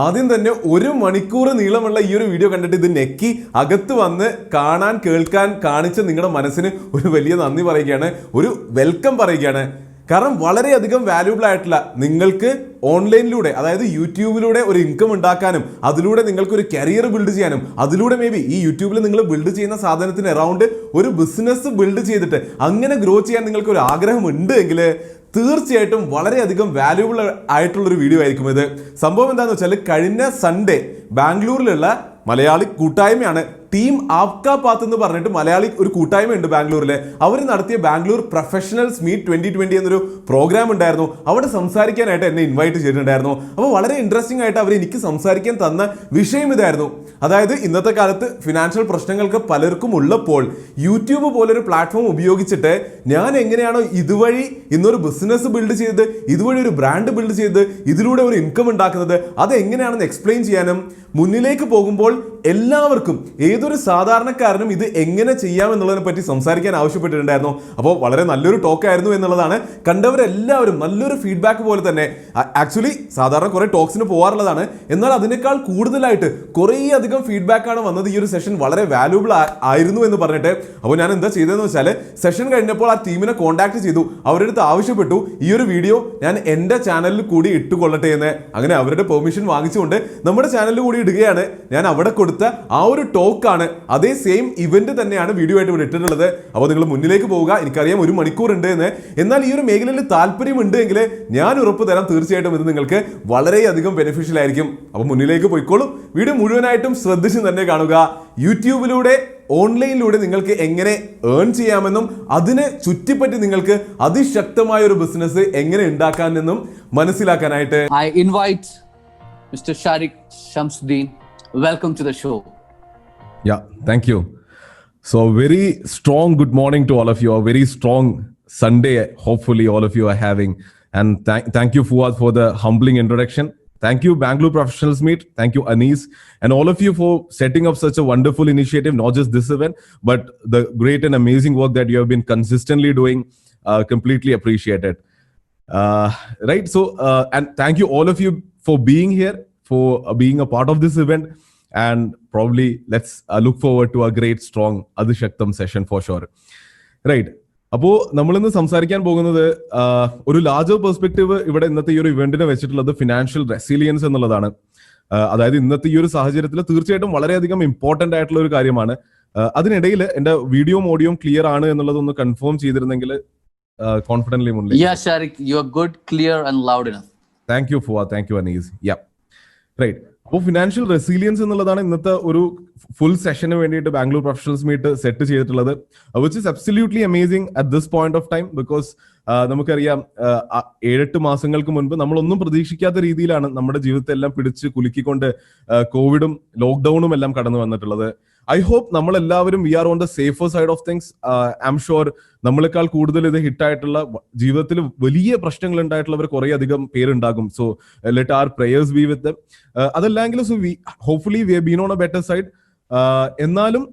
ആദ്യം തന്നെ 1 മണിക്കൂർ നീളമുള്ള ഈ ഒരു വീഡിയോ കണ്ടിട്ട് ഇത് നെക്കി അകത്ത് വന്ന് കാണാൻ കേൾക്കാൻ കാണിച്ച നിങ്ങളുടെ മനസ്സിന് ഒരു വലിയ നന്ദി പറയുകയാണ്, ഒരു വെൽക്കം പറയുകയാണ്. കാരണം വളരെയധികം വാല്യൂബിൾ ആയിട്ടുള്ള നിങ്ങൾക്ക് ഓൺലൈനിലൂടെ, അതായത് യൂട്യൂബിലൂടെ ഒരു ഇൻകം ഉണ്ടാക്കാനും അതിലൂടെ നിങ്ങൾക്ക് ഒരു കരിയർ ബിൽഡ് ചെയ്യാനും അതിലൂടെ മേ ബി ഈ യൂട്യൂബിൽ നിങ്ങൾ ബിൽഡ് ചെയ്യുന്ന സാധനത്തിന് അറൗണ്ട് ഒരു ബിസിനസ് ബിൽഡ് ചെയ്തിട്ട് അങ്ങനെ ഗ്രോ ചെയ്യാൻ നിങ്ങൾക്ക് ഒരു ആഗ്രഹം ഉണ്ട് എങ്കിൽ തീർച്ചയായിട്ടും വളരെയധികം വാല്യൂബിൾ ആയിട്ടുള്ളൊരു വീഡിയോ ആയിരിക്കും ഇത്. സംഭവം എന്താണെന്ന് വെച്ചാൽ കഴിഞ്ഞ സൺഡേ ബാംഗ്ലൂരിലുള്ള മലയാളി കൂട്ടായ്മയാണ് ടീം ആപ്ക പാത്ത് എന്ന് പറഞ്ഞിട്ട് മലയാളി ഒരു കൂട്ടായ്മ ഉണ്ട് ബാംഗ്ലൂരിൽ. അവർ നടത്തിയ ബാംഗ്ലൂർ പ്രൊഫഷണൽസ് മീറ്റ് 2020 എന്നൊരു പ്രോഗ്രാം ഉണ്ടായിരുന്നു. അവിടെ സംസാരിക്കാനായിട്ട് എന്നെ ഇൻവൈറ്റ് ചെയ്തിട്ടുണ്ടായിരുന്നു. അപ്പോൾ വളരെ ഇൻട്രസ്റ്റിംഗ് ആയിട്ട് അവർ എനിക്ക് സംസാരിക്കാൻ തന്ന വിഷയം ഇതായിരുന്നു. അതായത് ഇന്നത്തെ കാലത്ത് ഫിനാൻഷ്യൽ പ്രശ്നങ്ങൾക്ക് പലർക്കും ഉള്ളപ്പോൾ യൂട്യൂബ് പോലൊരു പ്ലാറ്റ്ഫോം ഉപയോഗിച്ചിട്ട് ഞാൻ എങ്ങനെയാണോ ഇതുവഴി ഇന്നൊരു ബിസിനസ് ബിൽഡ് ചെയ്ത് ഇതുവഴി ഒരു ബ്രാൻഡ് ബിൽഡ് ചെയ്ത് ഇതിലൂടെ ഒരു ഇൻകം ഉണ്ടാക്കുന്നത് അത് എങ്ങനെയാണെന്ന് എക്സ്പ്ലെയിൻ ചെയ്യാനും മുന്നിലേക്ക് പോകുമ്പോൾ എല്ലാവർക്കും ഏതൊരു സാധാരണക്കാരനും ഇത് എങ്ങനെ ചെയ്യാം എന്നുള്ളതിനെ പറ്റി സംസാരിക്കാൻ ആവശ്യപ്പെട്ടിട്ടുണ്ടായിരുന്നു. അപ്പോൾ വളരെ നല്ലൊരു ടോക്ക് ആയിരുന്നു എന്നുള്ളതാണ് കണ്ടവരെല്ലാവരും നല്ലൊരു ഫീഡ്ബാക്ക് പോലെ തന്നെ. ആക്ച്വലി സാധാരണ കുറേ ടോക്സിന് പോകാറുള്ളതാണ്, എന്നാൽ അതിനേക്കാൾ കൂടുതലായിട്ട് കുറേ അധികം ഫീഡ്ബാക്കാണ് വന്നത്. ഈ ഒരു സെഷൻ വളരെ വാല്യൂബിൾ ആയിരുന്നു എന്ന് പറഞ്ഞിട്ട്. അപ്പോൾ ഞാൻ എന്താ ചെയ്തതെന്ന് വെച്ചാൽ സെഷൻ കഴിഞ്ഞപ്പോൾ ആ ടീമിനെ കോൺടാക്ട് ചെയ്തു, അവരുടെ അടുത്ത് ആവശ്യപ്പെട്ടു ഈ ഒരു വീഡിയോ ഞാൻ എൻ്റെ ചാനലിൽ കൂടി ഇട്ടുകൊള്ളട്ടെ എന്ന്. അങ്ങനെ അവരുടെ പെർമിഷൻ വാങ്ങിച്ചുകൊണ്ട് നമ്മുടെ ചാനലിൽ കൂടി ഇടുകയാണ്. ഞാൻ അവിടെ കൊടുത്ത ആ ഒരു ടോക്കാണ്, അതേ സെയിം ഇവന്റ് തന്നെയാണ് വീഡിയോ ആയിട്ട് ഇവിടെ ഇട്ടിട്ടുള്ളത്. അപ്പോൾ നിങ്ങൾ മുന്നിലേക്ക് പോവുക. എനിക്കറിയാം 1 മണിക്കൂർ ഉണ്ട് എന്ന്, എന്നാൽ ഈ ഒരു മേഖലയിൽ താല്പര്യമുണ്ട് എങ്കിൽ ഞാൻ ഉറപ്പ് തരാം തീർച്ചയായിട്ടും ഇത് നിങ്ങൾക്ക് വളരെയധികം ബെനിഫിഷ്യൽ ആയിരിക്കും. അപ്പോൾ മുന്നിലേക്ക് പോയിക്കോളൂ. വീഡിയോ മുഴുവനായിട്ടും ശ്രദ്ധിച്ച് തന്നെ കാണുക. യൂട്യൂബിലൂടെ ഓൺലൈനിലൂടെ നിങ്ങൾക്ക് എങ്ങനെ ഏൺ ചെയ്യാമെന്നും അതിനെ ചുറ്റിപ്പറ്റി നിങ്ങൾക്ക് അതിശക്തമായ ഒരു ബിസിനസ് എങ്ങനെ ഉണ്ടാക്കാമെന്നും മനസ്സിലാക്കാനായിട്ട് I invite Mr. Sharik Shamsuddin. Welcome to the show. Yeah, thank you. So very strong good morning to all of you. A very strong Sunday hopefully all of you are having. And thank you Fuad for the humbling introduction. Thank you Bangalore Professionals Meet. Thank you Anis and all of you for setting up such a wonderful initiative, not just this event but the great and amazing work that you have been consistently doing. Completely appreciated. Right, so and thank you all of you for being here, for being a part of this event, and probably let's look forward to a great strong Adishaktam session for sure. Right, അപ്പോൾ നമ്മളിന്ന് സംസാരിക്കാൻ പോകുന്നത് ഒരു larger perspective ഇവിടെ ഇന്നത്തെ ഈ ഒരു ഇവന്റിനെ വെച്ചിട്ടുള്ളത് ഫിനാൻഷ്യൽ റെസിലിയൻസ് എന്നുള്ളതാണ്. അതായത് ഇന്നത്തെ ഈ ഒരു സാഹചര്യത്തിൽ തീർച്ചയായിട്ടും വളരെയധികം ഇമ്പോർട്ടന്റ് ആയിട്ടുള്ള ഒരു കാര്യമാണ്. അതിനിടയിൽ എന്റെ വീഡിയോയും ഓഡിയോയും ക്ലിയർ ആണ് എന്നുള്ളതൊന്ന് കൺഫേം ചെയ്തിരുന്നെങ്കിൽ കോൺഫിഡന്റ്ലി മുന്നിൽ. Yeah, Sharik, you are good, clear and loud enough. Thank you Fuad, thank you Anis. Yeah, right. അപ്പോൾ ഫിനാൻഷ്യൽ റെസിലിയൻസ് എന്നുള്ളതാണ് ഇന്നത്തെ ഒരു ഫുൾ സെഷന് വേണ്ടിയിട്ട് ബാംഗ്ലൂർ പ്രൊഫഷണൽസ് മീറ്റ് സെറ്റ് ചെയ്തിട്ടുള്ളത്, which is absolutely amazing at this point of time. Because നമുക്കറിയാം 7-8 മാസങ്ങൾക്ക് മുൻപ് നമ്മളൊന്നും പ്രതീക്ഷിക്കാത്ത രീതിയിലാണ് നമ്മുടെ ജീവിതത്തെ എല്ലാം പിടിച്ച് കുലുക്കിക്കൊണ്ട് കോവിഡും ലോക്ക്ഡൌണും എല്ലാം കടന്നു വന്നിട്ടുള്ളത്. ഐ ഹോപ്പ് നമ്മളെല്ലാവരും we are on the safer side of things. I M sure നമ്മളെക്കാൾ കൂടുതൽ ഇത് ഹിറ്റായിട്ടുള്ള ജീവിതത്തിൽ വലിയ പ്രശ്നങ്ങൾ ഉണ്ടായിട്ടുള്ളവർ കുറെ അധികം പേരുണ്ടാകും. So let our prayers be with them. അതല്ലെങ്കിൽ so we hopefully we have been on a better side. എന്നാലും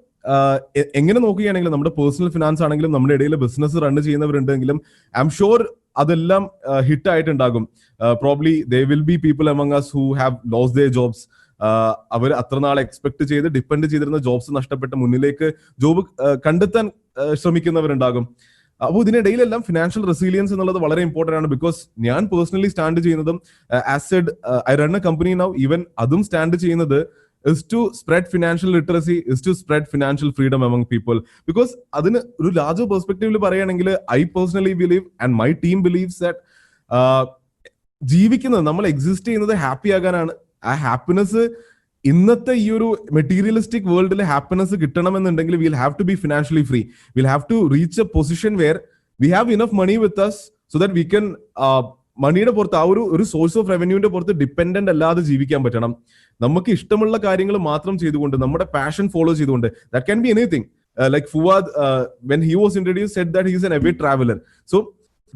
എങ്ങനെ നോക്കുകയാണെങ്കിലും നമ്മുടെ പേഴ്സണൽ ഫിനാൻസ് ആണെങ്കിലും നമ്മുടെ ഇടയിൽ ബിസിനസ് റൺ ചെയ്യുന്നവരുണ്ടെങ്കിലും ഐ എം ഷുവർ അതെല്ലാം ഹിറ്റ് ആയിട്ടുണ്ടാകും. Probably they will be people among us who have lost their jobs. അവർ അത്ര നാൾ എക്സ്പെക്ട് ചെയ്ത് ഡിപ്പെൻഡ് ചെയ്തിരുന്ന ജോബ്സ് നഷ്ടപ്പെട്ട് മുന്നിലേക്ക് ജോബ് കണ്ടെത്താൻ ശ്രമിക്കുന്നവരുണ്ടാകും. അപ്പോൾ ഇതിനിടയിലെല്ലാം ഫിനാൻഷ്യൽ റെസിലിയൻസ് എന്നുള്ളത് വളരെ ഇമ്പോർട്ടന്റ് ആണ്. ബിക്കോസ് ഞാൻ പേഴ്സണലി സ്റ്റാൻഡ് ചെയ്യുന്നതും as said I run a company now, even അതും സ്റ്റാൻഡ് ചെയ്യുന്നത് is to spread financial literacy, is to spread financial freedom among people. Because അതിന് ഒരു ലാർജർ പെർസ്പെക്റ്റീവിൽ പറയുകയാണെങ്കിൽ I personally believe and my team believes that ജീവിക്കുന്നത് നമ്മൾ exist ചെയ്യുന്നത് happy ആകാനാണ്. ആ ഹാപ്പിനെസ് ഇന്നത്തെ ഈ ഒരു മെറ്റീരിയലിസ്റ്റിക് വേൾഡിൽ ഹാപ്പിനെസ് കിട്ടണമെന്നുണ്ടെങ്കിൽ we'll have to be financially free. We'll have to reach a position where we have enough money with us so that we can മണിയുടെ പുറത്ത് ആ ഒരു സോഴ്സ് ഓഫ് റവന്യൂവിന്റെ പുറത്ത് ഡിപ്പെൻഡന്റ് അല്ലാതെ ജീവിക്കാൻ പറ്റണം. നമുക്ക് ഇഷ്ടമുള്ള കാര്യങ്ങൾ മാത്രം ചെയ്തുകൊണ്ട് നമ്മുടെ പാഷൻ ഫോളോ ചെയ്തുകൊണ്ട് that can be anything. Like Fuad when he was introduced said that he is an avid traveller. So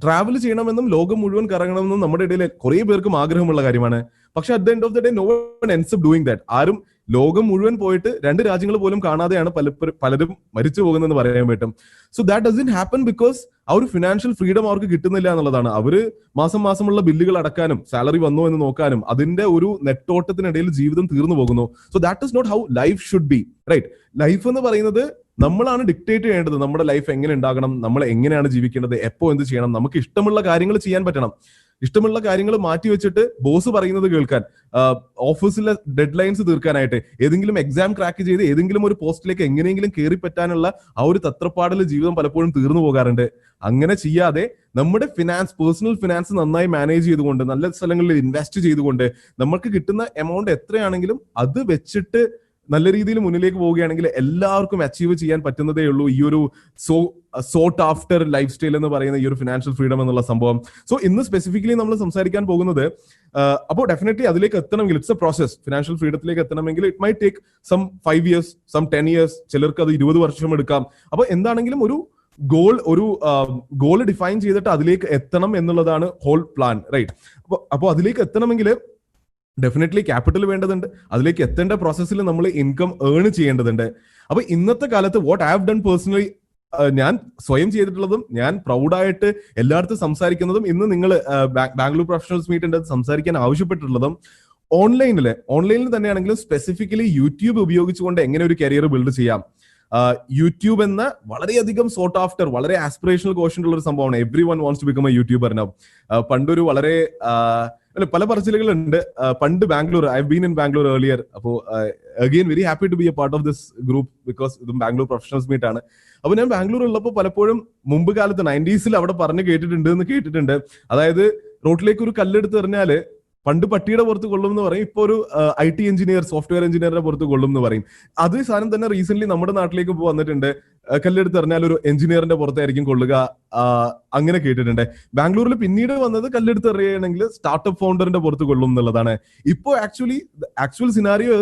travel ചെയ്യണമെന്നും ലോകം മുഴുവൻ കറങ്ങണമെന്നും നമ്മുടെ ഇടയിൽ കുറെ പേർക്കും ആഗ്രഹമുള്ള കാര്യമാണ്. പക്ഷെ at the end of the day no one ends up doing that. ആരും ലോകം മുഴുവൻ പോയിട്ട് 2 രാജ്യങ്ങൾ പോലും കാണാതെയാണ് പലരും മരിച്ചു പോകുന്നതെന്ന് പറയാൻ പറ്റും. So that doesn't happen because ആ ഒരു ഫിനാൻഷ്യൽ ഫ്രീഡം അവർക്ക് കിട്ടുന്നില്ല എന്നുള്ളതാണ്. അവര് മാസമുള്ള ബില്ലുകൾ അടക്കാനും സാലറി വന്നോ എന്ന് നോക്കാനും അതിന്റെ ഒരു നെട്ടോട്ടത്തിനിടയിൽ ജീവിതം തീർന്നു പോകുന്നു. So that is not how life should be, right? Life എന്ന് പറയുന്നത് നമ്മളാണ് ഡിക്റ്റേറ്റ് ചെയ്യേണ്ടത്. നമ്മുടെ ലൈഫ് എങ്ങനെ ഉണ്ടാകണം, നമ്മൾ എങ്ങനെയാണ് ജീവിക്കേണ്ടത്, എപ്പോ എന്ത് ചെയ്യണം, നമുക്ക് ഇഷ്ടമുള്ള കാര്യങ്ങൾ ചെയ്യാൻ പറ്റണം. ഇഷ്ടമുള്ള കാര്യങ്ങൾ മാറ്റി വെച്ചിട്ട് ബോസ് പറയുന്നത് കേൾക്കാൻ, ഓഫീസിലെ ഡെഡ് ലൈൻസ് തീർക്കാനായിട്ട്, ഏതെങ്കിലും എക്സാം ക്രാക്ക് ചെയ്ത് ഏതെങ്കിലും ഒരു പോസ്റ്റിലേക്ക് എങ്ങനെയെങ്കിലും കയറി പറ്റാനുള്ള ആ ഒരു തത്രപ്പാടിൽ ജീവിതം പലപ്പോഴും തീർന്നു പോകാറുണ്ട്. അങ്ങനെ ചെയ്യാതെ നമ്മുടെ പേഴ്സണൽ ഫിനാൻസ് നന്നായി മാനേജ് ചെയ്തുകൊണ്ട്, നല്ല സ്ഥലങ്ങളിൽ ഇൻവെസ്റ്റ് ചെയ്തുകൊണ്ട്, നമുക്ക് കിട്ടുന്ന എമൗണ്ട് എത്രയാണെങ്കിലും അത് വെച്ചിട്ട് നല്ല രീതിയിൽ മുന്നിലേക്ക് പോവുകയാണെങ്കിൽ എല്ലാവർക്കും അച്ചീവ് ചെയ്യാൻ പറ്റുന്നതേ ഉള്ളൂ ഈ ഒരു സോട്ട് ആഫ്റ്റർ ലൈഫ് സ്റ്റൈൽ എന്ന് പറയുന്ന ഈ ഒരു ഫിനാൻഷ്യൽ ഫ്രീഡം എന്നുള്ള സംഭവം. സോ ഇന്ന് സ്പെസിഫിക്കലി നമ്മൾ സംസാരിക്കാൻ പോകുന്നത്, അപ്പോൾ ഡെഫിനറ്റ്ലി അതിലേക്ക് എത്തണമെങ്കിൽ ഇറ്റ്സ് എ പ്രോസസ്. ഫിനാൻഷ്യൽ ഫ്രീഡത്തിലേക്ക് എത്തണമെങ്കിൽ it my take some 5 years, some 10 years, ചിലർക്ക് അത് 20 വർഷം എടുക്കാം. അപ്പോൾ എന്താണെങ്കിലും ഒരു ഗോൾ ഡിഫൈൻ ചെയ്തിട്ട് അതിലേക്ക് എത്തണം എന്നുള്ളതാണ് ഹോൾ പ്ലാൻ, റൈറ്റ്? അപ്പോൾ അതിലേക്ക് എത്തണമെങ്കിൽ ഡെഫിനറ്റ്ലി ക്യാപിറ്റൽ വേണ്ടതുണ്ട്. അതിലേക്ക് എത്തേണ്ട പ്രോസസ്സിൽ നമ്മൾ ഇൻകം ഏൺ ചെയ്യേണ്ടതുണ്ട്. അപ്പൊ ഇന്നത്തെ കാലത്ത് what I have done personally, ഞാൻ സ്വയം ചെയ്തിട്ടുള്ളതും ഞാൻ പ്രൗഡായിട്ട് എല്ലായിടത്തും സംസാരിക്കുന്നതും, ഇന്ന് നിങ്ങൾ ബാംഗ്ലൂർ പ്രൊഫഷണൽസ് മീറ്റിന്റെ സംസാരിക്കാൻ ആവശ്യപ്പെട്ടിട്ടുള്ളതും ഓൺലൈനിൽ തന്നെയാണെങ്കിലും സ്പെസിഫിക്കലി യൂട്യൂബ് ഉപയോഗിച്ചുകൊണ്ട് എങ്ങനെ ഒരു കരിയർ ബിൽഡ് ചെയ്യാം. യൂട്യൂബ് എന്ന വളരെയധികം സോട്ട് ആഫ്റ്റർ, വളരെ ആസ്പിറേഷണൽ ക്വസ്റ്റൻ ഉള്ള ഒരു സംഭവമാണ്. Everyone wants to become a YouTuber now. പണ്ടൊരു വളരെ പല പറച്ചിലുകളുണ്ട്. പണ്ട് Bangalore, I have been in Bangalore earlier. അപ്പോൾ again very happy to be a part of this group because ഇതും ബാംഗ്ലൂർ പ്രൊഫഷണൽസ് മീറ്റ് ആണ്. അപ്പൊ ഞാൻ ബാംഗ്ലൂർ ഉള്ളപ്പോൾ പലപ്പോഴും മുമ്പ് കാലത്ത് 90s അവിടെ പറഞ്ഞു കേട്ടിട്ടുണ്ട്. അതായത് റോട്ടിലേക്ക് ഒരു കല്ലെടുത്ത് എറിഞ്ഞാല് പണ്ട് പട്ടിയുടെ പുറത്ത് കൊള്ളും എന്ന് പറയും, ഇപ്പൊ ഒരു IT എഞ്ചിനീയർ, സോഫ്റ്റ്വെയർ എഞ്ചിനീയറിന്റെ പുറത്ത് കൊള്ളും എന്ന് പറയും. അതേ സാധനം തന്നെ റീസെന്റ് നമ്മുടെ നാട്ടിലേക്ക് വന്നിട്ടുണ്ട്. കല്ലെടുത്ത് എറിഞ്ഞാൽ ഒരു എഞ്ചിനീയറിന്റെ പുറത്തായിരിക്കും കൊള്ളുക, അങ്ങനെ കേട്ടിട്ടുണ്ട്. ബാംഗ്ലൂരിൽ പിന്നീട് വന്നത് കല്ലെടുത്ത് എറിയുകയാണെങ്കിൽ സ്റ്റാർട്ടപ്പ് ഫൗണ്ടറിന്റെ പുറത്ത് കൊള്ളും എന്നുള്ളതാണ്. ഇപ്പോ ആക്ച്വൽ സിനാരിയോ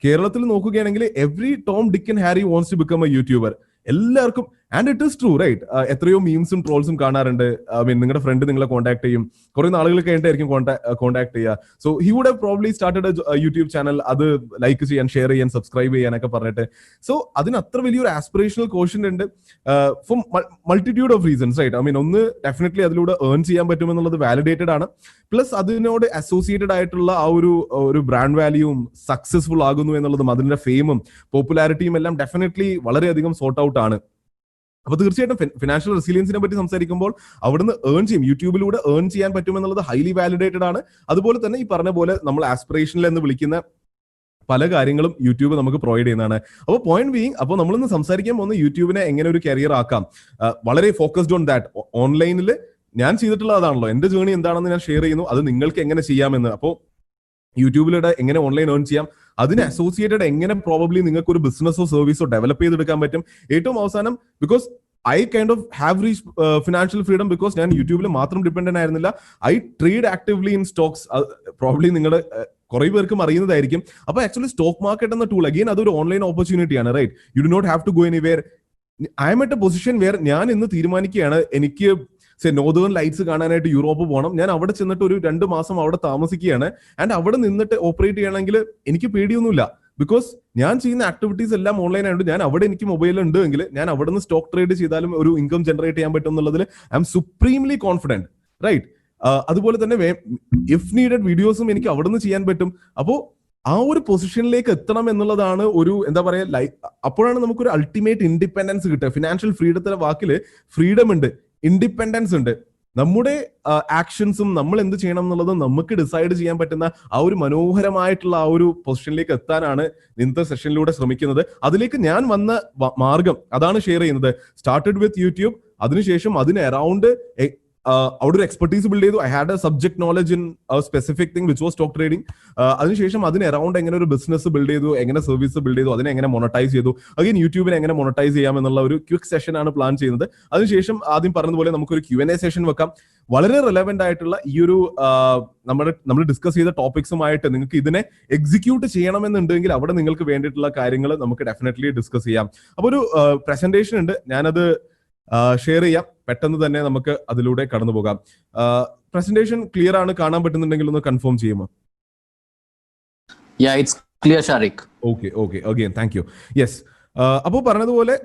കേരളത്തിൽ നോക്കുകയാണെങ്കിൽ every Tom Dick and Harry wants to become a YouTuber. എല്ലാവർക്കും, and it is true, right? എത്രയോ മീംസും ട്രോൾസും കാണാറുണ്ട്. ഐ മീൻ, നിങ്ങളുടെ ഫ്രണ്ട് നിങ്ങളെ കോൺടാക്ട് ചെയ്യും, കുറെ നാളുകൾ കഴിഞ്ഞിട്ടായിരിക്കും കോൺടാക്ട് ചെയ്യുക. So he would have probably started a YouTube channel, അത് ലൈക്ക് ചെയ്യാൻ, ഷെയർ ചെയ്യാൻ, സബ്സ്ക്രൈബ് ചെയ്യാനൊക്കെ പറഞ്ഞിട്ട്. സോ അതിന് അത്ര വലിയൊരു ആസ്പിറേഷണൽ ക്വസ്റ്റൻ ഉണ്ട് for multitude of reasons, right? I mean, ഒന്ന് ഡെഫിനറ്റ്ലി അതിലൂടെ ഏൺ ചെയ്യാൻ പറ്റുമെന്നുള്ളത് വാലിഡേറ്റഡ് ആണ്. പ്ലസ് അതിനോട് അസോസിയേറ്റഡ് ആയിട്ടുള്ള ആ ഒരു ബ്രാൻഡ് വാല്യൂവും സക്സസ്ഫുൾ ആകുന്നു എന്നുള്ളതും അതിന്റെ ഫെയിമും പോപ്പുലാരിറ്റിയും എല്ലാം ഡെഫിനറ്റ്ലി വളരെയധികം സോർട്ട് ഔട്ട് ആണ്. അപ്പൊ തീർച്ചയായിട്ടും ഫിനാൻഷ്യൽ റെസിലിയൻസിനെ പറ്റി സംസാരിക്കുമ്പോൾ അവിടുന്ന് ഏൺ ചെയ്യും, യൂട്യൂബിലൂടെ ഏൺ ചെയ്യാൻ പറ്റുമെന്നുള്ളത് ഹൈലി വാലിഡേറ്റഡ് ആണ്. അതുപോലെ തന്നെ ഈ പറഞ്ഞ പോലെ നമ്മൾ ആസ്പിറേഷനിൽ എന്ന് വിളിക്കുന്ന പല കാര്യങ്ങളും യൂട്യൂബ് നമുക്ക് പ്രൊവൈഡ് ചെയ്യുന്നതാണ്. അപ്പോൾ പോയിന്റ് ബീയിങ്, അപ്പോൾ നമ്മളിന്ന് സംസാരിക്കാൻ പോകുന്ന യൂട്യൂബിനെ എങ്ങനെ ഒരു കരിയർ ആക്കാം, വളരെ ഫോക്കസ്ഡ് ഓൺ ദാറ്റ്. ഓൺലൈനിൽ ഞാൻ ചെയ്തിട്ടുള്ളതാണല്ലോ, എന്റെ ജേർണി എന്താണെന്ന് ഞാൻ ഷെയർ ചെയ്യുന്നു, അത് നിങ്ങൾക്ക് എങ്ങനെ ചെയ്യാമെന്ന്. അപ്പോൾ യൂട്യൂബിലൂടെ എങ്ങനെ ഓൺലൈൻ ഏൺ ചെയ്യാം, അതിന് അസോസിയേറ്റഡ് എങ്ങനെ പ്രോബബ്ലി നിങ്ങൾക്ക് ഒരു ബിസിനസ്സോ സർവീസോ ഡെവലപ്പ് ചെയ്തെടുക്കാൻ പറ്റും. ഏറ്റവും അവസാനം, because I kind of have reach financial freedom because ഞാൻ യൂട്യൂബിൽ മാത്രം ഡിപ്പെൻഡന്റ് ആയിരുന്നില്ല. I trade actively in stocks. Probably നിങ്ങളുടെ കുറെ പേർക്കും അറിയുന്നതായിരിക്കും. അപ്പൊ ആക്ച്വലി സ്റ്റോക്ക് മാർക്കറ്റ് എന്ന ടൂൾ അഗെയിൻ അതൊരു ഓൺലൈൻ ഓപ്പർച്യൂണിറ്റിയാണ്, right? You do not have to go anywhere. I am at a position where ഞാൻ ഇന്ന് തീരുമാനിക്കുകയാണ്, എനിക്ക് നോർത്തേൺ ലൈറ്റ്സ് കാണാനായിട്ട് യൂറോപ്പ് പോകണം. ഞാൻ അവിടെ ചെന്നിട്ട് ഒരു 2 മാസം അവിടെ താമസിക്കുകയാണ്. ആൻഡ് അവിടെ നിന്നിട്ട് ഓപ്പറേറ്റ് ചെയ്യണമെങ്കിൽ എനിക്ക് പേടിയൊന്നുമില്ല, ബിക്കോസ് ഞാൻ ചെയ്യുന്ന ആക്ടിവിറ്റീസ് എല്ലാം ഓൺലൈൻ ആയതുകൊണ്ട് ഞാൻ അവിടെ എനിക്ക് മൊബൈൽ ഉണ്ട് എങ്കിൽ ഞാൻ അവിടെ നിന്ന് സ്റ്റോക്ക് ട്രേഡ് ചെയ്താലും ഒരു ഇൻകം ജനറേറ്റ് ചെയ്യാൻ പറ്റും എന്നുള്ളതിൽ I'm supremely confident, right? അതുപോലെ തന്നെ ഇഫ് നീഡഡ് വീഡിയോസും എനിക്ക് അവിടെ നിന്ന് ചെയ്യാൻ പറ്റും. അപ്പോൾ ആ ഒരു പൊസിഷനിലേക്ക് എത്തണം എന്നുള്ളതാണ് ഒരു എന്താ പറയാ, അപ്പോഴാണ് നമുക്കൊരു അൾട്ടിമേറ്റ് ഇൻഡിപെൻഡൻസ് കിട്ടുക. ഫിനാൻഷ്യൽ ഫ്രീഡത്തിന്റെ വാക്കില് ഫ്രീഡം ഉണ്ട്, ഇൻഡിപെൻഡൻസ് ഉണ്ട്. നമ്മുടെ ആക്ഷൻസും നമ്മൾ എന്ത് ചെയ്യണം എന്നുള്ളതും നമുക്ക് ഡിസൈഡ് ചെയ്യാൻ പറ്റുന്ന ആ ഒരു മനോഹരമായിട്ടുള്ള ആ ഒരു പൊസിഷനിലേക്ക് എത്താനാണ് ഇന്നത്തെ സെഷനിലൂടെ ശ്രമിക്കുന്നത്. അതിലേക്ക് ഞാൻ വന്ന മാർഗം അതാണ് ഷെയർ ചെയ്യുന്നത്. സ്റ്റാർട്ടഡ് വിത്ത് യൂട്യൂബ്, അതിനുശേഷം അതിന് അറൌണ്ട് അവിടെ ഒരു എക്സ്പെർട്ടീസ് ബിൽഡ് ചെയ്തു. I had A subject knowledge in specific thing which was stock trading. അതിനുശേഷം അതിന് അറൌണ്ട് എങ്ങനെ ഒരു ബിസിനസ് ബിൽഡ് ചെയ്തു, എങ്ങനെ സർവീസ് ബിൽഡ് ചെയ്തു, അതിനെ എങ്ങനെ മൊണറ്റൈസ് ചെയ്തു, അഗൈൻ യൂട്യൂബിനെ എങ്ങനെ മൊണറ്റൈസ് ചെയ്യാം എന്നുള്ള ഒരു ക്വിക്ക് സെഷൻ ആണ് പ്ലാൻ ചെയ്യുന്നത്. അതിനുശേഷം ആദ്യം പറഞ്ഞതുപോലെ നമുക്കൊരു Q&A സെഷൻ വെക്കാം. വളരെ റെലവെന്റ് ആയിട്ടുള്ള ഈ ഒരു നമ്മൾ ഡിസ്കസ് ചെയ്ത ടോപ്പിക്സുമായിട്ട് നിങ്ങൾക്ക് ഇതിനെ എക്സിക്യൂട്ട് ചെയ്യണമെന്നുണ്ടെങ്കിൽ അവിടെ നിങ്ങൾക്ക് വേണ്ടിയിട്ടുള്ള കാര്യങ്ങൾ നമുക്ക് ഡെഫിനറ്റ്ലി ഡിസ്കസ് ചെയ്യാം. അപ്പൊ ഒരു പ്രസന്റേഷൻ ഉണ്ട്, ഞാനത് ഷെയർ ചെയ്യാം. പെട്ടെന്ന് തന്നെ നമുക്ക് അതിലൂടെ കടന്നു പോകാം. പ്രസന്റേഷൻ ക്ലിയർ ആണ്, കാണാൻ പറ്റുന്നുണ്ടെങ്കിൽ ഒന്ന് കൺഫേം ചെയ്യുമോ? Yeah, it's Clear, Sharik. Okay again thank you. Yes, അപ്പോൾ പറഞ്ഞതുപോലെ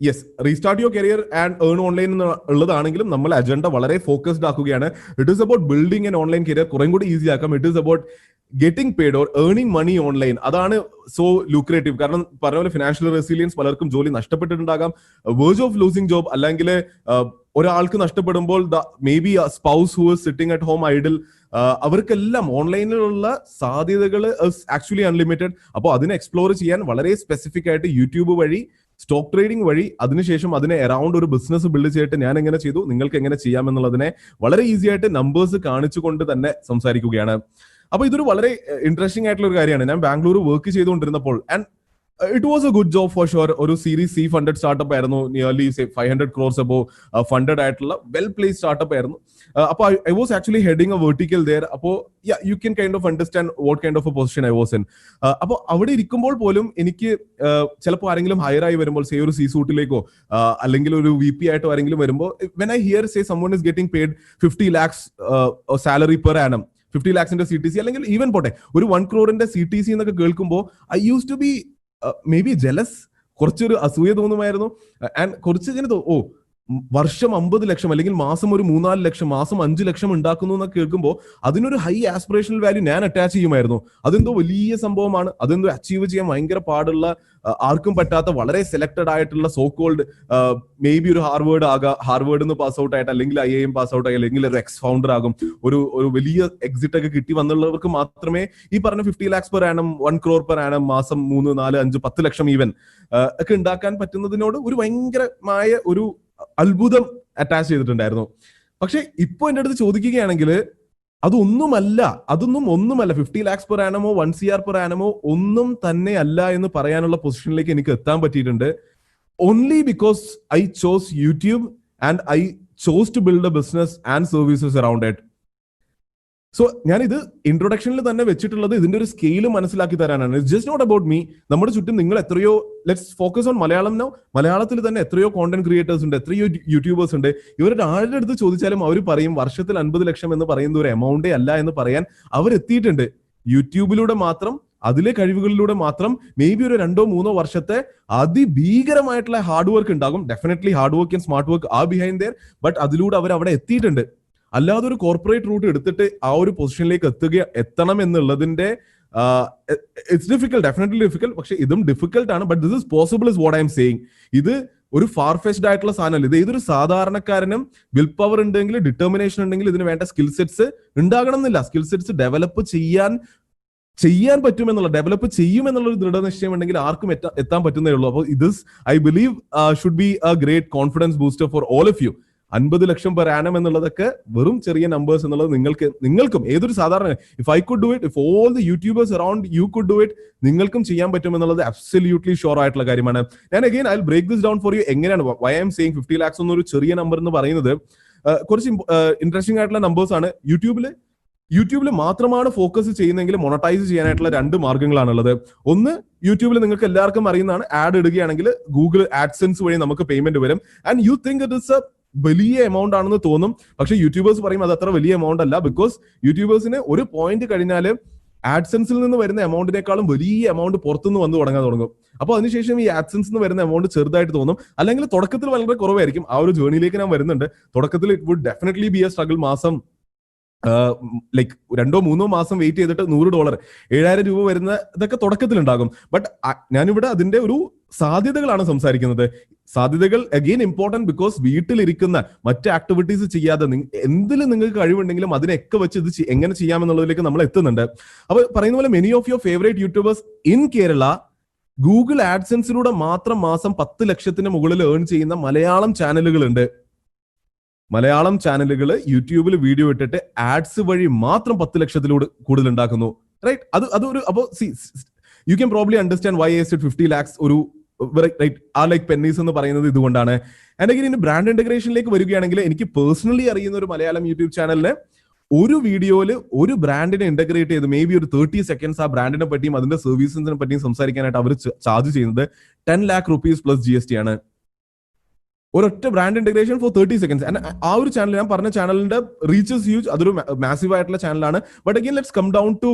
yes, restart your career and earn online ഉള്ളതാണെങ്കിലും നമ്മൾ അജണ്ട വളരെ ഫോക്കസ്ഡ് ആക്കുകയാണ്. It is about building an online career കുറെ കൂടി ഈസി ആക്കാം. It is about getting paid or earning money online. അതാണ് സോ ലൂക്രേറ്റീവ്. കാരണം പറഞ്ഞ പോലെ ഫിനാൻഷ്യൽ റെസിലിയൻസ് പലർക്കും ജോലി നഷ്ടപ്പെട്ടിട്ടുണ്ടാകാം, വേർജ് ഓഫ് ലൂസിംഗ് ജോബ്, അല്ലെങ്കിൽ ഒരാൾക്ക് നഷ്ടപ്പെടുമ്പോൾ maybe spouse who is sitting at home idle, അവർക്കെല്ലാം ഓൺലൈനിലുള്ള സാധ്യതകൾ ആക്ച്വലി അൺലിമിറ്റഡ്. അപ്പോൾ അതിനെ എക്സ്പ്ലോർ ചെയ്യാൻ വളരെ സ്പെസിഫിക് ആയിട്ട് യൂട്യൂബ് വഴി, സ്റ്റോക്ക് ട്രേഡിംഗ് വഴി, അതിനുശേഷം അതിനെ അറൌണ്ട് ഒരു ബിസിനസ് ബിൽഡ് ചെയ്തിട്ട് ഞാൻ എങ്ങനെ ചെയ്തു, നിങ്ങൾക്ക് എങ്ങനെ ചെയ്യാമെന്നുള്ളതിനെ വളരെ ഈസി ആയിട്ട് നമ്പേഴ്സ് കാണിച്ചുകൊണ്ട് തന്നെ സംസാരിക്കുകയാണ്. അപ്പൊ ഇതൊരു വളരെ ഇൻട്രസ്റ്റിംഗ് ആയിട്ടുള്ള ഒരു കാര്യമാണ്. ഞാൻ ബാംഗ്ലൂർ വർക്ക് ചെയ്തുകൊണ്ടിരുന്നപ്പോൾ, and it was a good job for sure. ഒരു സീരീസ് സി ഫണ്ടഡ് സ്റ്റാർട്ടപ്പ് ആയിരുന്നു, നിയർലി 500 crores അബോ ഫണ്ടഡ് ആയിട്ടുള്ള വെൽ പ്ലേസ് സ്റ്റാർട്ടപ്പ് ആയിരുന്നു. അപ്പോൾ I was actually heading a vertical there. അപ്പോൾ you can kind of understand what kind of a position I was in. അപ്പോൾ അവിടെ ഇരിക്കുമ്പോൾ പോലും എനിക്ക് ചിലപ്പോൾ ആരെങ്കിലും ഹയർ ആയി വരുമ്പോൾ, സേ ഒരു സി സൂട്ടിലേക്കോ അല്ലെങ്കിൽ ഒരു VP ആയിട്ടോ ആരെങ്കിലും വരുമ്പോൾ, when I hear say someone is getting paid 50 lakhs salary per annum, 50 lakhs CTC, അല്ലെങ്കിൽ ഈവൻ പോട്ടെ ഒരു 1 crore CTC എന്നൊക്കെ കേൾക്കുമ്പോൾ I use to be maybe jealous, കുറച്ചൊരു അസൂയ തോന്നുമായിരുന്നു. ആൻഡ് കുറച്ച് ഇങ്ങനെ വർഷം 50 ലക്ഷം അല്ലെങ്കിൽ മാസം ഒരു 3-4 ലക്ഷം, മാസം 5 ലക്ഷം ഉണ്ടാക്കുന്നു എന്നൊക്കെ കേൾക്കുമ്പോൾ അതിനൊരു ഹൈ ആസ്പിറേഷണൽ വാല്യൂ ഞാൻ അറ്റാച്ച് ചെയ്യുമായിരുന്നു. അതെന്തോ വലിയ സംഭവമാണ്, അതെന്തോ അച്ചീവ് ചെയ്യാൻ ഭയങ്കര പാടുള്ള, ആർക്കും പറ്റാത്ത വളരെ സെലക്ടഡ് ആയിട്ടുള്ള സോ കോൾഡ് മേ ബി ഒരു ഹാർവേഡ് നിന്ന് പാസ് ഔട്ട് ആയിട്ട്, അല്ലെങ്കിൽ IIM പാസ് ഔട്ട് ആയി, അല്ലെങ്കിൽ ഒരു എക്സ് ഫൗണ്ടർ ആകും, ഒരു വലിയ എക്സിറ്റ് ഒക്കെ കിട്ടി വന്നുള്ളവർക്ക് മാത്രമേ ഈ പറഞ്ഞ 50 lakhs per annum, 1 crore per annum, മാസം 3, 4, 5, 10 ലക്ഷം ഈവൻ ഒക്കെ ഉണ്ടാക്കാൻ പറ്റുന്നതിനോട് ഒരു ഭയങ്കരമായ ഒരു അത്ഭുതം അറ്റാച്ച് ചെയ്തിട്ടുണ്ടായിരുന്നു. പക്ഷെ ഇപ്പൊ എന്റെ അടുത്ത് ചോദിക്കുകയാണെങ്കിൽ അതൊന്നും 50 lakhs per annum, 1 crore per annum ഒന്നും തന്നെ അല്ല എന്ന് പറയാനുള്ള പൊസിഷനിലേക്ക് എനിക്ക് എത്താൻ പറ്റിയിട്ടുണ്ട്. Only because I chose YouTube and I chose to build a business and services around it. So ഞാനിത് ഇൻട്രൊഡക്ഷനിൽ തന്നെ വെച്ചിട്ടുള്ളത് ഇതിന്റെ ഒരു സ്കെയില് മനസ്സിലാക്കി തരാനാണ്. It's just not about me. നമ്മുടെ ചുറ്റും നിങ്ങൾ എത്രയോ, let's focus on Malayalam now. മലയാളത്തിൽ തന്നെ എത്രയോ കോണ്ടന്റ് ക്രിയേറ്റേഴ്സ് ഉണ്ട്, എത്രയോ യൂട്യൂബേഴ്സ് ഉണ്ട്. ഇവരുടെ ആരുടെ അടുത്ത് ചോദിച്ചാലും അവർ പറയും വർഷത്തിൽ 50 ലക്ഷം എന്ന് പറയുന്ന ഒരു എമൗണ്ടേ അല്ല എന്ന് പറയാൻ അവരെത്തിയിട്ടുണ്ട്. യൂട്യൂബിലൂടെ മാത്രം, അതിലെ കഴിവുകളിലൂടെ മാത്രം മേ ബി ഒരു 2-3 വർഷത്തെ അതിഭീകരമായിട്ടുള്ള ഹാർഡ് വർക്ക് ഉണ്ടാകും. Definitely hard work and smart work ആ ബിഹൈൻഡ് ദെയർ, ബട്ട് അതിലൂടെ അവർ അവിടെ എത്തിയിട്ടുണ്ട്. അല്ലാതെ ഒരു കോർപ്പറേറ്റ് റൂട്ട് എടുത്തിട്ട് ആ ഒരു പൊസിഷനിലേക്ക് എത്തണം എന്നുള്ളതിന്റെ ഇറ്റ്സ് ഡിഫിക്കൽട്ട്, ഡെഫിനറ്റ്ലി ഡിഫിക്കൽട്ട്. പക്ഷെ ഇതും ഡിഫിക്കൽട്ട് ആണ്, but this is possible is what I am saying. ഇത് ഒരു ഫാർ ഫെച്ച്ഡ് ആയിട്ടുള്ള സാധനമല്ല. ഇത് ഏതൊരു സാധാരണക്കാരനും വിൽ പവർ ഉണ്ടെങ്കിൽ, ഡിറ്റർമിനേഷൻ ഉണ്ടെങ്കിൽ ഇതിന് വേണ്ട സ്കിൽ സെറ്റ്സ് ഉണ്ടാകണം എന്നില്ല. സ്കിൽ സെറ്റ്സ് ഡെവലപ്പ് ചെയ്യാൻ പറ്റുമെന്നുള്ള, ഡെവലപ്പ് ചെയ്യുമെന്നുള്ള ഒരു ദൃഢനിശ്ചയം ഉണ്ടെങ്കിൽ ആർക്കും എത്താൻ പറ്റുന്നേ ഉള്ളൂ. അപ്പോൾ ഇത് I believe should be a great confidence booster for all of you. 50 ലക്ഷം per annum എന്നുള്ളതൊക്കെ വെറും ചെറിയ നമ്പേഴ്സ് എന്നുള്ളത് നിങ്ങൾക്കും ഏതൊരു സാധാരണ, if I could do it, if all the YouTubers around you could do it, നിങ്ങൾക്കും ചെയ്യാൻ പറ്റും എന്നുള്ളത് അബ്സല്യൂട്ട്ലി ഷുവർ ആയിട്ടുള്ള കാര്യമാണ്. ഞാൻ again I will break this down for you. എങ്ങനെയാണ് why I am saying 50 lakhs എന്നൊരു ചെറിയ നമ്പർ എന്ന് പറയുന്നത്? കുറച്ച് ഇൻട്രസ്റ്റിംഗ് ആയിട്ടുള്ള നമ്പേഴ്സ് ആണ്. യൂട്യൂബിൽ മാത്രമാണ് ഫോക്കസ് ചെയ്യുന്നതെങ്കിൽ മൊണറ്റൈസ് ചെയ്യാനായിട്ടുള്ള 2 മാർഗ്ഗങ്ങളാണുള്ളത്. ഒന്ന്, യൂട്യൂബിൽ നിങ്ങൾക്ക് എല്ലാവർക്കും അറിയുന്നതാണ്, ആഡ് ഇടുകയാണെങ്കിൽ ഗൂഗിൾ ആഡ്സെൻസ് വഴി നമുക്ക് പേയ്മെന്റ് വരും. And you think it is A വലിയ എമൗണ്ട് ആണെന്ന് തോന്നും. പക്ഷെ യൂട്യൂബേഴ്സ് പറയും അത് അത്ര വലിയ എമൗണ്ട് അല്ല. ബിക്കോസ് യൂട്യൂബേഴ്സിന് ഒരു പോയിന്റ് കഴിഞ്ഞാൽ ആഡ്സെൻസിൽ നിന്ന് വരുന്ന എമൗണ്ടിനേക്കാളും വലിയ എമൗണ്ട് പുറത്തുനിന്ന് വന്ന് തുടങ്ങും. അപ്പോൾ അതിനുശേഷം ഈ ആഡ്സെൻസിൽ നിന്ന് വരുന്ന എമൗണ്ട് ചെറുതായിട്ട് തോന്നും, അല്ലെങ്കിൽ തുടക്കത്തിൽ വളരെ കുറവായിരിക്കും. ആ ഒരു ജേർണിയിലേക്ക് ഞാൻ വരുന്നുണ്ട്. തുടക്കത്തിൽ it would definitely be a struggle. മാസം ലൈക്ക് 2-3 മാസം വെയിറ്റ് ചെയ്തിട്ട് $100, 7,000 രൂപ വരുന്ന ഇതൊക്കെ തുടക്കത്തിൽ ഉണ്ടാകും. ബട്ട് ഞാനിവിടെ അതിന്റെ ഒരു സാധ്യതകളാണ് സംസാരിക്കുന്നത്. സാധ്യതകൾ അഗെയിൻ ഇമ്പോർട്ടന്റ്, ബിക്കോസ് വീട്ടിലിരിക്കുന്ന മറ്റ് ആക്ടിവിറ്റീസ് ചെയ്യാതെ എന്തിലും നിങ്ങൾക്ക് കഴിവുണ്ടെങ്കിലും അതിനൊക്കെ വെച്ച് ഇത് എങ്ങനെ ചെയ്യാമെന്നുള്ളതിലേക്ക് നമ്മൾ എത്തുന്നുണ്ട്. അപ്പൊ പറയുന്ന പോലെ many of your favourite YouTubers in Kerala Google ആഡ്സെൻസിലൂടെ മാത്രം മാസം 10 ലക്ഷത്തിന് മുകളിൽ ഏൺ ചെയ്യുന്ന മലയാളം ചാനലുകളുണ്ട്. മലയാളം ചാനലുകൾ യൂട്യൂബിൽ വീഡിയോ ഇട്ടിട്ട് ആഡ്സ് വഴി മാത്രം 10 ലക്ഷത്തിലൂടെ കൂടുതൽ ഉണ്ടാക്കുന്നു. റൈറ്റ്? അതൊരു അപ്പോൾ you can probably understand why I said 50 lakhs ഒരു റൈറ്റ് ആ ലൈക്ക് പെന്നീസ് എന്ന് പറയുന്നത് ഇതുകൊണ്ടാണ്. ആൻഡ് അഗൈൻ ഇനി ബ്രാൻഡ് ഇന്റഗ്രേഷനിലേക്ക് വരികയാണെങ്കിൽ, എനിക്ക് പേഴ്സണലി അറിയുന്ന ഒരു മലയാളം യൂട്യൂബ് ചാനലിന് ഒരു വീഡിയോയിൽ ഒരു ബ്രാൻഡിനെ ഇന്റഗ്രേറ്റ് ചെയ്ത് മേ ബി ഒരു 30 seconds ആ ബ്രാൻഡിനെ പറ്റിയും അതിന്റെ സർവീസിനെ പറ്റിയും സംസാരിക്കാനായിട്ട് അവർ ചാർജ് ചെയ്യുന്നത് 10 lakh rupees plus GST ആണ്. ഒരൊറ്റ ബ്രാൻഡ് ഇന്റഗ്രേഷൻ ഫോർ 30 seconds. ആ ഒരു ചാനൽ, ഞാൻ പറഞ്ഞ ചാനലിന്റെ റീച്ച് ഇസ് ഹ്യൂജ്, അതൊരു മാസീവ് ആയിട്ടുള്ള ചാനലാണ്. But again let's come down to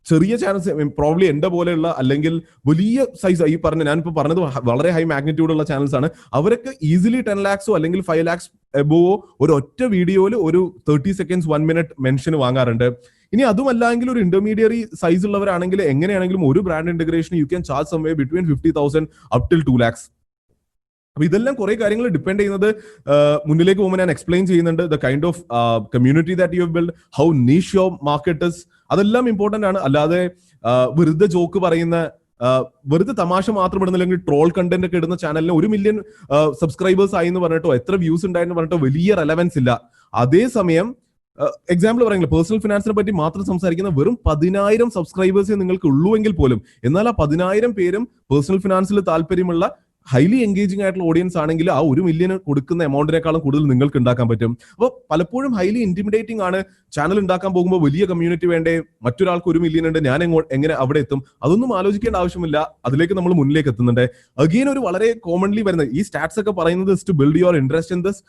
ചെറിയ ചാനൽസ് പ്രോബ്ലി എന്റെ പോലെയുള്ള അല്ലെങ്കിൽ വലിയ സൈസ് ഈ ഞാനിപ്പോ പറഞ്ഞത് വളരെ ഹൈ മാഗ്നിറ്റ്യൂഡ് ഉള്ള ചാനൽസ് ആണ്. അവരൊക്കെ ഈസിലി 10 lakhs അല്ലെങ്കിൽ 5 lakhs എബോവോ ഒരു ഒറ്റ വീഡിയോയിൽ ഒരു 30 seconds 1 minute മെൻഷൻ വാങ്ങാറുണ്ട്. ഇനി അതുമല്ലെങ്കിൽ ഒരു ഇന്റർമീഡിയറി സൈസ് ഉള്ളവരാണെങ്കിൽ എങ്ങനെയാണെങ്കിലും ഒരു brand integration you can charge സംവേ between 50,000 up till 2 lakhs. അപ്പൊ ഇതെല്ലാം കുറെ കാര്യങ്ങൾ ഡിപ്പെൻഡ് ചെയ്യുന്നത് മുന്നിലേക്ക് പോകുമ്പോൾ ഞാൻ എക്സ്പ്ലെയിൻ ചെയ്യുന്നുണ്ട്. The kind of community that you have build, how niche your market is, അതെല്ലാം ഇമ്പോർട്ടന്റ് ആണ്. അല്ലാതെ വെറുതെ ജോക്ക് പറയുന്ന വെറുതെ തമാശ മാത്രം ഇടുന്ന അല്ലെങ്കിൽ ട്രോൾ കണ്ടന്റ് ഒക്കെ ഇടുന്ന ചാനലിന് 1 million സബ്സ്ക്രൈബേഴ്സ് ആയി എന്ന് പറഞ്ഞിട്ടോ എത്ര വ്യൂസ് ഉണ്ടായെന്ന് പറഞ്ഞിട്ടോ വലിയ റെലവൻസ് ഇല്ല. അതേസമയം എക്സാമ്പിൾ പറയുന്നത് പേഴ്സണൽ ഫിനാൻസിനെ പറ്റി മാത്രം സംസാരിക്കുന്ന വെറും 10,000 സബ്സ്ക്രൈബേഴ്സേ നിങ്ങൾക്ക് ഉള്ളൂ എങ്കിൽ പോലും, എന്നാൽ ആ 10,000 പേരും പേഴ്സണൽ ഫിനാൻസിൽ താല്പര്യമുള്ള ഹൈലി എൻഗേജിംഗ് ആയിട്ടുള്ള ഓഡിയൻസ് ആണെങ്കിൽ ആ 1 million കൊടുക്കുന്ന എമൗണ്ടിനേക്കാളും കൂടുതൽ നിങ്ങൾക്ക് ഉണ്ടാക്കാൻ പറ്റും. അപ്പോൾ പലപ്പോഴും ഹൈലി ഇന്റിമിഡേറ്റിംഗ് ആണ്. ചാനൽ ഉണ്ടാക്കാൻ പോകുമ്പോൾ വലിയ കമ്മ്യൂണിറ്റി വേണ്ടേ, മറ്റൊരാൾക്ക് 1 million ഉണ്ട്, ഞാൻ എങ്ങനെ അവിടെ എത്തും, അതൊന്നും ആലോചിക്കേണ്ട ആവശ്യമില്ല. അതിലേക്ക് നമ്മൾ മുന്നിലേക്ക് എത്തുന്നുണ്ട്. അഗെയിൻ ഒരു വളരെ കോമൺലി വരുന്ന ഈ സ്റ്റാറ്റ്സ് ഒക്കെ പറയുന്നത് to build your interest in this.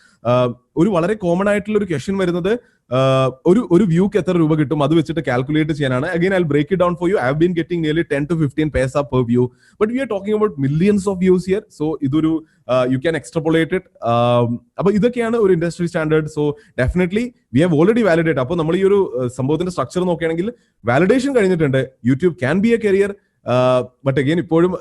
ഒരു വളരെ കോമൺ ആയിട്ടുള്ള ഒരു ക്വസ്റ്റ്യൻ വരുന്നത് ഒരു വ്യൂക്ക് എത്ര രൂപ കിട്ടും, അത് വെച്ചിട്ട് കാൽക്കുലേറ്റ് ചെയ്യാനാണ്. Again I break it down for you. I have been getting nearly 10 to 15 paisa per view, but we are talking about millions of views here. So ഇതൊരു you can extrapolate it. അപ്പൊ ഇതൊക്കെയാണ് ഒരു industry standard. So definitely we have already validate. അപ്പോൾ നമ്മൾ ഈ ഒരു സംഭവത്തിന്റെ structure നോക്കുകയാണെങ്കിൽ വാലിഡേഷൻ കഴിഞ്ഞിട്ടുണ്ട്. YouTube can be A career. But again ഇപ്പോഴും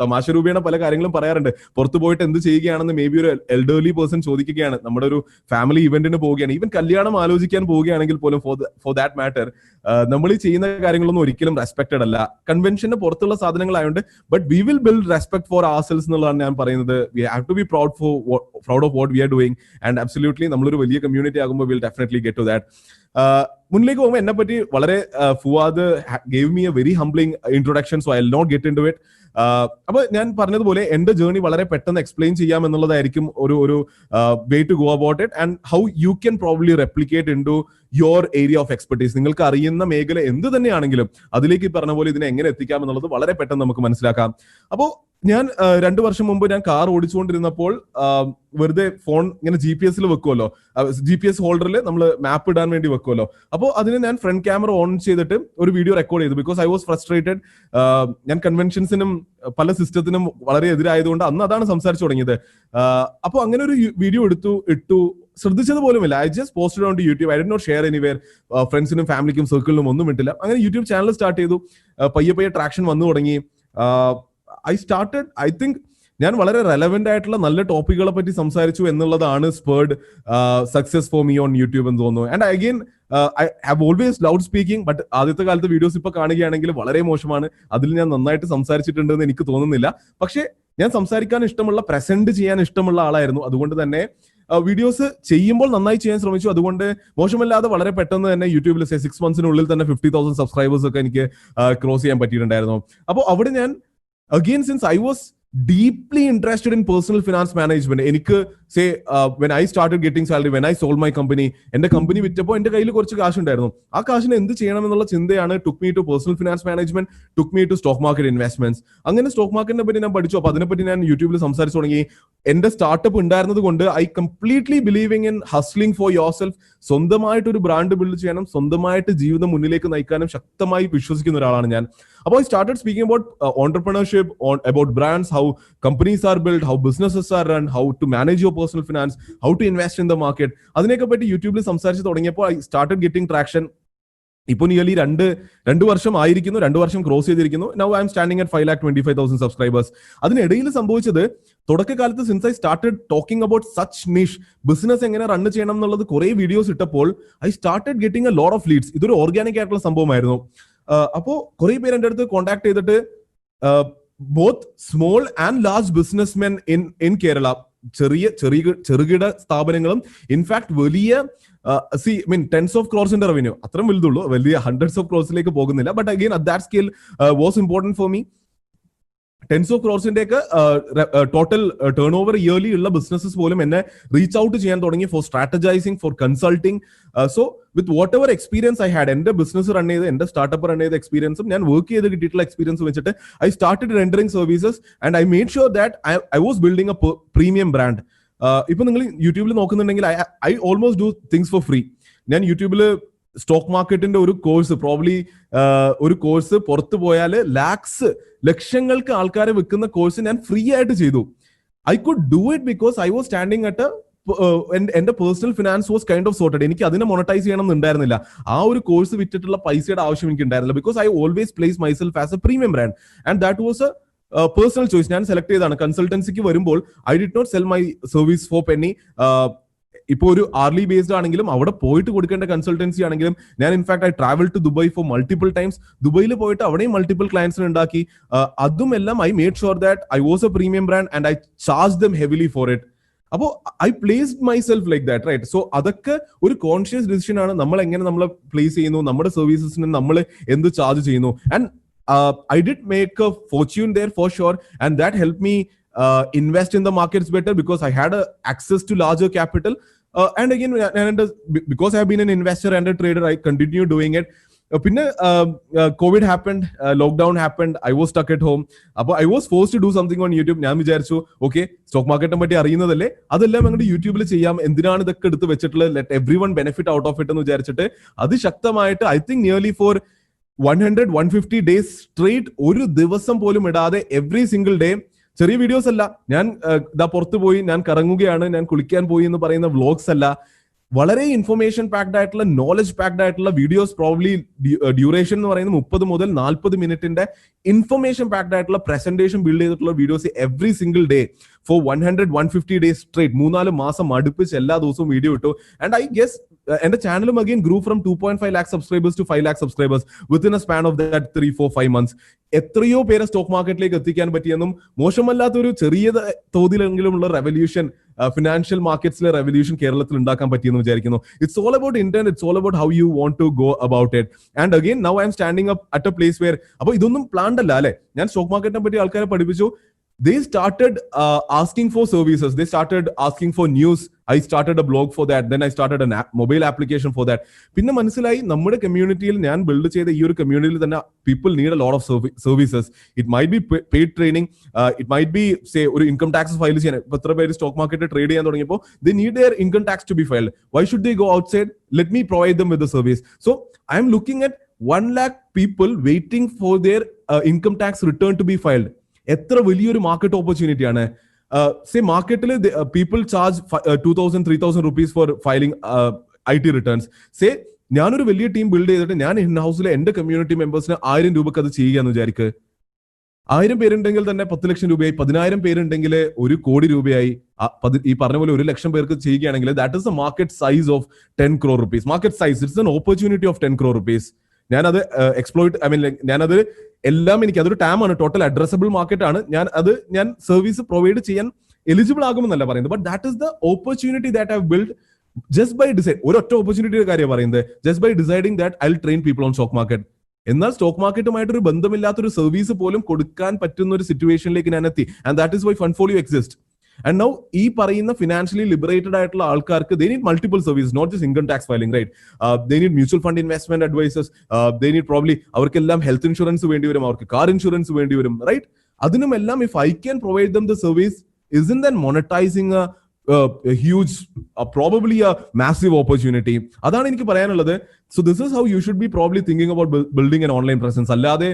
തമാശ രൂപേണ പല കാര്യങ്ങളും പറയാറുണ്ട്. പുറത്തു പോയിട്ട് എന്ത് ചെയ്യുകയാണെന്ന് മേ ബി ഒരു എൽഡർലി പേഴ്സൺ ചോദിക്കുകയാണ്. നമ്മുടെ ഒരു ഫാമിലി ഇവന്റിന് പോവുകയാണ്, ഈവൻ കല്യാണം ആലോചിക്കാൻ പോവുകയാണെങ്കിൽ പോലും ഫോർ ദാറ്റ് മാറ്റർ നമ്മൾ ഈ ചെയ്യുന്ന കാര്യങ്ങളൊന്നും ഒരിക്കലും റെസ്പെക്റ്റഡ് അല്ല. കൺവെൻഷന് പുറത്തുള്ള സാധനങ്ങളായതുകൊണ്ട് but we will build respect for ourselves എന്നുള്ളതാണ് ഞാൻ പറയുന്നത്. We have to be proud of what we are doing and absolutely നമ്മളൊരു വലിയ കമ്മ്യൂണിറ്റി ആകുമ്പോൾ we'll definitely get to that. മുന്നിലേക്ക് പോകുമ്പോൾ എന്നെ പറ്റി വളരെ Fuad gave me a very humbling introduction, so I will not get into it. അപ്പൊ ഞാൻ പറഞ്ഞതുപോലെ എന്റെ ജേർണി വളരെ പെട്ടെന്ന് എക്സ്പ്ലെയിൻ ചെയ്യാം എന്നുള്ളതായിരിക്കും ഒരു way to go about it and how you can probably replicate into your area of expertise. നിങ്ങൾക്ക് അറിയുന്ന മേഖല എന്ത് തന്നെയാണെങ്കിലും അതിലേക്ക് പറഞ്ഞ പോലെ ഇതിനെ എങ്ങനെ എത്തിക്കാം എന്നുള്ളത് വളരെ പെട്ടെന്ന് നമുക്ക് മനസ്സിലാക്കാം. അപ്പോൾ ഞാൻ 2 വർഷം മുമ്പ് ഞാൻ കാർ ഓടിച്ചുകൊണ്ടിരുന്നപ്പോൾ വെറുതെ ഫോൺ ഇങ്ങനെ GPS വെക്കുമല്ലോ, GPS ഹോൾഡറിൽ നമ്മൾ മാപ്പ് ഇടാൻ വേണ്ടി വെക്കുമല്ലോ. അപ്പോൾ അതിന് ഞാൻ ഫ്രണ്ട് ക്യാമറ ഓൺ ചെയ്തിട്ട് ഒരു വീഡിയോ റെക്കോർഡ് ചെയ്തു. Because I was frustrated. ഞാൻ കൺവെൻഷൻസിനും പല സിസ്റ്റത്തിനും വളരെ എതിരായതുകൊണ്ട് അന്ന് അതാണ് സംസാരിച്ചു തുടങ്ങിയത്. അപ്പോൾ അങ്ങനെ ഒരു വീഡിയോ ഇട്ടു. ശ്രദ്ധിച്ചത് പോലുമില്ല. I just posted on to YouTube. I did not share anywhere. ഫ്രണ്ട്സിനും ഫാമിലിക്കും സർക്കിളിനും ഒന്നും ഇട്ടില്ല. അങ്ങനെ യൂട്യൂബ് ചാനൽ സ്റ്റാർട്ട് ചെയ്തു. പയ്യെ ട്രാക്ഷൻ വന്നു തുടങ്ങി. ഐ തിങ്ക് ഞാൻ വളരെ റെലവെന്റ് ആയിട്ടുള്ള നല്ല ടോപ്പിക്കുകളെ പറ്റി സംസാരിച്ചു എന്നുള്ളതാണ് spurred success for me on YouTube എന്ന് തോന്നുന്നു. And again I have always loved speaking, but ആദ്യത്തെ കാലത്ത് വീഡിയോസ് ഇപ്പൊ കാണുകയാണെങ്കിൽ വളരെ മോശമാണ്. അതിൽ ഞാൻ നന്നായിട്ട് സംസാരിച്ചിട്ടുണ്ടെന്ന് എനിക്ക് തോന്നുന്നില്ല. പക്ഷെ ഞാൻ സംസാരിക്കാൻ ഇഷ്ടമുള്ള, പ്രസന്റ് ചെയ്യാൻ ഇഷ്ടമുള്ള ആളായിരുന്നു. അതുകൊണ്ട് തന്നെ വീഡിയോസ് ചെയ്യുമ്പോൾ നന്നായി ചെയ്യാൻ ശ്രമിച്ചു. അതുകൊണ്ട് മോശമല്ലാതെ വളരെ പെട്ടെന്ന് തന്നെ യൂട്യൂബിൽ 6 months തന്നെ 50,000 സബ്സ്ക്രൈബേഴ്സ് ഒക്കെ എനിക്ക് ക്രോസ് ചെയ്യാൻ പറ്റിയിട്ടുണ്ടായിരുന്നു. അപ്പോൾ അവിടെ ഞാൻ again, since I was deeply interested in personal finance management, എനിക്ക് say when I started getting salary, when I sold my company, എന്റെ കമ്പനി വിറ്റപ്പോൾ എന്റെ കയ്യിൽ കുറച്ച് കാശുണ്ടായിരുന്നു. ആ കാശിന് എന്ത് ചെയ്യണം എന്നുള്ള ചിന്തയാണ് took me to personal finance management, took me to stock market investments. അങ്ങനെ സ്റ്റോക്ക് മാർക്കറ്റിനെ പറ്റി ഞാൻ പഠിച്ചു. അപ്പൊ അതിനെപ്പറ്റി ഞാൻ യൂട്യൂബിൽ സംസാരിച്ചു തുടങ്ങി. എന്റെ സ്റ്റാർട്ടപ്പ് ഉണ്ടായിരുന്നത് കൊണ്ട് I completely believing in hustling for your self. സ്വന്തമായിട്ട് ഒരു ബ്രാൻഡ് ബിൽഡ് ചെയ്യണം, സ്വന്തമായിട്ട് ജീവിതം മുന്നിലേക്ക് നയിക്കാനും ശക്തമായി വിശ്വസിക്കുന്ന ഒരാളാണ് ഞാൻ. അപ്പോൾ I started speaking about entrepreneurship, about brands, how companies are built, how businesses are run, how to manage your personal finance, how to invest in the market. അതിനെയൊക്കെ പറ്റി യൂട്യൂബിൽ സംസാരിച്ച് തുടങ്ങിയപ്പോൾ I started getting traction. ഇപ്പോൾ nearly 2 വർഷം ആയിരിക്കുന്നു, 2 വർഷം cross ചെയ്തിരിക്കുന്നു. Now I'm standing at 5,25,000 subscribers. അതിനിടയിൽ സംഭവിച്ചത് തുടക്കകാലത്ത് since I started talking about such niche business എങ്ങനെ റൺ ചെയ്യണം എന്നുള്ളത് കുറെ വീഡിയോസ് ഇട്ടപ്പോൾ I started getting a lot of leads. ഇതൊരു ഓർഗാനിക് ആയിട്ടുള്ള സംഭവമായിരുന്നു. അപ്പോ കുറെ പേര് എൻ്റെ അടുത്ത് കോൺടാക്ട് ചെയ്തിട്ട് both small and large businessmen in Kerala, ചെറുകിട സ്ഥാപനങ്ങളും ഇൻഫാക്ട് വലിയ tens of crores in revenue, അത്രയും വലുതുള്ളൂ, വലിയ hundreds of crores പോകുന്നില്ല. But again at that scale was important for me. Tens of ക്രോർസിന്റെയൊക്കെ ടോട്ടൽ ടേൺ ഓവർ ഇയർലി ഉള്ള businesses പോലും എന്നെ റീച്ച് ഔട്ട് ചെയ്യാൻ തുടങ്ങി for strategizing, for consulting. So with whatever experience I had, എന്റെ business run ചെയ്ത് എന്റെ startup run ചെയ്ത എക്സ്പീരിയൻസും ഞാൻ വർക്ക് ചെയ്ത് കിട്ടിയിട്ടുള്ള എക്സ്പീരിയൻസ് വെച്ചിട്ട് I started rendering services and I made sure that I was building a premium brand. ഇപ്പൊ നിങ്ങൾ യൂട്യൂബിൽ നോക്കുന്നുണ്ടെങ്കിൽ I almost do things for free. ഞാൻ യൂട്യൂബിൽ സ്റ്റോക്ക് മാർക്കറ്റിന്റെ ഒരു കോഴ്സ് പ്രോബ്ലി ഒരു കോഴ്സ് പുറത്തു പോയാൽ ലക്ഷങ്ങൾക്ക് ആൾക്കാരെ വെക്കുന്ന കോഴ്സ് ഞാൻ ഫ്രീ ആയിട്ട് ചെയ്തു. I could do it because I was standing at എന്റെ personal finance was kind of sorted. എനിക്ക് അതിനെ മൊണറ്റൈസ് ചെയ്യണം എന്നുണ്ടായിരുന്നില്ല. ആ ഒരു കോഴ്സ് വിറ്റിട്ടുള്ള പൈസയുടെ ആവശ്യം എനിക്ക് ഉണ്ടായിരുന്നില്ല. Because I always place myself as a premium brand and that was a personal choice. ഞാൻ സെലക്ട് ചെയ്താണ്. കൺസൾട്ടൻസിക്ക് വരുമ്പോൾ I did not sell my service for penny. ഇപ്പോൾ ഒരു ആർലി ബേസ്ഡ് ആണെങ്കിലും അവിടെ പോയിട്ട് കൊടുക്കേണ്ട കൺസൾട്ടൻസി ആണെങ്കിലും ഞാൻ in fact I travel to Dubai for multiple times. ദുബായിൽ പോയിട്ട് അവിടെയും മൾട്ടിപ്പിൾ ക്ലയൻസിന് ഉണ്ടാക്കി. അതും എല്ലാം I made sure that I was a premium brand and I charge them heavily for it. അപ്പോൾ I placed myself like that, right? So അതൊക്കെ ഒരു കോൺഷ്യസ് ഡിസിഷൻ ആണ്. നമ്മൾ എങ്ങനെ നമ്മളെ പ്ലേസ് ചെയ്യുന്നു, നമ്മുടെ സർവീസസിന് നമ്മൾ എന്ത് ചാർജ് ചെയ്യുന്നു. And I did make a fortune there for sure and that help me invest in the markets better because I had access to larger capital. And again, because I have been an investor and a trader, I continue doing it. പിന്നെ Covid happened, lockdown happened, I was stuck at home. അപ്പോൾ I was forced to do something on YouTube. ഞാൻ വിചാരിച്ചു okay, stock മാർക്കറ്റിനെ പറ്റി അറിയുന്നതല്ലേ, അതെല്ലാം അങ്ങോട്ട് യൂട്യൂബിൽ ചെയ്യാം, എന്തിനാണ് ഇതൊക്കെ എടുത്ത് വെച്ചിട്ടുള്ളത്, let everyone benefit out of it എന്ന് വിചാരിച്ചിട്ട് അത് ശക്തമായിട്ട് I think nearly for 100-150 days straight ഒരു ദിവസം പോലും ഇടാതെ എവ്രി സിംഗിൾ ഡേ, ചെറിയ വീഡിയോസ് അല്ല, ഞാൻ ഇതാ പുറത്തു പോയി, ഞാൻ കറങ്ങുകയാണ്, ഞാൻ കുളിക്കാൻ പോയി എന്ന് പറയുന്ന വ്ലോഗ്സ് അല്ല, വളരെ ഇൻഫർമേഷൻ പാക്ഡ് ആയിട്ടുള്ള, നോളജ് പാക്ഡ് ആയിട്ടുള്ള വീഡിയോസ്. പ്രോബ്ലി ഡ്യൂറേഷൻ എന്ന് പറയുന്നത് 30 മുതൽ 40 മിനിറ്റിന്റെ ഇൻഫർമേഷൻ പാക്ഡ് ആയിട്ടുള്ള പ്രസന്റേഷൻ ബിൽഡ് ചെയ്തിട്ടുള്ള videos every single day for 100-150 days straight. 3-4 മാസം അടുപ്പിച്ച് എല്ലാ ദിവസവും വീഡിയോ ഇട്ടു. ആൻഡ് ഐ ഗെസ് എന്റെ ചാനലും again grew from 2.5 lakh subscribers to 5 lakh subscribers within a span of that 3-4-5 months. എത്രയോ പേരെ സ്റ്റോക്ക് മാർക്കറ്റിലേക്ക് എത്തിക്കാൻ പറ്റിയെന്നും മോശമല്ലാത്തൊരു ചെറിയ തോതിലെങ്കിലും ഉള്ള റെവല്യൂഷൻ, ഫിനാൻഷ്യൽ മാർക്കറ്റ്സിലെ റെവല്യൂഷൻ കേരളത്തിൽ ഉണ്ടാക്കാൻ പറ്റിയെന്ന് വിചാരിക്കുന്നു. It's all about intent, it's all about how you want to go about it. And again now I'm standing up at a place where, അപ്പോൾ ഇതൊന്നും പ്ലാൻഡ് അല്ല അല്ലെ. ഞാൻ സ്റ്റോക്ക് മാർക്കറ്റിനെ പറ്റി ആൾക്കാരെ പഠിപ്പിച്ചു. They started asking for services. They started asking for news. I started a blog for that. Then I started a mobile application for that. പിന്നെ മനസ്സിലായി നമ്മുടെ കമ്മ്യൂണിറ്റിയിൽ, ഞാൻ ബിൽഡ് ചെയ്ത ഈ ഒരു കമ്മ്യൂണിറ്റിയിൽ തന്നെ people need a lot of services. It might be paid training. It might be say ഒരു ഇൻകം ടാക്സ് ഫയൽ ചെയ്യാൻ. ഇപ്പോൾ എത്ര പേര് സ്റ്റോക്ക് മാർക്കറ്റ് ട്രേഡ് ചെയ്യാൻ തുടങ്ങിയപ്പോൾ they need their income tax to be filed. Why should they go outside? Let me provide them with the service. So I am looking at 1 lakh people waiting for their income tax return to be filed. എത്ര വലിയൊരു market opportunity ആണ്. Say മാർക്കറ്റിൽ people charge 2,000-3,000 rupees four filing IT returns. Say ഞാനൊരു വലിയ team build ചെയ്തിട്ട് ഞാൻ in ഹൗസിലെ എന്റെ കമ്മ്യൂണിറ്റി മെമ്പേഴ്സിന് 1000 രൂപക്ക് അത് ചെയ്യുകയെന്ന് വിചാരിക്ക്. 1000 പേരുണ്ടെങ്കിൽ തന്നെ 10 ലക്ഷം രൂപയായി. 10,000 പേരുണ്ടെങ്കിൽ 1 കോടി രൂപയായി. ഈ പറഞ്ഞ പോലെ 1 ലക്ഷം പേർക്ക് ചെയ്യുകയാണെങ്കിൽ that is A market size of 10 crore rupees. Market size, it's an opportunity of 10 crore rupees. ഞാനത് എക്സ്പ്ലോയിറ്റ്, ഐ മീൻ ഞാനത് എല്ലാം, എനിക്ക് അതൊരു ടാമാണ്, ടോട്ടൽ അഡ്രസബിൾ മാർക്കറ്റ് ആണ്. ഞാൻ സർവീസ് പ്രൊവൈഡ് ചെയ്യാൻ എലിജിബിൾ ആകുമെന്നല്ല പറയുന്നത്, but that is the opportunity that I build just by decide. ഒരൊറ്റ ഓപ്പർച്യൂണിറ്റിയുടെ കാര്യം പറയുന്നത്, just by deciding that I will train people on stock market. എന്നാൽ സ്റ്റോക്ക് മാർക്കറ്റുമായിട്ടൊരു ബന്ധമില്ലാത്തൊരു സർവീസ് പോലും കൊടുക്കാൻ പറ്റുന്ന ഒരു സിറ്റുവേഷനിലേക്ക് ഞാൻ എത്തി. And that is why Fundfolio exist. And now ഈ പറയുന്ന ഫിനാൻഷ്യലി ലിബറേറ്റഡ് ആയിട്ടുള്ള ആൾക്കാർക്ക് they need multiple services, not just income tax filing, right? They need mutual fund investment advisors. They need probably അവർക്കെല്ലാം ഹെൽത്ത് ഇൻഷുറൻസ് വേണ്ടി വരും, അവർക്ക് കാർ ഇൻഷുറൻസ് വേണ്ടി വരും, right? അതിനുമെല്ലാം if I can provide them the service, isn't that monetizing a huge, probably a massive opportunity? അതാണ് എനിക്ക് പറയാനുള്ളത്. So this is how you should be probably thinking about building an online presence. അല്ലാതെ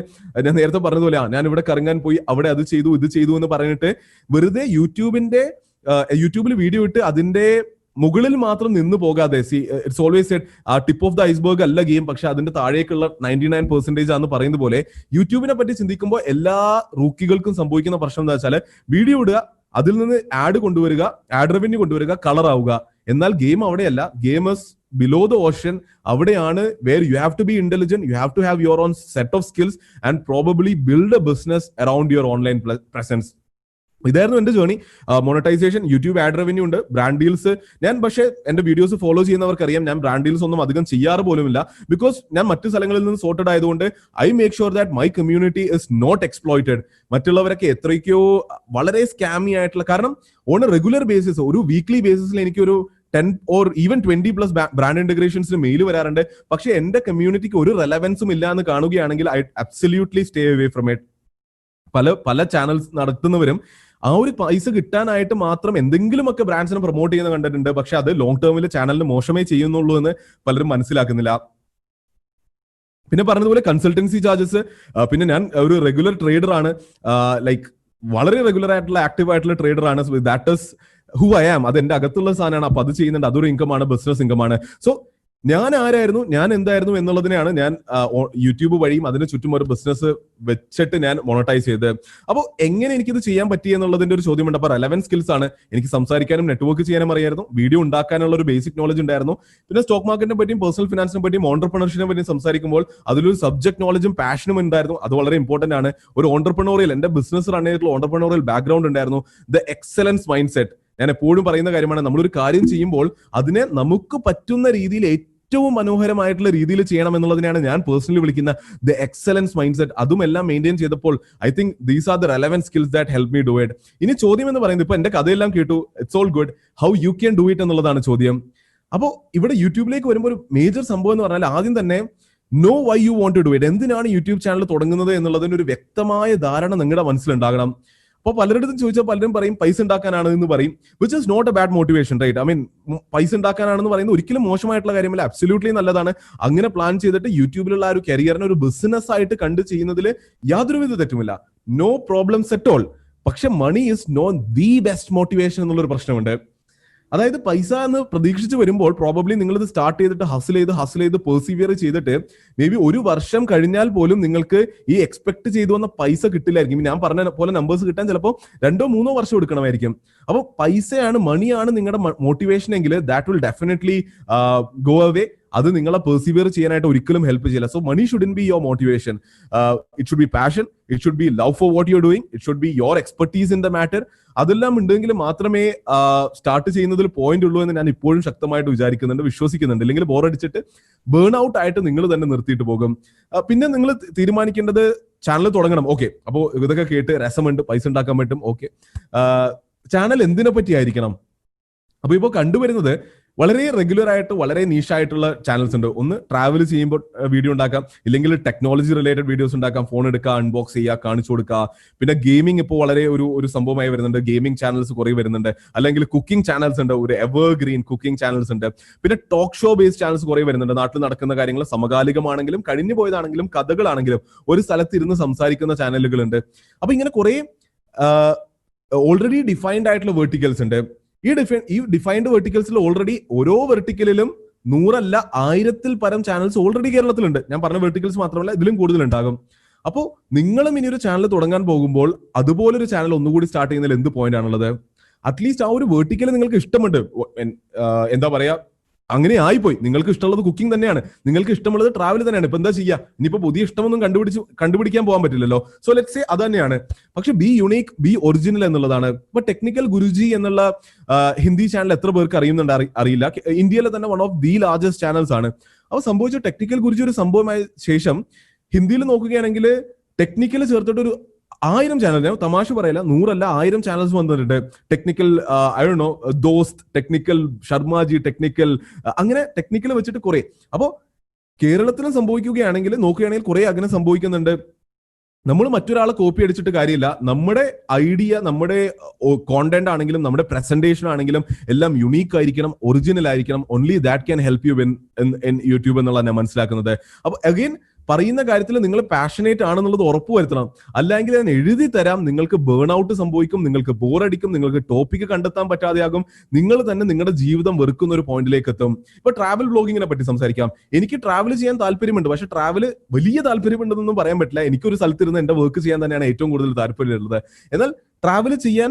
ഞാൻ നേരത്തെ പറഞ്ഞതുപോലെ ഞാൻ ഇവിടെ കറങ്ങാൻ പോയി, അവിടെ അത് ചെയ്തു, ഇത് ചെയ്തു എന്ന് പറഞ്ഞിട്ട് വെറുതെ യൂട്യൂബിൽ വീഡിയോ ഇട്ട് അതിന്റെ മുകളിൽ മാത്രം നിന്ന് പോകാതെ, it's always said tip of the iceberg അല്ല ഗെയിം, പക്ഷെ അതിന്റെ താഴേക്കുള്ള 99% ആണെന്ന് പറയുന്ന പോലെ യൂട്യൂബിനെ പറ്റി ചിന്തിക്കുമ്പോൾ എല്ലാ റൂക്കികൾക്കും സംഭവിക്കുന്ന പ്രശ്നം എന്താ വെച്ചാൽ, വീഡിയോ ഇടുക, അതിൽ നിന്ന് ആഡ് കൊണ്ടുവരിക, ആഡ് റവന്യൂ കൊണ്ടുവരിക, കളർ ആവുക. എന്നാൽ ഗെയിം അവിടെയല്ല. Game is below the ocean. അവിടെയാണ് where you have to be intelligent, you have to have your own set of skills and probably build a business around your online presence. ഇതായിരുന്നു എന്റെ journey. Monetization, YouTube ad revenue ഉണ്ട്, brand deals. ഞാൻ പക്ഷേ എന്റെ videos follow ചെയ്യുന്നവർക്കറിയാം, ഞാൻ brand deals ഒന്നും അധികം ചെയ്യാറ് പോലുമില്ല. ബിക്കോസ് ഞാൻ മറ്റു സ്ഥലങ്ങളിൽ നിന്ന് സോർട്ടഡ് ആയതുകൊണ്ട് I make sure that my community is not exploited. മറ്റുള്ളവരൊക്കെ എത്രയ്ക്കോ വളരെ സ്കാമി ആയിട്ടുള്ള, കാരണം ഓൺ എ റെഗുലർ ബേസിസ്, ഒരു വീക്ക്ലി ബേസിസിൽ എനിക്കൊരു 10 or even 20+ ബ്രാൻഡ് ഇന്റഗ്രേഷൻസിന് മെയിൽ വരാറുണ്ട്. പക്ഷെ എന്റെ കമ്മ്യൂണിറ്റിക്ക് ഒരു റെലവൻസും ഇല്ല എന്ന് കാണുകയാണെങ്കിൽ I absolutely stay away from it. പല ചാനൽസ് നടത്തുന്നവരും ആ ഒരു പൈസ കിട്ടാനായിട്ട് മാത്രം എന്തെങ്കിലുമൊക്കെ ബ്രാൻഡ്സിനെ പ്രൊമോട്ട് ചെയ്യുന്ന കണ്ടിട്ടുണ്ട്. പക്ഷെ അത് ലോങ് ടേമിൽ ചാനലിന് മോശമേ ചെയ്യുന്നുള്ളൂ എന്ന് പലരും മനസ്സിലാക്കുന്നില്ല. പിന്നെ പറഞ്ഞതുപോലെ കൺസൾട്ടൻസി ചാർജസ്, പിന്നെ ഞാൻ ഒരു റെഗുലർ ട്രേഡർ ആണ്, ലൈക്ക് വളരെ റെഗുലർ ആയിട്ടുള്ള ആക്റ്റീവ് ആയിട്ടുള്ള ട്രേഡർ ആണ്. That is who I am. അത് എന്റെ അകത്തുള്ള സാധനമാണ്. അപ്പൊ അത് ചെയ്യുന്നുണ്ട്, അതൊരു ഇൻകം ആണ്, ബിസിനസ് ഇൻകം ആണ്. സോ ഞാൻ ആരായിരുന്നു, ഞാൻ എന്തായിരുന്നു എന്നുള്ളതിനെയാണ് ഞാൻ യൂട്യൂബ് വഴിയും അതിന് ചുറ്റും ഒരു ബിസിനസ് വെച്ചിട്ട് ഞാൻ മോണറ്റൈസ് ചെയ്ത്. അപ്പോൾ എങ്ങനെ എനിക്കിത് ചെയ്യാൻ പറ്റി എന്നുള്ളതിന്റെ ഒരു ചോദ്യമുണ്ട്. അപ്പോൾ റെലവൻറ്റ് സ്കിൽസ് ആണ്. എനിക്ക് സംസാരിക്കാനും നെറ്റ്വർക്ക് ചെയ്യാനും അറിയായിരുന്നു, വീഡിയോ ഉണ്ടാക്കാനുള്ള ഒരു ബേസിക് നോളജ് ഉണ്ടായിരുന്നു. പിന്നെ സ്റ്റോക്ക് മാർക്കറ്റിനെ പറ്റിയും പേഴ്സണൽ ഫിനാൻസിനെ പറ്റിയും ഓണ്ടർപ്രണർഷിപ്പിനെ പറ്റിയും സംസാരിക്കുമ്പോൾ അതിലൊരു സബ്ജക്ട് നോളജും പാഷനും ഉണ്ടായിരുന്നു. അത് വളരെ ഇമ്പോർട്ടന്റ് ആണ്. ഒരു ഓണ്ടർപ്രണോറിയൽ, എന്റെ ബിസിനസ് റൺ ചെയ്തിട്ടുള്ള ഓണ്ടർപ്രണോറിയൽ ബാക്ക്ഗ്രൗണ്ട് ഉണ്ടായിരുന്നു. The excellence mind set. ഞാൻ എപ്പോഴും പറയുന്ന കാര്യമാണ്, നമ്മളൊരു കാര്യം ചെയ്യുമ്പോൾ അതിനെ നമുക്ക് പറ്റുന്ന രീതിയിൽ ഏറ്റവും മനോഹരമായിട്ടുള്ള രീതിയിൽ ചെയ്യണം എന്നുള്ളതിനാണ് ഞാൻ പേഴ്സണലി വിളിക്കുന്ന ദ എക്സലൻസ് മൈൻഡ് സെറ്റ്. അതും എല്ലാം മെയിൻറ്റെയിൻ ചെയ്തപ്പോൾ I think these are the relevant skills that help me do it. ഇനി ചോദ്യം എന്ന് പറയുന്നത്, ഇപ്പൊ എന്റെ കഥയെല്ലാം കേട്ടു, it's all good, how you can do it എന്നുള്ളതാണ് ചോദ്യം. അപ്പോൾ ഇവിടെ യൂട്യൂബിലേക്ക് വരുമ്പോൾ ഒരു മേജർ സംഭവം എന്ന് പറഞ്ഞാൽ ആദ്യം തന്നെ know why you want to do it. എന്തിനാണ് യൂട്യൂബ് ചാനൽ തുടങ്ങുന്നത് എന്നുള്ളതിന് ഒരു വ്യക്തമായ ധാരണ നിങ്ങളുടെ മനസ്സിലുണ്ടാകണം. അപ്പോൾ പലരുടെ ചോദിച്ചാൽ പലരും പറയും പൈസ ഉണ്ടാക്കാനാണ് എന്ന് പറയും, which is not a bad motivation, right? I mean പൈസ ഉണ്ടാക്കാനാണെന്ന് പറയുന്നത് ഒരിക്കലും മോശമായിട്ടുള്ള കാര്യമല്ല, അബ്സല്യൂട്ട്ലി നല്ലതാണ്. അങ്ങനെ പ്ലാൻ ചെയ്തിട്ട് യൂട്യൂബിലുള്ള ആ ഒരു കരിയറിനെ ഒരു ബിസിനസ് ആയിട്ട് കണ്ടു ചെയ്യുന്നതിൽ യാതൊരുവിധ തെറ്റുമില്ല, നോ പ്രോബ്ലംസ് അറ്റ് ഓൾ. പക്ഷെ money is not the best motivation എന്നുള്ളൊരു പ്രശ്നമുണ്ട്. അതായത് പൈസ എന്ന് പ്രതീക്ഷിച്ച് വരുമ്പോൾ പ്രോബബ്ലി നിങ്ങളിത് സ്റ്റാർട്ട് ചെയ്തിട്ട് ഹസിൽ ചെയ്ത് പെർസീവിയർ ചെയ്തിട്ട് മേ ബി ഒരു വർഷം കഴിഞ്ഞാൽ പോലും നിങ്ങൾക്ക് ഈ എക്സ്പെക്ട് ചെയ്തു വന്ന പൈസ കിട്ടില്ലായിരിക്കും. ഞാൻ പറഞ്ഞ പോലെ നമ്പേഴ്സ് കിട്ടാൻ ചിലപ്പോൾ 2-3 വർഷം എടുക്കണമായിരിക്കും. അപ്പോൾ പൈസയാണ്, മണിയാണ് നിങ്ങളുടെ മോട്ടിവേഷൻ എങ്കിൽ that will definitely go away. അത് നിങ്ങളെ പെർസീവിയർ ചെയ്യാനായിട്ട് ഒരിക്കലും ഹെൽപ്പ് ചെയ്യില്ല. So money shouldn't be your motivation. It should be passion, it should be love for what you are doing, it should be your expertise in the matter. അതെല്ലാം ഉണ്ടെങ്കിൽ മാത്രമേ start ചെയ്യുന്നതിൽ point ഉള്ളൂ എന്ന് ഞാൻ ഇപ്പോഴും ശക്തമായിട്ട് വിചാരിക്കുന്നുണ്ട്, വിശ്വസിക്കുന്നുണ്ട്. ഇല്ലെങ്കിൽ ബോറടിച്ചിട്ട് ബേൺ ഔട്ട് ആയിട്ട് നിങ്ങൾ തന്നെ നിർത്തിയിട്ട് പോകും. പിന്നെ നിങ്ങൾ തീരുമാനിക്കേണ്ടത് ചാനൽ തുടങ്ങണം. ഓക്കെ, അപ്പോൾ ഇതൊക്കെ കേട്ട് രസമുണ്ട്, പൈസ ഉണ്ടാക്കാൻ പറ്റും, ഓക്കെ, ചാനൽ എന്തിനെ പറ്റി ആയിരിക്കണം? അപ്പൊ ഇപ്പോൾ കണ്ടുവരുന്നത് വളരെ റെഗുലർ ആയിട്ട് വളരെ നീഷായിട്ടുള്ള ചാനൽസ് ഉണ്ട്. ഒന്ന് ട്രാവൽ ചെയ്യുമ്പോൾ വീഡിയോ ഉണ്ടാക്കാം, ഇല്ലെങ്കിൽ ടെക്നോളജി റിലേറ്റഡ് വീഡിയോസ് ഉണ്ടാക്കാം, ഫോൺ എടുക്കുക, അൺബോക്സ് ചെയ്യുക, കാണിച്ചു കൊടുക്കുക. പിന്നെ ഗെയിമിംഗ് ഇപ്പോൾ വളരെ ഒരു സംഭവമായി വരുന്നുണ്ട്, ഗെയിമിംഗ് ചാനൽസ് കുറെ വരുന്നുണ്ട്. അല്ലെങ്കിൽ കുക്കിംഗ് ചാനൽസ് ഉണ്ട്, ഒരു എവർഗ്രീൻ കുക്കിംഗ് ചാനൽസ് ഉണ്ട്. പിന്നെ ടോക്ക് ഷോ ബേസ്ഡ് ചാനൽസ് കുറെ വരുന്നുണ്ട്. നാട്ടിൽ നടക്കുന്ന കാര്യങ്ങൾ സമകാലികമാണെങ്കിലും കഴിഞ്ഞു പോയതാണെങ്കിലും കഥകളാണെങ്കിലും ഒരു സ്ഥലത്തിരുന്ന് സംസാരിക്കുന്ന ചാനലുകളുണ്ട്. അപ്പൊ ഇങ്ങനെ കുറെ ഓൾറെഡി ഡിഫൈൻഡ് ആയിട്ടുള്ള വെർട്ടിക്കൽസ് ഉണ്ട്. ഈ ഡിഫൈൻഡ് വെർട്ടിക്കൽസിൽ ഓൾറെഡി ഓരോ വെർട്ടിക്കലിലും 100 1000 പരം ചാനൽസ് ഓൾറെഡി കേരളത്തിലുണ്ട്. ഞാൻ പറഞ്ഞ വെർട്ടിക്കൽസ് മാത്രമല്ല, ഇതിലും കൂടുതൽ ഉണ്ടാകും. അപ്പോൾ നിങ്ങളും ഇനി ഒരു ചാനൽ തുടങ്ങാൻ പോകുമ്പോൾ അതുപോലൊരു ചാനൽ ഒന്നുകൂടി സ്റ്റാർട്ട് ചെയ്യുന്നതിൽ എന്ത് പോയിന്റ് ആണുള്ളത്? അറ്റ്ലീസ്റ്റ് ആ ഒരു വെർട്ടിക്കൽ നിങ്ങൾക്ക് ഇഷ്ടമുണ്ട്, എന്താ പറയാ, അങ്ങനെ ആയിപ്പോയി. നിങ്ങൾക്ക് ഇഷ്ടമുള്ളത് കുക്കിംഗ് തന്നെയാണ്, നിങ്ങൾക്ക് ഇഷ്ടമുള്ളത് ട്രാവൽ തന്നെയാണ്. ഇപ്പൊ എന്താ ചെയ്യുക? ഇനിയിപ്പോ പുതിയ ഇഷ്ടമൊന്നും കണ്ടുപിടിക്കാൻ പോകാൻ പറ്റില്ലല്ലോ. സോ ലെറ്റ്സ് സേ അത് തന്നെയാണ്. പക്ഷെ ബി യുണീക്ക്, ബി ഒറിജിനൽ എന്നുള്ളതാണ്. ഇപ്പൊ ടെക്നിക്കൽ ഗുരുജി എന്നുള്ള ഹിന്ദി ചാനൽ എത്ര പേർക്ക് അറിയുന്നുണ്ട് അറിയില്ല. ഇന്ത്യയിലെ തന്നെ one of the largest channels ആണ്. അപ്പൊ സംഭവിച്ച ടെക്നിക്കൽ ഗുരുജി ഒരു സംഭവമായ ശേഷം ഹിന്ദിയിൽ നോക്കുകയാണെങ്കിൽ ടെക്നിക്കൽ ചേർത്തിട്ട് ഒരു 1000 ചാനൽ, ഞാൻ തമാശ പറയില്ല, 100 അല്ല 1000 ചാനൽസ് വന്നിട്ടുണ്ട്. Technical I don't no, Dost, technical Sharmaji, technical, അങ്ങനെ ടെക്നിക്കൽ വെച്ചിട്ട് കുറെ. അപ്പോ കേരളത്തിലും സംഭവിക്കുകയാണെങ്കിൽ നോക്കുകയാണെങ്കിൽ കുറെ അങ്ങനെ സംഭവിക്കുന്നുണ്ട്. നമ്മൾ മറ്റൊരാളെ കോപ്പി അടിച്ചിട്ട് കാര്യമില്ല. നമ്മുടെ ഐഡിയ, നമ്മുടെ കോണ്ടന്റ് ആണെങ്കിലും നമ്മുടെ പ്രസന്റേഷൻ ആണെങ്കിലും എല്ലാം യുണീക്ക് ആയിരിക്കണം, ഒറിജിനൽ ആയിരിക്കണം. Only that can help you in YouTube എന്നുള്ളതാണ് ഞാൻ മനസ്സിലാക്കുന്നത്. അപ്പൊ അഗെയിൻ പറയുന്ന കാര്യത്തിൽ നിങ്ങൾ പാഷനേറ്റ് ആണെന്നുള്ളത് ഉറപ്പുവരുത്തണം. അല്ലെങ്കിൽ ഞാൻ എഴുതി തരാം, നിങ്ങൾക്ക് ബേൺ ഔട്ട് സംഭവിക്കും, നിങ്ങൾക്ക് ബോറടിക്കും, നിങ്ങൾക്ക് ടോപ്പിക്ക് കണ്ടെത്താൻ പറ്റാതെയാകും, നിങ്ങൾ തന്നെ നിങ്ങളുടെ ജീവിതം വെറുക്കുന്ന ഒരു പോയിന്റിലേക്ക് എത്തും. ഇപ്പൊ ട്രാവൽ ബ്ലോഗിങ്ങിനെ പറ്റി സംസാരിക്കാം. എനിക്ക് ട്രാവൽ ചെയ്യാൻ താല്പര്യമുണ്ട്, പക്ഷെ ട്രാവൽ വലിയ താല്പര്യമുണ്ടെന്നൊന്നും പറയാൻ പറ്റില്ല. എനിക്കൊരു സ്ഥലത്തിരുന്ന് എന്റെ വർക്ക് ചെയ്യാൻ തന്നെയാണ് ഏറ്റവും കൂടുതൽ താല്പര്യമുള്ളത്. എന്നാൽ ട്രാവൽ ചെയ്യാൻ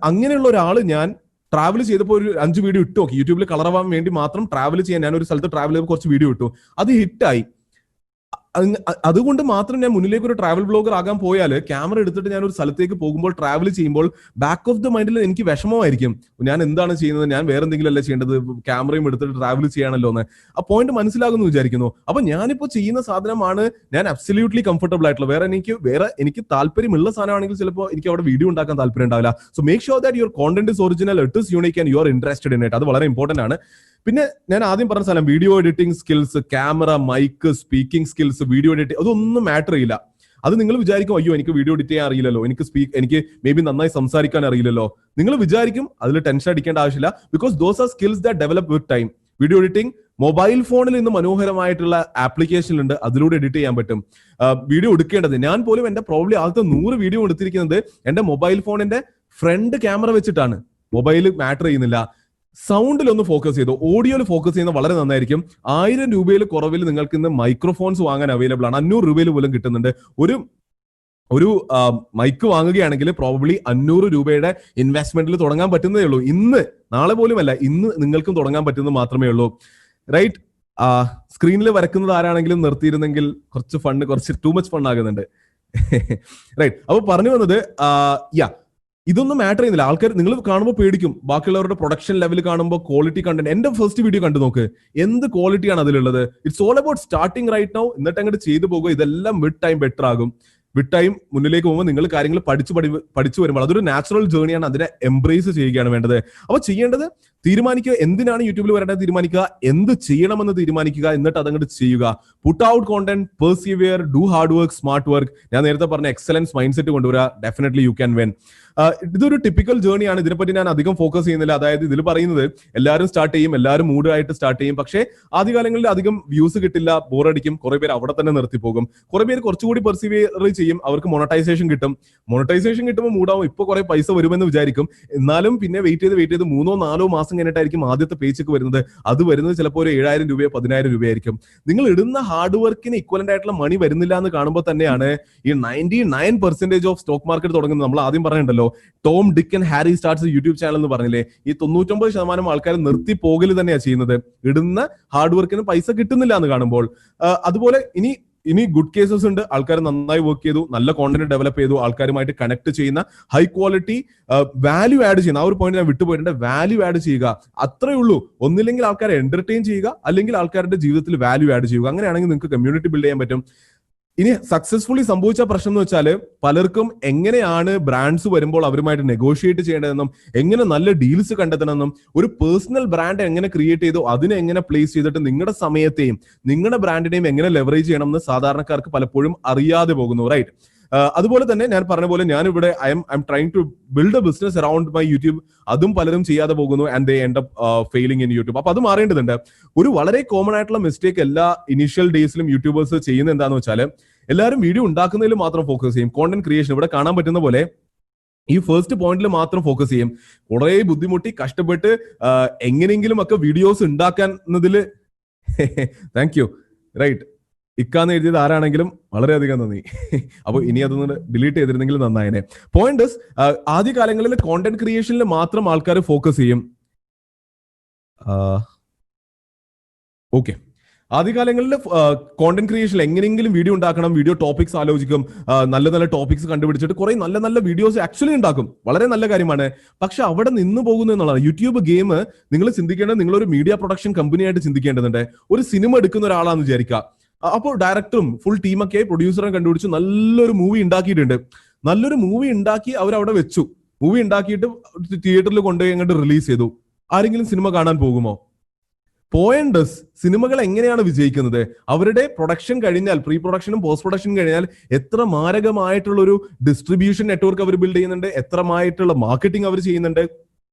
അങ്ങനെയുള്ള ഒരാള് ഞാൻ ട്രാവൽ ചെയ്തപ്പോൾ ഒരു 5 വീഡിയോ ഇട്ടു നോക്കി. യൂട്യൂബിൽ കളറാവാൻ വേണ്ടി മാത്രം ട്രാവൽ ചെയ്യാൻ ഞാൻ ഒരു സ്ഥലത്ത് ട്രാവൽ ചെയ്തപ്പോൾ കുറച്ച് വീഡിയോ ഇട്ടു, അത് ഹിറ്റായി. അതുകൊണ്ട് മാത്രം ഞാൻ മുന്നിലേക്ക് ഒരു ട്രാവൽ ബ്ലോഗർ ആകാൻ പോയാൽ ക്യാമറ എടുത്തിട്ട് ഞാൻ ഒരു സ്ഥലത്തേക്ക് പോകുമ്പോൾ ട്രാവൽ ചെയ്യുമ്പോൾ ബാക്ക് ഓഫ് ദ മൈൻഡിൽ എനിക്ക് വിഷമമായിരിക്കും, ഞാൻ എന്താണ് ചെയ്യുന്നത്, ഞാൻ വേറെ എന്തെങ്കിലും അല്ലേ ചെയ്യേണ്ടത്, ക്യാമറയും എടുത്തിട്ട് ട്രാവൽ ചെയ്യാണല്ലോ എന്ന്. ആ പോയിന്റ് മനസ്സിലാകുന്നു വിചാരിക്കുന്നു. അപ്പൊ ഞാനിപ്പോ ചെയ്യുന്ന സാധനമാണ് ഞാൻ അബ്സല്യൂട്ട്ലി കംഫർട്ടബിൾ ആയിട്ടുള്ള. വേറെ എനിക്ക് താല്പര്യമുള്ള സാധനമാണെങ്കിൽ ചിലപ്പോൾ എനിക്ക് അവിടെ വീഡിയോ ഉണ്ടാക്കാൻ താല്പര്യം ഉണ്ടാവില്ല. So make sure that your content is original, it is unique and you are interested in it. അത് വളരെ ഇമ്പോർട്ടന്റ് ആണ്. പിന്നെ ഞാൻ ആദ്യം പറഞ്ഞ സ്ഥലം video editing skills, camera, mic, speaking skills, video editing, അതൊന്നും മാറ്റർ ചെയ്യില്ല. അത് നിങ്ങൾ വിചാരിക്കും, അയ്യോ എനിക്ക് വീഡിയോ എഡിറ്റ് ചെയ്യാൻ അറിയില്ലല്ലോ, എനിക്ക് മേ ബി നന്നായി സംസാരിക്കാൻ അറിയില്ലല്ലോ. നിങ്ങൾ വിചാരിക്കും, അതിൽ ടെൻഷൻ അടിക്കേണ്ട ആവശ്യമില്ല. Because those are skills that develop with time. Video editing mobile ഫോണിൽ ഇന്ന് മനോഹരമായിട്ടുള്ള ആപ്ലിക്കേഷനുണ്ട്, അതിലൂടെ എഡിറ്റ് ചെയ്യാൻ പറ്റും. വീഡിയോ എടുക്കേണ്ടത് ഞാൻ പോലും എന്റെ പ്രോബ്ലി ആദ്യത്തെ 100 വീഡിയോ എടുത്തിരിക്കുന്നത് എന്റെ മൊബൈൽ ഫോണിന്റെ ഫ്രണ്ട് ക്യാമറ വെച്ചിട്ടാണ്. മൊബൈൽ മാറ്റർ ചെയ്യുന്നില്ല. സൗണ്ടിൽ ഒന്ന് ഫോക്കസ് ചെയ്തു, ഓഡിയോയിൽ ഫോക്കസ് ചെയ്യുന്നത് വളരെ നന്നായിരിക്കും. 1000 രൂപയിൽ കുറവിൽ നിങ്ങൾക്ക് ഇന്ന് മൈക്രോഫോൺസ് വാങ്ങാൻ അവൈലബിൾ ആണ്. 500 രൂപയിൽ പോലും കിട്ടുന്നുണ്ട്. ഒരു മൈക്ക് വാങ്ങുകയാണെങ്കിൽ പ്രോബബ്ലി 500 രൂപയുടെ ഇൻവെസ്റ്റ്മെന്റിൽ തുടങ്ങാൻ പറ്റുന്നതേ ഉള്ളൂ. ഇന്ന്, നാളെ പോലും അല്ല, ഇന്ന് നിങ്ങൾക്കും തുടങ്ങാൻ പറ്റുന്നത് മാത്രമേ ഉള്ളൂ. റൈറ്റ്? സ്ക്രീനിൽ വരക്കുന്നത് ആരാണെങ്കിലും നിർത്തിയിരുന്നെങ്കിൽ കുറച്ച് ടു മച്ച് ഫൺ ആകുന്നുണ്ട്. റൈറ്റ്? അപ്പൊ പറഞ്ഞു വന്നത് ഇതൊന്നും മാറ്റർ ചെയ്യുന്നില്ല. ആൾക്കാർ നിങ്ങൾ കാണുമ്പോൾ പേടിക്കും, ബാക്കിയുള്ളവരുടെ പ്രൊഡക്ഷൻ ലെവൽ കാണുമ്പോൾ ക്വാളിറ്റി കണ്ടന്റ്. എന്റെ ഫസ്റ്റ് വീഡിയോ കണ്ടു നോക്ക്, എന്ത് ക്വാളിറ്റിയാണ് അതിലുള്ളത്. It's all about starting right now. എന്നിട്ട് അങ്ങോട്ട് ചെയ്തു പോകുക. ഇതെല്ലാം വിത്ത് ടൈം ബെറ്റർ ആകും. വിത്ത് ടൈം മുന്നിലേക്ക് പോകുമ്പോൾ നിങ്ങൾ കാര്യങ്ങൾ പഠിച്ചു വരുമ്പോൾ അതൊരു നാച്ചുറൽ ജേർണിയാണ്. അതിനെ എംബ്രേസ് ചെയ്യുകയാണ് വേണ്ടത്. അപ്പൊ ചെയ്യേണ്ടത് തീരുമാനിക്കുക, എന്തിനാണ് യൂട്യൂബിൽ വരേണ്ടത് തീരുമാനിക്കുക, എന്ത് ചെയ്യണമെന്ന് തീരുമാനിക്കുക, എന്നിട്ട് അതങ്ങോട്ട് ചെയ്യുക. Put out content, persevere, do hard work, smart work. ഞാൻ നേരത്തെ പറഞ്ഞ എക്സലൻസ് മൈൻഡ് സെറ്റ് കൊണ്ടുവരിക. Definitely you can when. ഇതൊരു ടിപ്പിക്കൽ ജേർണിയാണ്. ഇതിനെപ്പറ്റി ഞാൻ അധികം ഫോക്കസ് ചെയ്യുന്നില്ല. അതായത് ഇതിൽ പറയുന്നത് എല്ലാവരും സ്റ്റാർട്ട് ചെയ്യും, എല്ലാവരും മൂഡായിട്ട് സ്റ്റാർട്ട് ചെയ്യും. പക്ഷേ ആദ്യകാലങ്ങളിൽ അധികം വ്യൂസ് കിട്ടില്ല, ബോറടിക്കും, കുറെ പേര് അവിടെ തന്നെ നിർത്തിപ്പോകും. കുറെ പേര് കുറച്ചുകൂടി പെർസീവിയർ ചെയ്യും, അവർക്ക് മോണറ്റൈസേഷൻ കിട്ടും. മോണറ്റൈസേഷൻ കിട്ടുമ്പോൾ മൂടാവും, ഇപ്പൊ കുറെ പൈസ വരുമെന്ന് വിചാരിക്കും. എന്നാലും പിന്നെ വെയിറ്റ് ചെയ്ത് 3-4 മാസം കഴിഞ്ഞിട്ടായിരിക്കും ആദ്യത്തെ പേച്ചൊക്കെ വരുന്നത്. അത് വരുന്നത് ചിലപ്പോൾ ഒരു 7000 രൂപയോ 10000 രൂപയായിരിക്കും. നിങ്ങൾ ഇടുന്ന ഹാർഡ് വർക്കിന് ഇക്വലന്റ് ആയിട്ടുള്ള മണി വരുന്നില്ല എന്ന് കാണുമ്പോൾ തന്നെയാണ് ഈ 99% ഓഫ് സ്റ്റോക്ക് മാർക്കറ്റ് തുടങ്ങുന്നത്. നമ്മൾ ആദ്യം പറഞ്ഞിട്ടുണ്ടല്ലോ, Tom, Dick and Harry starts YouTube channel എന്ന് പറഞ്ഞില്ലേ. ഈ 99% ആൾക്കാർ നിർത്തി പോകല് തന്നെയാണ് ചെയ്യുന്നത്, ഇടുന്ന ഹാർഡ് വർക്കിന് പൈസ കിട്ടുന്നില്ല എന്ന് കാണുമ്പോൾ. അതുപോലെ ഇനി ഗുഡ് കേസസ് ഉണ്ട്. ആൾക്കാർ നന്നായി വർക്ക് ചെയ്തു, നല്ല കോണ്ടന്റ് ഡെവലപ്പ് ചെയ്തു, ആൾക്കാരുമായിട്ട് കണക്ട് ചെയ്യുന്ന ഹൈ ക്വാളിറ്റി വാല്യൂ ആഡ് ചെയ്യുന്ന ആ ഒരു പോയിന്റ് ഞാൻ വിട്ടുപോയിട്ടുണ്ട്. വാല്യൂ ആഡ് ചെയ്യുക, അത്രേ ഉള്ളൂ. ഒന്നില്ലെങ്കിൽ ആൾക്കാരെ എന്റർടൈൻ ചെയ്യുക, അല്ലെങ്കിൽ ആൾക്കാരുടെ ജീവിതത്തിൽ വാല്യൂ ആഡ് ചെയ്യുക. അങ്ങനെയാണെങ്കിൽ നിങ്ങൾക്ക് കമ്മ്യൂണിറ്റി ബിൽഡ് ചെയ്യാൻ പറ്റും. ഇനി സക്സസ്ഫുള്ളി സംഭവിച്ച പ്രശ്നം എന്ന് വെച്ചാൽ പലർക്കും എങ്ങനെയാണ് ബ്രാൻഡ്സ് വരുമ്പോൾ അവരുമായിട്ട് നെഗോഷിയേറ്റ് ചെയ്യേണ്ടതെന്നും എങ്ങനെ നല്ല ഡീൽസ് കണ്ടെത്തണമെന്നും ഒരു പേഴ്സണൽ ബ്രാൻഡ് എങ്ങനെ ക്രിയേറ്റ് ചെയ്തു അതിനെ എങ്ങനെ പ്ലേസ് ചെയ്തിട്ട് നിങ്ങളുടെ സമയത്തെയും നിങ്ങളുടെ ബ്രാൻഡിനെയും എങ്ങനെ ലെവറേജ് ചെയ്യണമെന്ന് സാധാരണക്കാർക്ക് പലപ്പോഴും അറിയാതെ പോകുന്നു. റൈറ്റ്? അതുപോലെ തന്നെ ഞാൻ പറഞ്ഞ പോലെ ഞാനിവിടെ I'm trying to build a business around my YouTube. അതും പലരും ചെയ്യാതെ പോകുന്നു and they end up failing in YouTube. അപ്പൊ അത് മാറേണ്ടതുണ്ട്. ഒരു വളരെ കോമൺ ആയിട്ടുള്ള മിസ്റ്റേക്ക് എല്ലാ ഇനീഷ്യൽ ഡേയ്സിലും യൂട്യൂബേഴ്സ് ചെയ്യുന്നത് എന്താണെന്ന് വെച്ചാൽ എല്ലാവരും വീഡിയോ ഉണ്ടാക്കുന്നതിൽ മാത്രം ഫോക്കസ് ചെയ്യും. കോണ്ടന്റ് ക്രിയേഷൻ ഇവിടെ കാണാൻ പറ്റുന്ന പോലെ ഈ ഫസ്റ്റ് പോയിന്റിൽ മാത്രം ഫോക്കസ് ചെയ്യും. കുറെ ബുദ്ധിമുട്ടി കഷ്ടപ്പെട്ട് എങ്ങനെയെങ്കിലും ഒക്കെ വീഡിയോസ് ഉണ്ടാക്കുന്നതിൽ താങ്ക് യു. റൈറ്റ്? ഇക്കാന്ന് എഴുതിയത് ആരാണെങ്കിലും വളരെയധികം നന്ദി. അപ്പോൾ ഇനി അതൊന്ന് ഡിലീറ്റ് ചെയ്തിരുന്നെങ്കിൽ നന്നായനെ. പോയിന്റ് ആദ്യ കാലങ്ങളിൽ കോണ്ടന്റ് ക്രിയേഷനിൽ മാത്രം ആൾക്കാർ ഫോക്കസ് ചെയ്യും. ഓക്കെ, ആദ്യകാലങ്ങളിൽ കോണ്ടന്റ് ക്രിയേഷനിൽ എങ്ങനെയെങ്കിലും വീഡിയോ ഉണ്ടാക്കണം, വീഡിയോ ടോപ്പിക്സ് ആലോചിക്കും, നല്ല ടോപ്പിക്സ് കണ്ടുപിടിച്ചിട്ട് കുറെ നല്ല വീഡിയോസ് ആക്ച്വലി ഉണ്ടാക്കും. വളരെ നല്ല കാര്യമാണ്. പക്ഷെ അവിടെ നിന്ന് പോകുന്നു എന്നുള്ളതാണ്. യൂട്യൂബ് ഗെയിം നിങ്ങൾ ചിന്തിക്കേണ്ടത് നിങ്ങളൊരു മീഡിയ പ്രൊഡക്ഷൻ കമ്പനിയായിട്ട് ചിന്തിക്കേണ്ടതുണ്ട്. ഒരു സിനിമ എടുക്കുന്ന ഒരാളാണെന്ന് വിചാരിക്കുക. അപ്പോൾ ഡയറക്ടറും ഫുൾ ടീമൊക്കെ പ്രൊഡ്യൂസറെ കണ്ടുപിടിച്ച് നല്ലൊരു മൂവി ഉണ്ടാക്കിയിട്ടുണ്ട്. നല്ലൊരു മൂവി ഉണ്ടാക്കി അവരവിടെ വെച്ചു. മൂവി ഉണ്ടാക്കിയിട്ട് തിയേറ്ററിൽ കൊണ്ടുപോയി അങ്ങോട്ട് റിലീസ് ചെയ്തു. ആരെങ്കിലും സിനിമ കാണാൻ പോകുമോ? പോയിന്റ് സിനിമകൾ എങ്ങനെയാണ് വിജയിക്കുന്നത്? അവരുടെ പ്രൊഡക്ഷൻ കഴിഞ്ഞാൽ, പ്രീ പ്രൊഡക്ഷനും പോസ്റ്റ് പ്രൊഡക്ഷനും കഴിഞ്ഞാൽ എത്ര മാരകമായിട്ടുള്ള ഒരു ഡിസ്ട്രിബ്യൂഷൻ നെറ്റ്വർക്ക് അവർ ബിൽഡ് ചെയ്യുന്നുണ്ട്, എത്രമായിട്ടുള്ള മാർക്കറ്റിംഗ് അവർ ചെയ്യുന്നുണ്ട്.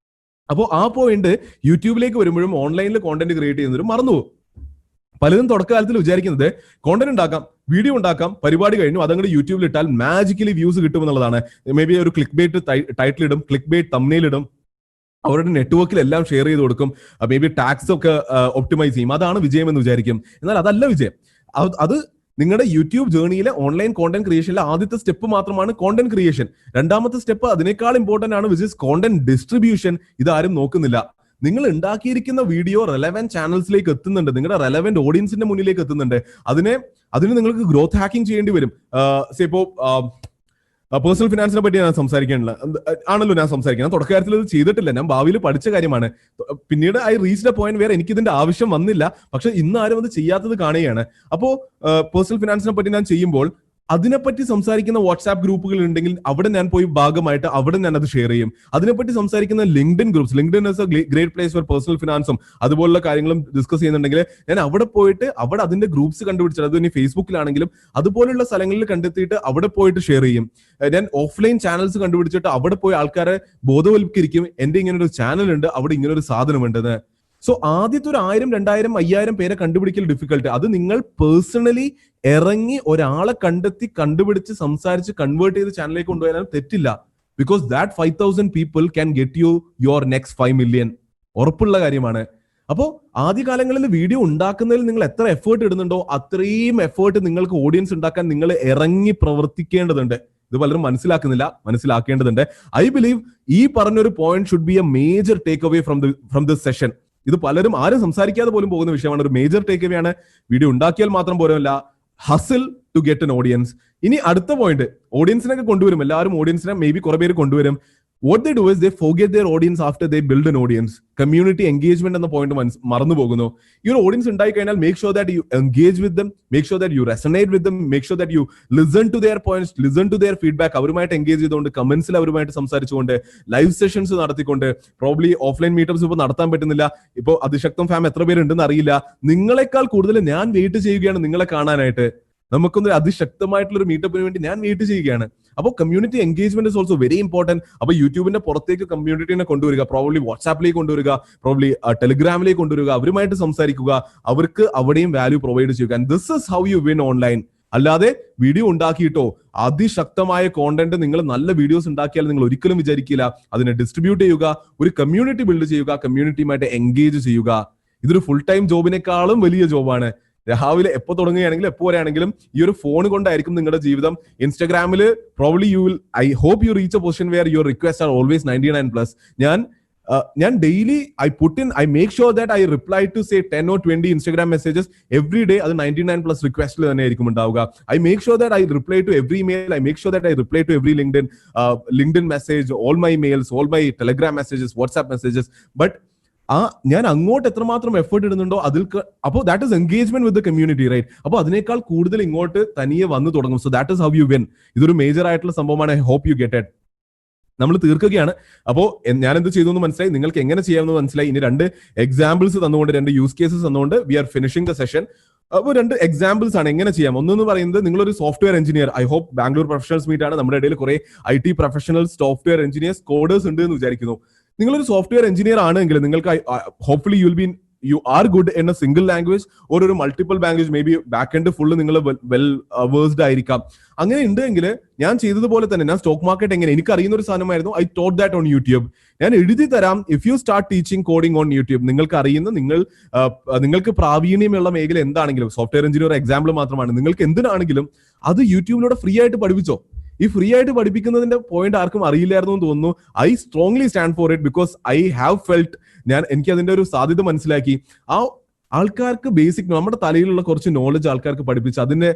അപ്പോൾ ആ പോയിന്റ് യൂട്യൂബിലേക്ക് വരുമ്പോഴും ഓൺലൈനിൽ കോണ്ടന്റ് ക്രിയേറ്റ് ചെയ്യുന്നവരും മറന്നുപോകും. പലരും തുടക്കകാലത്തിൽ വിചാരിക്കുന്നത് കോണ്ടന്റ് ഉണ്ടാക്കാം, വീഡിയോ ഉണ്ടാക്കാം, പരിപാടി കഴിഞ്ഞു അതങ്ങോട്ട് യൂട്യൂബിൽ ഇട്ടാൽ മാജിക്കലി വ്യൂസ് കിട്ടുമെന്നുള്ളതാണ്. മേ ബി ഒരു ക്ലിക്ക് ബേറ്റ് ടൈറ്റിൽ ഇടും, ക്ലിക്ക് ബേറ്റ് തംബ്നെയിൽ ഇടും, അവരുടെ നെറ്റ്വർക്കിൽ എല്ലാം ഷെയർ ചെയ്ത് കൊടുക്കും, മേ ബി ടാക്സ് ഒക്കെ ഒപ്റ്റിമൈസ് ചെയ്യും. അതാണ് വിജയം എന്ന് വിചാരിക്കും. എന്നാൽ അതല്ല വിജയം. അത് നിങ്ങളുടെ യൂട്യൂബ് ജേർണിയിലെ ഓൺലൈൻ കോണ്ടന്റ് ക്രിയേഷനിലെ ആദ്യത്തെ സ്റ്റെപ്പ് മാത്രമാണ് കോണ്ടന്റ് ക്രിയേഷൻ. രണ്ടാമത്തെ സ്റ്റെപ്പ് അതിനേക്കാൾ ഇമ്പോർട്ടന്റ് ആണ്, വിച്ച് ഇസ് കോണ്ടന്റ് ഡിസ്ട്രിബ്യൂഷൻ. ഇതാരും നോക്കുന്നില്ല. നിങ്ങൾ ഉണ്ടാക്കിയിരിക്കുന്ന വീഡിയോ റെലവന്റ് ചാനൽസിലേക്ക് എത്തുന്നുണ്ട്, നിങ്ങളുടെ റെലവന്റ് ഓഡിയൻസിന്റെ മുന്നിലേക്ക് എത്തുന്നുണ്ട്. അതിന് നിങ്ങൾക്ക് ഗ്രോത്ത് ഹാക്കിംഗ് ചെയ്യേണ്ടി വരും. ഇപ്പോ പേഴ്സണൽ ഫിനാൻസിനെ പറ്റി ഞാൻ സംസാരിക്കാനുള്ള ഞാൻ സംസാരിക്കുന്നത് തുടക്കകാലത്തിൽ ഇത് ചെയ്തിട്ടില്ല, ഞാൻ ഭാവിയിൽ പഠിച്ച കാര്യമാണ്. പിന്നീട് ഐ റീച്ച്ഡ് എ പോയിന്റ് വേറെ എനിക്ക് ഇതിന്റെ ആവശ്യം വന്നില്ല. പക്ഷെ ഇന്ന് ആരും അത് ചെയ്യാത്തത് കാണുകയാണ്. അപ്പോ പേഴ്സണൽ ഫിനാൻസിനെ പറ്റി ഞാൻ ചെയ്യുമ്പോൾ അതിനെപ്പറ്റി സംസാരിക്കുന്ന വാട്സ്ആപ്പ് ഗ്രൂപ്പുകൾ ഉണ്ടെങ്കിൽ അവിടെ ഞാൻ പോയി ഭാഗമായിട്ട് അവിടെ ഞാൻ അത് ഷെയർ ചെയ്യും. അതിനെപ്പറ്റി സംസാരിക്കുന്ന LinkedIn groups, LinkedIn is a great place for personal ഫിനാൻസും അതുപോലുള്ള കാര്യങ്ങളും ഡിസ്കസ് ചെയ്യുന്നുണ്ടെങ്കിൽ ഞാൻ അവിടെ പോയിട്ട് അവിടെ അതിന്റെ ഗ്രൂപ്പ്സ് കണ്ടുപിടിച്ചിട്ട്, അത് ഇനി ഫേസ്ബുക്കിലാണെങ്കിലും അതുപോലുള്ള സ്ഥലങ്ങളിൽ കണ്ടെത്തിയിട്ട് അവിടെ പോയിട്ട് ഷെയർ ചെയ്യും. ഞാൻ ഓഫ്ലൈൻ ചാനൽസ് കണ്ടുപിടിച്ചിട്ട് അവിടെ പോയി ആൾക്കാരെ ബോധവൽക്കരിക്കും. എന്റെ ഇങ്ങനെ ഒരു ചാനൽ ഉണ്ട്, അവിടെ ഇങ്ങനെ ഒരു സാധനം ഉണ്ടെന്ന്. സോ ആദ്യത്തെ ഒരു 1000, 2000, 5000 പേരെ കണ്ടുപിടിക്കൽ ഡിഫിക്കൽട്ട്. അത് നിങ്ങൾ പേഴ്സണലി ഇറങ്ങി ഒരാളെ കണ്ടുപിടിച്ച് സംസാരിച്ച് കൺവേർട്ട് ചെയ്ത് ചാനലിലേക്ക് കൊണ്ടുപോയാലും തെറ്റില്ല. Because that 5000 people can get you your next 5 million. ഉറപ്പുള്ള കാര്യമാണ്. അപ്പോൾ ആദ്യകാലങ്ങളിൽ വീഡിയോ ഉണ്ടാക്കുന്നതിൽ നിങ്ങൾ എത്ര എഫേർട്ട് ഇടുന്നുണ്ടോ അത്രയും എഫേർട്ട് നിങ്ങൾക്ക് ഓഡിയൻസ് ഉണ്ടാക്കാൻ നിങ്ങൾ ഇറങ്ങി പ്രവർത്തിക്കേണ്ടതുണ്ട്. ഇത് പലരും മനസ്സിലാക്കേണ്ടതുണ്ട്. ഐ ബിലീവ് ഈ പറഞ്ഞൊരു point should be A major take away from this session. ഇത് പലരും ആരും സംസാരിക്കാതെ പോലും പോകുന്ന വിഷയമാണ്. ഒരു മേജർ ടേക്ക് അവേ ആണ്. വീഡിയോ ഉണ്ടാക്കിയാൽ മാത്രം പോരല്ല, ഹസിൽ ടു ഗെറ്റ് എൻ ഓഡിയൻസ്. ഇനി അടുത്ത പോയിന്റ്, ഓഡിയൻസിനൊക്കെ കൊണ്ടുവരും. എല്ലാവരും ഓഡിയൻസിനെ മേ ബി കുറെ പേര് കൊണ്ടുവരും. What they do is they forget their audience after they build an audience. Community engagement എന്ന പോയിന്റ് മറന്നു പോകുന്നു. ഈ ഒരു ഓഡിയൻസ് ഉണ്ടായി കഴിഞ്ഞാൽ make sure that you engage with them, make sure that you resonate with them, make sure that you listen to their points, listen to their feedback. അവരുമായിട്ട് engage ചെയ്തുകൊണ്ട്, കമന്റ്സിൽ അവരുമായിട്ട് സംസാരിച്ചുകൊണ്ട്, ലൈവ് സെഷൻസ് നടത്തിക്കൊണ്ട്, പ്രോബ്ലി ഓഫ്ലൈൻ മീറ്റപ്സ് ഇപ്പോൾ നടത്താൻ പറ്റുന്നില്ല. ഇപ്പോൾ അതിശക്തം farm എത്ര പേരുണ്ടെന്ന് അറിയില്ല. നിങ്ങളെക്കാൾ കൂടുതൽ ഞാൻ വെയിറ്റ് ചെയ്യുകയാണ് നിങ്ങളെ കാണാനായിട്ട്. നമുക്കൊന്ന് അതിശക്തമായിട്ടുള്ള ഒരു മീറ്റപ്പിന് വേണ്ടി ഞാൻ വെയിറ്റ് ചെയ്യുകയാണ്. അപ്പോൾ community engagement is also very important. അപ്പോൾ യൂട്യൂബിന്റെ പുറത്തേക്ക് കമ്മ്യൂണിറ്റിനെ കൊണ്ടുവരിക, പ്രോബ്ലി വാട്സാപ്പിലേക്ക് കൊണ്ടുവരിക, പ്രോബ്ലി ടെലിഗ്രാമിലേക്ക് കൊണ്ടുവരിക, അവരുമായിട്ട് സംസാരിക്കുക, അവർക്ക് അവിടെയും വാല്യൂ പ്രൊവൈഡ് ചെയ്യുക. And this is how you win online. അല്ലാതെ വീഡിയോ ഉണ്ടാക്കിയിട്ടോ അതിശക്തമായ കോണ്ടന്റ്, നിങ്ങൾ നല്ല വീഡിയോസ് ഉണ്ടാക്കിയാൽ നിങ്ങൾ ഒരിക്കലും വിചാരിക്കില്ല അതിനെ ഡിസ്ട്രിബ്യൂട്ട് ചെയ്യുക, ഒരു കമ്മ്യൂണിറ്റി ബിൽഡ് ചെയ്യുക, കമ്മ്യൂണിറ്റിയുമായിട്ട് എൻഗേജ് ചെയ്യുക. ഇതൊരു ഫുൾ ടൈം ജോബിനേക്കാളും വലിയ ജോബാണ്. രാവിലെ എപ്പോൾ തുടങ്ങുകയാണെങ്കിലും എപ്പോൾ വരെയാണെങ്കിലും ഈ ഒരു ഫോൺ കൊണ്ടായിരിക്കും നിങ്ങളുടെ ജീവിതം. ഇൻസ്റ്റാഗ്രാമിൽ probably I hope you reach a position where your request are always 99+. ഞാൻ daily I make sure that I reply to say 10 or 20 Instagram messages every day. അത് 99+ റിക്വസ്റ്റിൽ തന്നെ ആയിരിക്കും ഉണ്ടാവുക. I make sure that I reply to every mail, I make sure that I reply to every LinkedIn message, all my mails, all my Telegram messages, WhatsApp messages. But ഞാൻ അങ്ങോട്ട് എത്രമാത്രം effort ഇടുന്നുണ്ടോ അതിൽ, അപ്പോൾ that is engagement with the community, right? അപ്പോൾ അതിനേക്കാൾ കൂടുതൽ ഇങ്ങോട്ട് തനിയെ വന്നു തുടങ്ങും. So that is how you win. ഇതൊരു മേജർ ആയിട്ടുള്ള സംഭവമാണ്. I hope you get it. നമ്മൾ തീർക്കുകയാണ്. അപ്പോൾ ഞാൻ എന്ത് ചെയ്തു എന്ന് മനസ്സിലായി, നിങ്ങൾക്ക് എങ്ങനെ ചെയ്യാമെന്ന് മനസ്സിലായി. ഇനി 2 എക്സാമ്പിൾസ് തന്നുകൊണ്ട്, 2 യൂസ് കേസസ് തന്നുകൊണ്ട് we are finishing the session. അപ്പോൾ 2 എക്സാമ്പിൾസ് ആണ് എങ്ങനെ ചെയ്യാം. ഒന്നെന്ന് പറയുന്നത്, നിങ്ങളൊരു software engineer, I hope Bangalore professionals meet ആണ്, നമ്മുടെ ഇടയിൽ കുറെ IT professionals, software engineers, coders ഉണ്ട് എന്ന് വിചാരിക്കുന്നു. നിങ്ങളൊരു സോഫ്റ്റ്വെയർ എഞ്ചിനീയർ ആണെങ്കിൽ നിങ്ങൾക്ക് hopefully you are good in a single language or ഒരു multiple language, maybe back end full നിങ്ങൾ വെൽ വേഴ്സ്ഡ് ആയിരിക്കാം. അങ്ങനെ ഉണ്ടെങ്കിൽ ഞാൻ ചെയ്തതുപോലെ തന്നെ, ഞാൻ സ്റ്റോക്ക് മാർക്കറ്റ് എങ്ങനെ എനിക്ക് അറിയുന്ന ഒരു സാധനമായിരുന്നു. I taught that on YouTube. ഞാൻ എഴുതി തരാം. If you start teaching coding on YouTube, നിങ്ങൾക്ക് അറിയുന്ന, നിങ്ങൾക്ക് പ്രാവീണ്യമുള്ള മേഖല എന്താണെങ്കിലും, സോഫ്റ്റ്വെയർ എഞ്ചിനീയർ എക്സാമ്പിൾ മാത്രമാണ്, നിങ്ങൾക്ക് എന്തിനാണെങ്കിലും അത് യൂട്യൂബിലൂടെ ഫ്രീ ആയിട്ട് പഠിപ്പിച്ചോ. ഈ ഫ്രീ ആയിട്ട് പഠിപ്പിക്കുന്നതിന്റെ പോയിന്റ് ആർക്കും അറിയില്ലായിരുന്നു എന്ന് തോന്നുന്നു. I strongly stand for it because I have felt, എനിക്ക് അതിന്റെ ഒരു സാധ്യത മനസ്സിലാക്കി. ആ ആൾക്കാർക്ക് ബേസിക് നമ്മുടെ തലയിലുള്ള കുറച്ച് നോളജ് ആൾക്കാർക്ക് പഠിപ്പിച്ച് അതിന്റെ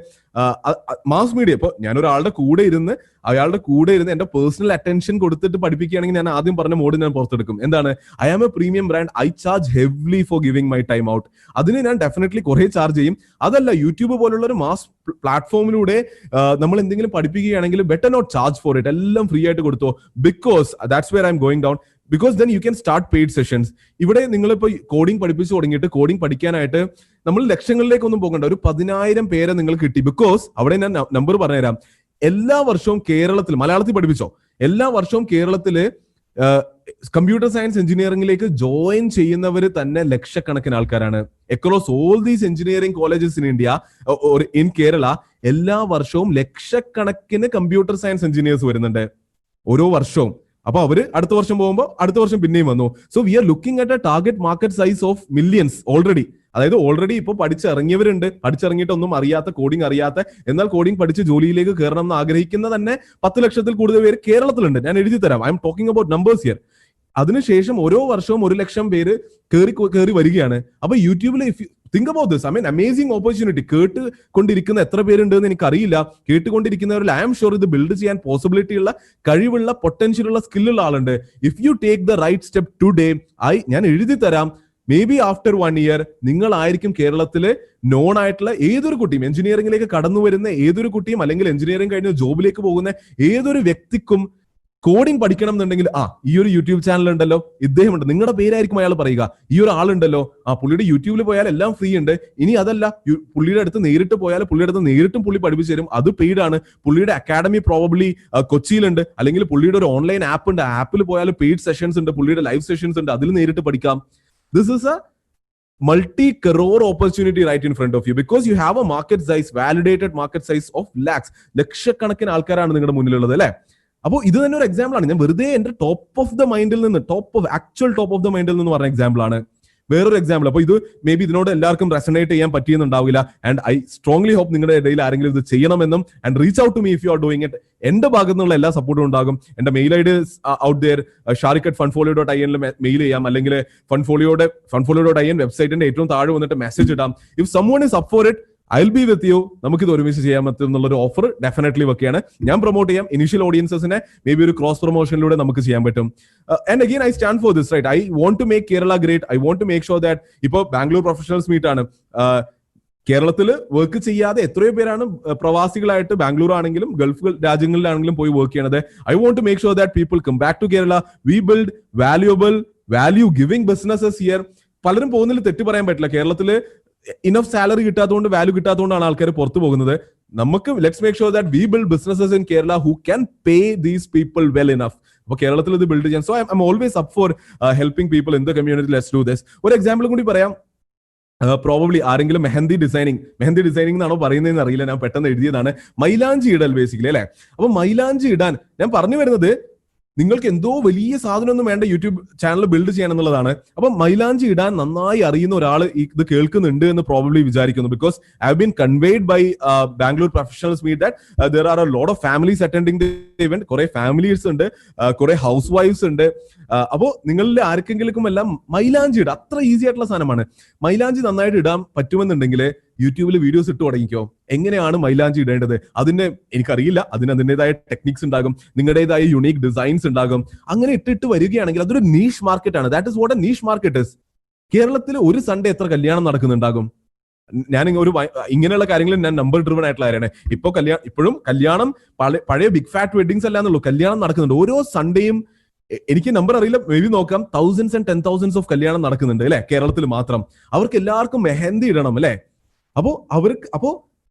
മാസ് മീഡിയ, ഇപ്പൊ ഞാൻ ഒരാളുടെ കൂടെ ഇരുന്ന് അയാളുടെ കൂടെ ഇരുന്ന് എന്റെ പേഴ്സണൽ അറ്റൻഷൻ കൊടുത്തിട്ട് പഠിപ്പിക്കുകയാണെങ്കിൽ ഞാൻ ആദ്യം പറഞ്ഞ മോഡ് ഞാൻ പുറത്തെടുക്കും. എന്താണ്? I am a premium brand, I charge heavily for giving my time out. അതിന് ഞാൻ ഡെഫിനറ്റ്ലി കുറെ ചാർജ് ചെയ്യും. അതല്ല, യൂട്യൂബ് പോലുള്ള ഒരു മാസ് പ്ലാറ്റ്ഫോമിലൂടെ നമ്മൾ എന്തെങ്കിലും പഠിപ്പിക്കുകയാണെങ്കിൽ better not charge for it, എല്ലാം ഫ്രീ ആയിട്ട് കൊടുത്തോ. Because that's where I'm going down. Because then you can start paid sessions. ഇവിടെ നിങ്ങളിപ്പോ കോഡിംഗ് പഠിപ്പിച്ചു തുടങ്ങിയിട്ട് കോഡിംഗ് പഠിക്കാനായിട്ട് നമ്മൾ ലക്ഷങ്ങളിലേക്കൊന്നും പോകണ്ട, ഒരു 10,000 പേരെ നിങ്ങൾ കിട്ടി. ബിക്കോസ് അവിടെ ഞാൻ നമ്പർ പറഞ്ഞുതരാം. എല്ലാ വർഷവും കേരളത്തിൽ, മലയാളത്തിൽ പഠിപ്പിച്ചോ, എല്ലാ വർഷവും കേരളത്തില് കമ്പ്യൂട്ടർ സയൻസ് എഞ്ചിനീയറിംഗിലേക്ക് ജോയിൻ ചെയ്യുന്നവർ തന്നെ ലക്ഷക്കണക്കിന് ആൾക്കാരാണ്. Across all these engineering colleges in India, in Kerala, എല്ലാ വർഷവും ലക്ഷക്കണക്കിന് കമ്പ്യൂട്ടർ സയൻസ് എഞ്ചിനീയേഴ്സ് വരുന്നുണ്ട് ഓരോ വർഷവും. അപ്പൊ അവര് അടുത്ത വർഷം പോകുമ്പോൾ അടുത്ത വർഷം പിന്നെയും വന്നു. So we are looking at A target market size of millions already. അതായത് ഓൾറെഡി ഇപ്പോൾ പഠിച്ചിറങ്ങിയവരുണ്ട്, പഠിച്ചിറങ്ങിയിട്ട് ഒന്നും അറിയാത്ത, കോഡിംഗ് അറിയാത്ത, എന്നാൽ കോഡിംഗ് പഠിച്ച് ജോലിയിലേക്ക് കയറണം എന്ന് ആഗ്രഹിക്കുന്ന തന്നെ 10 ലക്ഷത്തിൽ കൂടുതൽ പേര് കേരളത്തിലുണ്ട്. ഞാൻ എഴുതി തരാം. I am talking about numbers here. അതിനുശേഷം ഓരോ വർഷവും 1 ലക്ഷം പേര് കയറി വരികയാണ്. അപ്പൊ യൂട്യൂബിൽ think about this, I mean amazing opportunity. കേട്ടുകൊണ്ടിരിക്കുന്ന എത്ര പേരുണ്ടെന്ന് എനിക്കറിയില്ല. കേട്ടുകൊണ്ടിരിക്കുന്നവരിൽ ഐ ആം ഷുവർ ഇത് ബിൽഡ് ചെയ്യാൻ പോസിബിലിറ്റി ഉള്ള, കഴിവുള്ള, പൊട്ടൻഷ്യലുള്ള, സ്കില്ലുള്ള ആളുണ്ട്. If you take the right step today, ഞാൻ എഴുതി തരാം, മേ ബി ആഫ്റ്റർ 1 year നിങ്ങളായിരിക്കും കേരളത്തിലെ നോൺ ആയിട്ടുള്ള ഏതൊരു കുട്ടിയും, എഞ്ചിനീയറിംഗിലേക്ക് കടന്നു വരുന്ന ഏതൊരു കുട്ടിയും, അല്ലെങ്കിൽ എഞ്ചിനീയറിംഗ് കഴിഞ്ഞ് ജോബിലേക്ക് പോകുന്ന ഏതൊരു വ്യക്തിക്കും കോഡിംഗ് പഠിക്കണം എന്നുണ്ടെങ്കിൽ ഈ ഒരു യൂട്യൂബ് ചാനൽ ഉണ്ടല്ലോ, ഇദ്ദേഹമുണ്ട്, നിങ്ങളുടെ പേരായിരിക്കും അയാൾ പറയുക. ഈ ഒരു ആളുണ്ടല്ലോ, പുള്ളിയുടെ യൂട്യൂബിൽ പോയാൽ എല്ലാം ഫ്രീ ഉണ്ട്. ഇനി അതല്ല, പുള്ളിയുടെ അടുത്ത് നേരിട്ട് പോയാൽ പുള്ളിയുടെ അടുത്ത് നേരിട്ടും പുള്ളി പഠിപ്പിച്ചു തരും, അത് പെയ്ഡ് ആണ്. പുള്ളിയുടെ അക്കാഡമി പ്രോബബ്ലി കൊച്ചിയിലുണ്ട്, അല്ലെങ്കിൽ പുള്ളിയുടെ ഒരു ഓൺലൈൻ ആപ്പ് ഉണ്ട്, ആപ്പിൽ പോയാൽ പെയ്ഡ് സെഷൻസ് ഉണ്ട്, പുള്ളിയുടെ ലൈവ് സെഷൻസ് ഉണ്ട്, അതിൽ നേരിട്ട് പഠിക്കാം. This is A multi-crore opportunity right in front of you because you have a market size, validated market size of lakhs. ലക്ഷക്കണക്കിന് ആൾക്കാരാണ് നിങ്ങളുടെ മുന്നിലുള്ളത് അല്ലെ. അപ്പോൾ ഇത് തന്നെ ഒരു എക്സാമ്പിൾ ആണ്. ഞാൻ വെറുതെ എന്റെ ടോപ്പ് ഓഫ് ദ മൈൻഡിൽ നിന്ന് ആക്ച്വൽ ടോപ്പ് ഓഫ് ദ മൈൻഡിൽ നിന്ന് പറഞ്ഞ എക്സാമ്പിൾ ആണ്. വേറൊരു എക്സാമ്പിൾ, അപ്പൊ ഇത് മേ ബി ഇതിനോട് എല്ലാവർക്കും റെസണേറ്റ് ചെയ്യാൻ പറ്റിയെന്നുണ്ടാവില്ല. ആൻഡ് ഐ സ്ട്രോങ്ലി ഹോപ്പ് നിങ്ങളുടെ ഇടയിൽ ആരെങ്കിലും ഇത് ചെയ്യണമെന്നും and reach out to me if you are doing it. എന്റെ ഭാഗത്തു നിന്നുള്ള എല്ലാ സപ്പോർട്ടും ഉണ്ടാകും. എന്റെ mail I D out there, sharik@funfolio.in mail ചെയ്യാം, അല്ലെങ്കിൽ funfolio.in വെബ്സൈറ്റിന്റെ ഏറ്റവും താഴെ വന്നിട്ട് മെസ്സേജ് ഇടാം. If someone is up for it, I'll be with you. നമുക്കിത് ഒരുമിച്ച് ചെയ്യാൻ പറ്റുന്നുള്ളൊരു ഓഫർ ഡെഫിനറ്റ്ലി വെക്കുകയാണ്. ഞാൻ പ്രൊമോട്ട് ചെയ്യാം. ഇനീഷ്യൽ ഓഡിയൻസസിനെ മേ ബി ഒരു ക്രോസ് പ്രൊമോഷനിലൂടെ നമുക്ക് ചെയ്യാൻ പറ്റും. And again I stand for this, right? I want to make Kerala great. I want to make sure that ഇപ്പോൾ ബാംഗ്ലൂർ പ്രൊഫഷണൽസ് മീറ്റ് ആണ്. കേരളത്തിൽ വർക്ക് ചെയ്യാതെ എത്രയോ പേരാണ് പ്രവാസികളായിട്ട് ബാംഗ്ലൂർ ആണെങ്കിലും ഗൾഫ് രാജ്യങ്ങളിലാണെങ്കിലും പോയി വർക്ക് ചെയ്യണത്. I want to make sure that people come back to Kerala. We build value giving businesses here. പലരും പോകുന്നതിൽ തെറ്റ് പറയാൻ പറ്റില്ല. കേരളത്തിൽ ഇനഫ് സാലറി കിട്ടാത്തതുകൊണ്ട്, വാല്യൂ കിട്ടാത്തതുകൊണ്ടാണ് ആൾക്കാർ പുറത്തു പോകുന്നത്. നമുക്ക് let's make sure that we build businesses in Kerala who can pay these people well enough. അപ്പൊ കേരളത്തിൽ ഇത് ബിൽഡ് ചെയ്യാൻ. So I'm always up for helping people in the community. Let's do this. ഒരു എക്സാമ്പിൾ കൂടി പറയാം. Probably ആരെങ്കിലും mehndi designing എന്നാണോ പറയുന്നതെന്ന് അറിയില്ല, ഞാൻ പെട്ടെന്ന് എഴുതിയതാണ്. മൈലാഞ്ചി ഇടൽ ബേസിക്കലി അല്ലെ. അപ്പൊ മൈലാഞ്ചി ഇടാൻ ഞാൻ പറഞ്ഞു വരുന്നത്, നിങ്ങൾക്ക് എന്തോ വലിയ സാധനമൊന്നും വേണ്ട യൂട്യൂബ് ചാനൽ ബിൽഡ് ചെയ്യണം എന്നുള്ളതാണ്. അപ്പൊ മൈലാഞ്ചി ഇടാൻ നന്നായി അറിയുന്ന ഒരാൾ ഇത് കേൾക്കുന്നുണ്ട് എന്ന് പ്രോബബ്ലി വിചാരിക്കുന്നു. Because I have been conveyed by Bangalore professionals meet that there are a lot of families attending the event. കുറെ ഫാമിലീസ് ഉണ്ട്, കുറെ ഹൗസ് വൈഫ്സ് ഉണ്ട്. അപ്പോ നിങ്ങളിൽ ആർക്കെങ്കിലും എല്ലാം മൈലാഞ്ചി ഇടാം. അത്ര ഈസി ആയിട്ടുള്ള സാധനമാണ്. മൈലാഞ്ചി നന്നായിട്ട് ഇടാൻ പറ്റുമെന്നുണ്ടെങ്കിൽ യൂട്യൂബിൽ വീഡിയോസ് ഇട്ട് തുടങ്ങിക്കോ. എങ്ങനെയാണ് മൈലാഞ്ചി ഇടേണ്ടത് അതിന് എനിക്കറിയില്ല. അതിൻ്റെതായ ടെക്നിക്സ് ഉണ്ടാകും, നിങ്ങളുടേതായ യുണീക് ഡിസൈൻസ് ഉണ്ടാകും. അങ്ങനെ ഇട്ടിട്ട് വരികയാണെങ്കിൽ അതൊരു നീഷ് മാർക്കറ്റ് ആണ്. That is what A niche market is. കേരളത്തിൽ ഒരു സൺഡേ എത്ര കല്യാണം നടക്കുന്നുണ്ടാകും? ഞാൻ ഇങ്ങനെയുള്ള കാര്യങ്ങളിൽ ഞാൻ നമ്പർ ഡ്രിവൺ ആയിട്ടുള്ള കാര്യമാണ്. ഇപ്പോഴും കല്യാണം പഴയ ബിഗ് ഫാറ്റ് വെഡിങ്സ് അല്ലാന്നുള്ളൂ, കല്യാണം നടക്കുന്നുണ്ട് ഓരോ സൺഡേയും. എനിക്ക് നമ്പർ അറിയില്ല, മേ ബി നോക്കാം. 1000s and 10,000s ഓഫ് കല്യാണം നടക്കുന്നുണ്ട് അല്ലെ കേരളത്തിൽ മാത്രം. അവർക്ക് എല്ലാവർക്കും മെഹന്തി ഇടണം അല്ലെ. അപ്പോ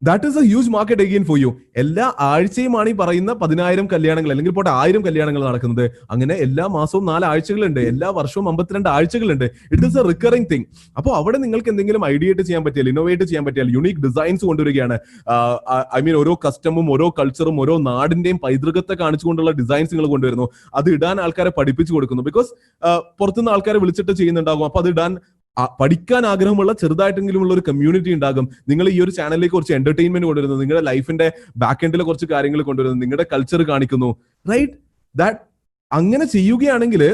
that is A huge market again for you. എല്ലാ ആഴ്ചയുമാണ് ഈ പറയുന്ന 10,000 കല്യാണങ്ങൾ അല്ലെങ്കിൽ പോട്ടെ 1000 കല്യാണങ്ങൾ നടക്കുന്നത്. അങ്ങനെ എല്ലാ മാസവും 4 ആഴ്ചകളുണ്ട്, എല്ലാ വർഷവും 52 ആഴ്ചകളുണ്ട്. It is a recurring thing. അപ്പോൾ അവിടെ നിങ്ങൾക്ക് എന്തെങ്കിലും ഐഡിയേറ്റ് ചെയ്യാൻ പറ്റിയാൽ, ഇന്നോവേറ്റ് ചെയ്യാൻ പറ്റിയാൽ, യുണീക് ഡിസൈൻസ് കൊണ്ടുവരികയാണ്. ഐ മീൻ ഓരോ കസ്റ്റമും ഓരോ കൾച്ചറും ഓരോ നാടിന്റെയും പൈതൃകത്തെ കാണിച്ചുകൊണ്ടുള്ള ഡിസൈൻസ് നിങ്ങൾ കൊണ്ടുവരുന്നു. അത് ഇടാൻ ആൾക്കാരെ പഠിപ്പിച്ചു കൊടുക്കുന്നു. ബിക്കോസ് പുറത്തുനിന്ന് ആൾക്കാരെ വിളിച്ചിട്ട് ചെയ്യുന്നുണ്ടാകും. അപ്പൊ അത് ഇടാൻ പഠിക്കാൻ ആഗ്രഹമുള്ള ചെറുതായിട്ടെങ്കിലും ഉള്ള ഒരു കമ്മ്യൂണിറ്റി ഉണ്ടാകും. നിങ്ങൾ ഈ ഒരു ചാനലിലേക്ക് കുറച്ച് എന്റർടൈൻമെന്റ് കൊണ്ടുവരുന്നു, നിങ്ങളുടെ ലൈഫിന്റെ ബാക്ക് എൻഡിലെ കുറച്ച് കാര്യങ്ങൾ കൊണ്ടുവരുന്നു, നിങ്ങളുടെ കൾച്ചർ കാണിക്കുന്നു, റൈറ്റ്? ദാറ്റ് അങ്ങനെ ചെയ്യുകയാണെങ്കിൽ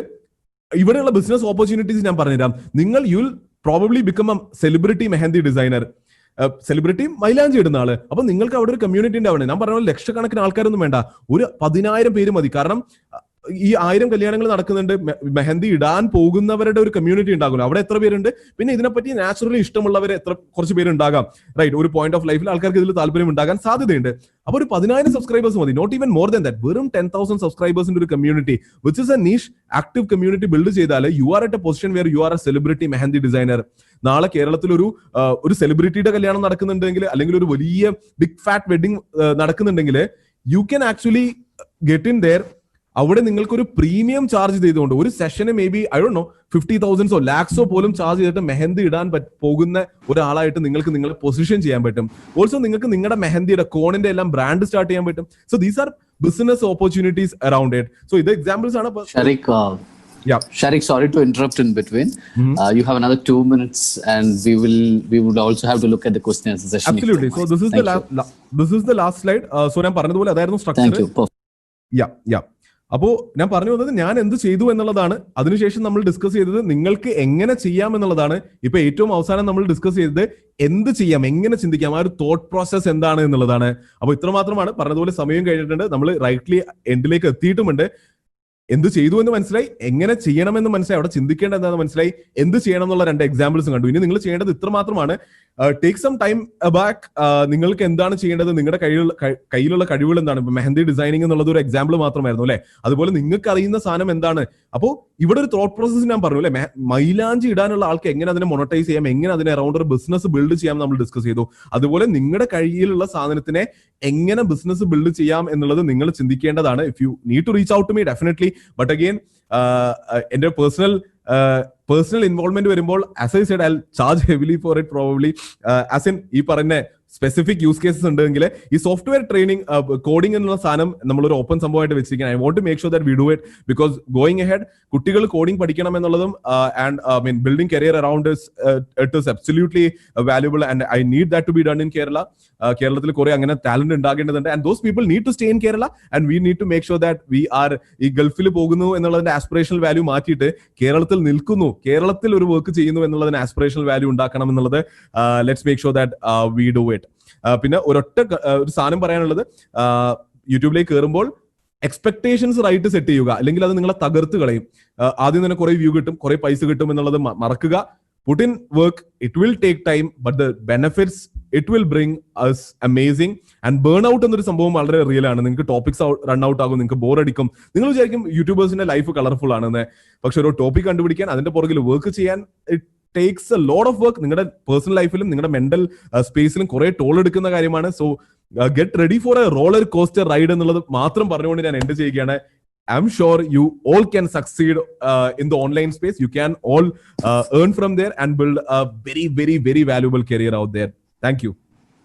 ഇവിടെയുള്ള ബിസിനസ് ഓപ്പർച്യൂണിറ്റീസ് ഞാൻ പറഞ്ഞുതരാം. നിങ്ങൾ you'll probably become A celebrity mehndi designer, celebrity മൈലാഞ്ചി ഇടുന്ന ആള്. അപ്പൊ നിങ്ങൾക്ക് അവിടെ ഒരു കമ്മ്യൂണിറ്റി ഉണ്ടാവണം. ഞാൻ പറഞ്ഞ ലക്ഷക്കണക്കിന് ആൾക്കാരൊന്നും വേണ്ട, ഒരു 10,000 പേര് മതി. കാരണം ഈ 1000 കല്യാണങ്ങൾ നടക്കുന്നുണ്ട്, മെഹന്തി ഇടാൻ പോകുന്നവരുടെ ഒരു കമ്മ്യൂണിറ്റി ഉണ്ടാകുമല്ലോ, അവിടെ എത്ര പേരുണ്ട്? പിന്നെ ഇതിനെപ്പറ്റി നാച്ചുറലി ഇഷ്ടമുള്ളവർ കുറച്ച് പേരുണ്ടാകാം, റൈറ്റ്? ഒരു പോയിന്റ് ഓഫ് ലൈഫിൽ ആൾക്കാർക്ക് ഇതിൽ താല്പര്യം ഉണ്ടാകാൻ സാധ്യതയുണ്ട്. അപ്പൊ ഒരു 10,000 സബ്സ്ക്രൈബേഴ്സ് മതി, not even more than that. വെറും 10,000 സബ്സ്ക്രൈബേഴ്സിന്റെ ഒരു community which is a niche active community build ചെയ്താൽ you are at a position where you are a celebrity mehndi designer. നാളെ കേരളത്തിൽ ഒരു സെലിബ്രിറ്റിയുടെ കല്യാണം നടക്കുന്നുണ്ടെങ്കിൽ, അല്ലെങ്കിൽ ഒരു വലിയ ബിഗ് ഫാറ്റ് വെഡിങ് നടക്കുന്നുണ്ടെങ്കിൽ, you can actually get in there. അവിടെ നിങ്ങൾക്കൊരു പ്രീമിയം ചാർജ് ചെയ്തുകൊണ്ട് ഒരു സെഷന് maybe I don't know 50,000 lakhs പോലും ചാർജ് ചെയ്തിട്ട് മെഹന്തി ഇടാൻ പോകുന്ന ഒരാളായിട്ട് നിങ്ങൾക്ക് നിങ്ങളെ പൊസിഷൻ ചെയ്യാൻ പറ്റും. ഓൾസോ നിങ്ങൾക്ക് നിങ്ങളുടെ മെഹന്തിയുടെ കോണിന്റെ എല്ലാം ബ്രാൻഡ് സ്റ്റാർട്ട് ചെയ്യാൻ പറ്റും. So these are business opportunities around it. So ഇത് എക്സാമ്പിൾസ് ആണ്. Sharik, sorry to interrupt in between. You have another 2 minutes, and we would also have to look at the question answer session. Absolutely. So this is the last slide. So ഞാൻ പറഞ്ഞതുപോലെ അതായിരുന്നു structure. Yeah. അപ്പോ ഞാൻ പറഞ്ഞു വന്നത് ഞാൻ എന്ത് ചെയ്തു എന്നുള്ളതാണ്. അതിനുശേഷം നമ്മൾ ഡിസ്കസ് ചെയ്തത് നിങ്ങൾക്ക് എങ്ങനെ ചെയ്യാം എന്നുള്ളതാണ്. ഇപ്പൊ ഏറ്റവും അവസാനം നമ്മൾ ഡിസ്കസ് ചെയ്തത് എന്ത് ചെയ്യാം, എങ്ങനെ ചിന്തിക്കാം, ആ ഒരു തോട്ട് പ്രോസസ് എന്താണ് എന്നുള്ളതാണ്. അപ്പൊ ഇത്രമാത്രമാണ്. പറഞ്ഞതുപോലെ സമയം കഴിഞ്ഞിട്ടുണ്ട്, നമ്മൾ റൈറ്റ്ലി എൻഡിലേക്ക് എത്തിയിട്ടുമുണ്ട്. എന്ത് ചെയ്തു എന്ന് മനസ്സിലായി, എങ്ങനെ ചെയ്യണമെന്ന് മനസ്സിലായി, അവിടെ ചിന്തിക്കേണ്ടത് എന്താണെന്ന് മനസ്സിലായി, എന്ത് ചെയ്യണം എന്നുള്ള 2 എക്സാമ്പിൾസും കണ്ടു. ഇനി നിങ്ങൾ ചെയ്യേണ്ടത് ഇത്ര മാത്രമാണ്. Take some time back. നിങ്ങൾക്ക് എന്താണ് ചെയ്യേണ്ടത്, നിങ്ങളുടെ കയ്യിലുള്ള കഴിവുകൾ എന്താണ്. ഇപ്പൊ മെഹന്തി ഡിസൈനിങ് എന്നുള്ളത് ഒരു എക്സാമ്പിൾ മാത്രമായിരുന്നു അല്ലെ. അതുപോലെ നിങ്ങൾക്ക് അറിയുന്ന സാധനം എന്താണ്. അപ്പോൾ ഇവിടെ ഒരു തോട്ട് പ്രോസസ് ഞാൻ പറഞ്ഞു അല്ലെ. മൈലാഞ്ചി ഇടാനുള്ള ആൾക്ക് എങ്ങനെ അതിനെ മൊണറ്റൈസ് ചെയ്യാം, എങ്ങനെ അതിനെ അറൌണ്ട് ഒരു ബിസിനസ് ബിൽഡ് ചെയ്യാം നമ്മൾ ഡിസ്കസ് ചെയ്തു. അതുപോലെ നിങ്ങളുടെ കയ്യിലുള്ള സാധനത്തിനെ എങ്ങനെ ബിസിനസ് ബിൽഡ് ചെയ്യാം എന്നുള്ളത് നിങ്ങൾ ചിന്തിക്കേണ്ടതാണ്. If you need to reach out to me, definitely. But again എന്റെ പേഴ്സണൽ പേഴ്സണൽ ഇൻവോൾവ്മെന്റ് വരുമ്പോൾ as I said I charge heavily for it probably as in ഈ പറഞ്ഞ സ്പെസിഫിക് യൂസ് കേസസ് ഉണ്ടെങ്കിൽ ഈ സോഫ്റ്റ്വെയർ ട്രെയിനിങ് കോഡിംഗ് എന്നുള്ള സാധനം നമ്മളൊരു open സംഭവമായിട്ട് വെച്ചിരിക്കണം. I want to make sure that we do it because going ahead കുട്ടികൾ കോഡിംഗ് പഠിക്കണം എന്നുള്ളതും and I mean building career around it is absolutely valuable and I need that to be done in Kerala. കേരളത്തിൽ കുറെ അങ്ങനെ talent ഉണ്ടാകേണ്ടതുണ്ട് and those people need to stay in Kerala and we need to make sure that we are ഈ ഗൾഫിൽ പോകുന്നു എന്നുള്ളതിന്റെ aspirational value മാറ്റിയിട്ട് കേരളത്തിൽ നിൽക്കുന്നു, കേരളത്തിൽ ഒരു വർക്ക് ചെയ്യുന്നു എന്നുള്ളതിന് ആസ്പിറേഷണൽ വാല്യൂ ഉണ്ടാക്കണം എന്നുള്ളത് let's make sure that we do it. പിന്നെ ഒരൊറ്റ ഒരു സാധനം പറയാനുള്ളത്, യൂട്യൂബിലേക്ക് കയറുമ്പോൾ എക്സ്പെക്ടേഷൻസ് റൈറ്റ് സെറ്റ് ചെയ്യുക, അല്ലെങ്കിൽ അത് നിങ്ങളെ തകർത്ത് കളയും. ആദ്യം തന്നെ കുറെ വ്യൂ കിട്ടും, കുറെ പൈസ കിട്ടും എന്നുള്ളത് മറക്കുക. Put in work, it will take time, but the benefits it will bring us amazing. And burnout എന്നൊരു സംഭവം വളരെ റിയൽ ആണ്. നിങ്ങൾക്ക് ടോപ്പിക്സ് റൺ ഔട്ട് ആകും, നിങ്ങൾക്ക് ബോർ അടിക്കും. നിങ്ങൾ വിചാരിക്കും യൂട്യൂബേഴ്സിന്റെ ലൈഫ് കളർഫുൾ ആണെന്ന്. പക്ഷെ ഒരു ടോപ്പിക് കണ്ടുപിടിക്കാൻ, അതിന്റെ പുറകിൽ വർക്ക് ചെയ്യാൻ it takes A lot of work. നിങ്ങളുടെ പേഴ്സണൽ ലൈഫിലും നിങ്ങളുടെ മെന്റൽ സ്പേസിലും കുറെ ടോൾ എടുക്കുന്ന കാര്യമാണ്. So get ready for A roller coaster ride എന്നുള്ളത് മാത്രം പറഞ്ഞുകൊണ്ട് ഞാൻ എൻഡ് ചെയ്യുകയാണ്. I'm sure you all can succeed in the online space. You can all earn from there and build a very, very, very valuable career out there. Thank you.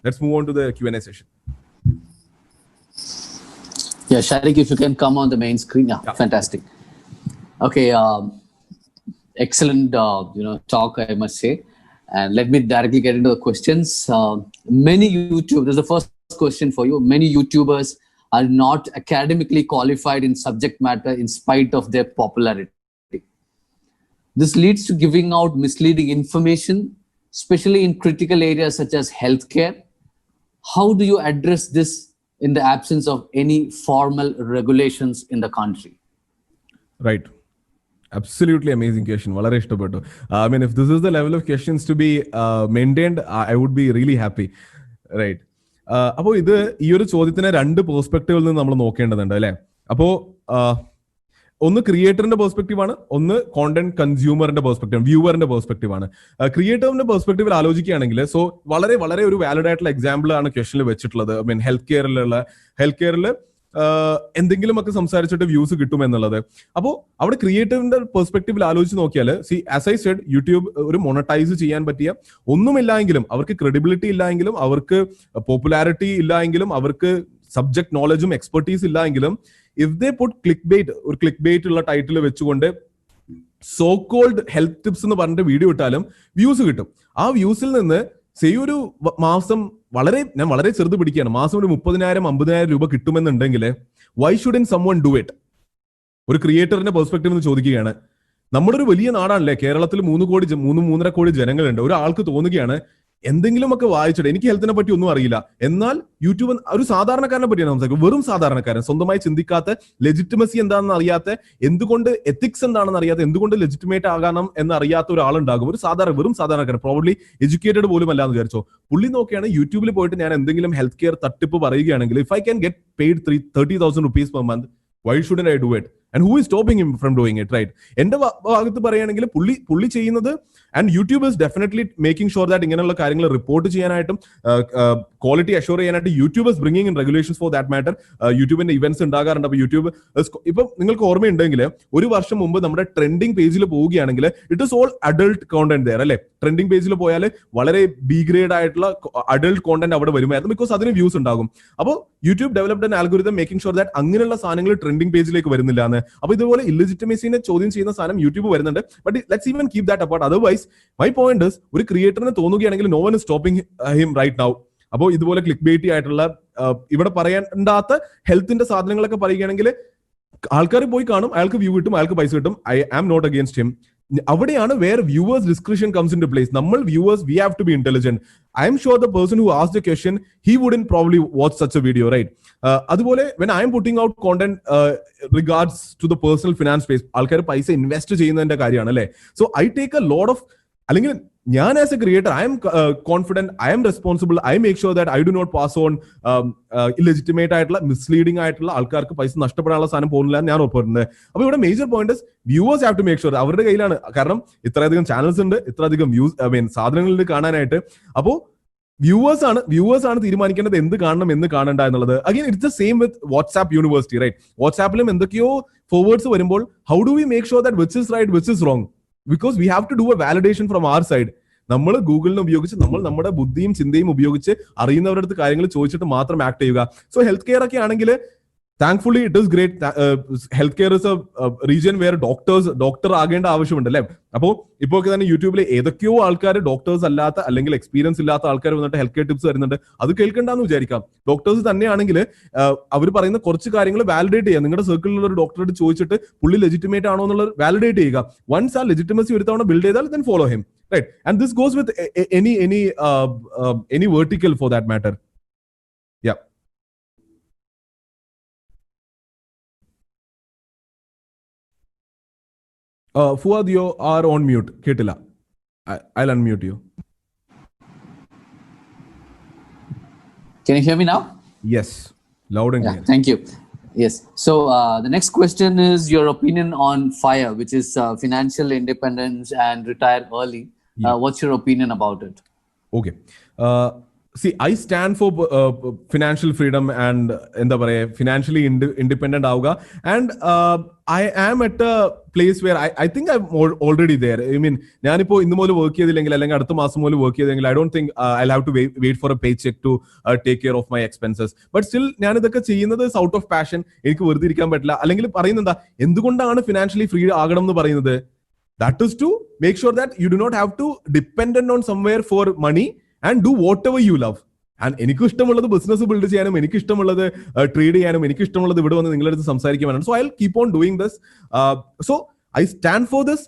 Let's move on to the Q&A session. Yeah, Sharik, if you can come on the main screen. Yeah. Fantastic. Okay, excellent talk, I must say. And let me directly get into the questions. Many YouTubers, this is the first question for you. Many YouTubers are not academically qualified in subject matter in spite of their popularity. This leads to giving out misleading information, especially in critical areas such as healthcare. How do you address this in the absence of any formal regulations in the country? Right. Absolutely amazing question. Valare ishtapettu. I mean, if this is the level of questions to be maintained, I would be really happy. Right. അപ്പോൾ ഇത് ഈ ഒരു ചോദ്യത്തിന് രണ്ട് പേഴ്സ്പെക്റ്റീവിൽ നിന്ന് നമ്മൾ നോക്കേണ്ടതുണ്ട് അല്ലെ. അപ്പോ ഒന്ന് ക്രിയേറ്ററിന്റെ പെർസ്പെക്റ്റീവ് ആണ്, ഒന്ന് കോണ്ടന്റ് കൺസ്യൂമറിന്റെ പെർസ്പെക്റ്റീവ്, വ്യൂവറിന്റെ പെർസ്പെക്റ്റീവ് ആണ്. ക്രിയേറ്ററിന്റെ പെർസ്പെക്റ്റീവിൽ ആലോചിക്കുകയാണെങ്കിൽ സോ വളരെ വളരെ ഒരു വാലിഡ് ആയിട്ടുള്ള എക്സാമ്പിൾ ആണ് ക്വസ്റ്റനിൽ വെച്ചിട്ടുള്ളത്. ഐ മീൻ ഹെൽത്ത് കെയറിൽ എന്തെങ്കിലുമൊക്കെ സംസാരിച്ചിട്ട് വ്യൂസ് കിട്ടും എന്നുള്ളത്. അപ്പോൾ അവിടെ ക്രിയേറ്റീവിന്റെ പെർസ്പെക്റ്റീവിൽ ആലോചിച്ച് നോക്കിയാൽ see as I said YouTube ഒരു മൊണറ്റൈസ് ചെയ്യാൻ പറ്റിയ ഒന്നുമില്ലായെങ്കിലും, അവർക്ക് ക്രെഡിബിലിറ്റി ഇല്ലായെങ്കിലും, അവർക്ക് പോപ്പുലാരിറ്റി ഇല്ലായെങ്കിലും, അവർക്ക് സബ്ജക്ട് നോളജും എക്സ്പെർട്ടീസ് ഇല്ലായെങ്കിലും, ഇഫ് ദേ പുട്ട് ഒരു ക്ലിക്ക് ബെയ്റ്റ് ഉള്ള ടൈറ്റിൽ വെച്ചുകൊണ്ട് സോ കോൾഡ് ഹെൽത്ത് ടിപ്സ് എന്ന് പറഞ്ഞിട്ട് വീഡിയോ ഇട്ടാലും വ്യൂസ് കിട്ടും. ആ വ്യൂസിൽ നിന്ന് ഒരു മാസം ഞാൻ വളരെ ചെറുത് പിടിക്കുകയാണ്, മാസം ഒരു 30,000-50,000 രൂപ കിട്ടുമെന്നുണ്ടെങ്കിൽ why shouldn't someone do it? ഒരു ക്രിയേറ്ററിന്റെ പെർസ്പെക്റ്റീവ് എന്ന് ചോദിക്കുകയാണ്. നമ്മുടെ ഒരു വലിയ നാടാണല്ലേ കേരളത്തിൽ, 3-3.5 കോടി ജനങ്ങളുണ്ട്. ഒരാൾക്ക് തോന്നുകയാണ് എന്തെങ്കിലുമൊക്കെ വായിച്ചിട്ട്, എനിക്ക് ഹെൽത്തിനെ പറ്റി ഒന്നും അറിയില്ല, എന്നാൽ യൂട്യൂബ് ഒരു സാധാരണക്കാരനെ പറ്റിയാണ് സംസാരിക്കുന്നത്. വെറും സാധാരണക്കാരൻ, സ്വന്തമായി ചിന്തിക്കാത്ത, ലെജിറ്റിമസി എന്താണെന്ന് അറിയാത്ത, എന്തുകൊണ്ട് എത്തിക്സ് എന്താണെന്ന് അറിയാത്ത, എന്തുകൊണ്ട് ലെജിറ്റിമേറ്റ് ആകണം എന്ന് അറിയാത്ത ഒരാളുണ്ടാകും. ഒരു വെറും സാധാരണക്കാരൻ, പ്രോബ്ലി എഡ്യൂക്കേറ്റഡ് പോലും അല്ലാന്ന് വിചാരിച്ചോ. പുള്ളി നോക്കിയാണ് യൂട്യൂബിൽ പോയിട്ട് ഞാൻ എന്തെങ്കിലും ഹെൽത്ത് കെയർ തട്ടിപ്പ് പറയുകയാണെങ്കിൽ, if I can get paid 30,000 rupees per month, why shouldn't I do it? And who is stopping him from doing it, right? എന്റെ ഭാഗത്ത് പറയുകയാണെങ്കിൽ പുള്ളി ചെയ്യുന്നത്, and YouTube is definitely making sure that ഇങ്ങനെയുള്ള കാര്യങ്ങൾ report ചെയ്യാനായിട്ടും ക്വാളിറ്റി അഷ്യൂർ ചെയ്യാനായിട്ട് YouTube is bringing in regulations for that matter. യൂട്യൂബിന്റെ ഇവന്റ്സ് ഉണ്ടാകാറുണ്ട്. അപ്പൊ യൂട്യൂബ് ഇപ്പം നിങ്ങൾക്ക് ഓർമ്മയുണ്ടെങ്കിൽ ഒരു വർഷം മുമ്പ് നമ്മുടെ ട്രെൻഡിങ് പേജിൽ പോവുകയാണെങ്കിൽ it is all adult content there അല്ലെ. ട്രെൻഡിങ് പേജിൽ പോയാൽ വളരെ ബി ഗ്രേഡ് ആയിട്ടുള്ള അഡൾട്ട് കോണ്ടന്റ് അവിടെ വരുമായിരുന്നു, ബിക്കോസ് അതിന് വ്യൂസ് ഉണ്ടാകും. അപ്പോൾ YouTube developed an algorithm making sure that അങ്ങനെയുള്ള സാധനങ്ങൾ ട്രെൻഡിങ് പേജിലേക്ക് വരുന്നില്ല എന്ന്. അപ്പൊ ഇതുപോലെ ഇല്ലിജിറ്റിമസിനെ ചോദ്യം ചെയ്യുന്ന സാധനം യൂട്യൂബ് വരുന്നുണ്ട്. But let's even keep that apart. Otherwise my point is, ഒരു ക്രിയേറ്ററിന് തോന്നുകയാണെങ്കിൽ no one is stopping him right now. അപ്പോൾ ഇതുപോലെ ക്ലിക്ക് ബെയ്റ്റി ആയിട്ടുള്ള ഇവിടെ പറയേണ്ടാത്ത ഹെൽത്തിന്റെ സാധനങ്ങളൊക്കെ പറയുകയാണെങ്കിൽ ആൾക്കാർ പോയി കാണും, അയാൾക്ക് വ്യൂ കിട്ടും, അയാൾക്ക് പൈസ കിട്ടും. I am not against him. അവിടെയാണ് where viewers description comes in to place. നമ്മൾ viewers, we have to be intelligent. I M sure the person who asked the question, he wouldn't probably watch such a video, right? അതുപോലെ when I'm putting out content regards to the personal finance space, ആൾക്കാർ പൈസ invest ചെയ്യുന്നതിന്റെ കാര്യമാണ് അല്ലെ. So I take a lot of, അല്ലെങ്കിൽ ഞാൻ as A creator I'm confident, I'm responsible, I make sure that I do not pass on illegitimate ആയിട്ടുള്ള, misleading ആയിട്ടുള്ള, ആൾക്കാർക്ക് പൈസ നഷ്ടപ്പെടാനുള്ള സാധനം പോകുന്നില്ല എന്ന് ഞാൻ ഉറപ്പുവരുന്നത്. അപ്പൊ ഇവിടെ major point viewers have to make sure, അവരുടെ കയ്യിലാണ്. കാരണം ഇത്രയധികം ചാനൽസ് ഉണ്ട്, ഇത്രയധികം വ്യൂസ്, ഐ മീൻ സാധനങ്ങളിൽ കാണാനായിട്ട്. അപ്പോൾ വ്യൂവേഴ്സ് ആണ് തീരുമാനിക്കേണ്ടത് എന്ത് കാണണം എന്ന് കാണണ്ട എന്നുള്ളത്. Again it's the same with WhatsApp university, right? വാട്സ്ആപ്പിലും എന്തൊക്കെയോ ഫോർവേഡ്സ് വരുമ്പോൾ how do we make sure that which is right, which is wrong? because we have to do a validation from our side. നമ്മൾ ഗൂഗിളിനെ ഉപയോഗിച്ച് നമ്മൾ നമ്മുടെ ബുദ്ധിയും ചിന്തയും ഉപയോഗിച്ച് അറിയുന്നവരുടെ അടുത്ത് കാര്യങ്ങൾ ചോദിച്ചിട്ട് മാത്രം ആക്ട് ചെയ്യുക. സോ ഹെൽത്ത് കെയർ ഒക്കെ ആണെങ്കിൽ thankfully it is great. Healthcare is a region where doctor ആകേണ്ട ആവശ്യമുണ്ട് അല്ലേ. അപ്പോൾ ഇപ്പോൾ ഒക്കെ തന്നെ യൂട്യൂബിൽ ഏതൊക്കെയോ ആൾക്കാർ ഡോക്ടേഴ്സ് അല്ലാത്ത അല്ലെങ്കിൽ എക്സ്പീരിയൻസ് ഇല്ലാത്ത ആൾക്കാർ വന്നിട്ട് ഹെൽത്ത് കെയർ ടിപ്സ് തരുന്നുണ്ട്. അത് കേൾക്കണ്ടെന്ന് വിചാരിക്കാം. ഡോക്ടേഴ്സ് തന്നെയാണെങ്കിൽ അവർ പറയുന്ന കുറച്ച് കാര്യങ്ങൾ വാലിഡേറ്റ് ചെയ്യുക. നിങ്ങളുടെ സർക്കിളിലുള്ള ഒരു ഡോക്ടറോട് ചോദിച്ചിട്ട് പുള്ളി ലെജിറ്റിമേറ്റ് ആണോ എന്നുള്ളത് വാലിഡേറ്റ് ചെയ്യുക. വൺസ് ആ ലെജിറ്റിമസി ഒരു തവണ ബിൽഡ് ചെയ്താൽ then follow him, right? And this goes with any vertical for that matter. Yeah. Fuad, you are on mute. Ketila. I'll unmute you. Can you hear me now? Yes. Loud and Yeah, clear. thank you. Yes. So the next question is your opinion on FIRE, which is financial independence and retire early. What's your opinion about it? Okay. See, I stand for financial freedom and financially independent avuga. And I am at a place where I think I'm already there. I mean, ഞാനിപ്പോ ഇന്ന് മുതൽ work ചെയ്തില്ലെങ്കിൽ അല്ലെങ്കിൽ അടുത്ത മാസം മുതൽ work ചെയ്തെങ്കിൽ I don't think I'll have to wait for a paycheck to take care of my expenses. But still ഞാൻ ഇതൊക്കെ ചെയ്യുന്നത് out of passion. എനിക്ക് വെറുതെ ഇരിക്കാൻ പറ്റില്ല. അല്ലെങ്കിൽ പറയുന്നത് എന്താ, എന്തുകൊണ്ടാണ് ഫിനാൻഷ്യലി ഫ്രീ ആകണം എന്ന് പറയുന്നത്? That is to make sure that you do not have to dependent on somewhere for money and do whatever you love. And എനിക്ക് ഇഷ്ടമുള്ളത് ബിസിനസ് ബിൽഡ് ചെയ്യാനും എനിക്ക് ഇഷ്ടമുള്ളത് ട്രേഡ് ചെയ്യാനും എനിക്ക് ഇഷ്ടമുള്ളത് ഇവിടെ വന്ന് നിങ്ങളുടെ അടുത്ത് സംസാരിക്കാനാണ്. So I will keep on doing this. So I stand for this.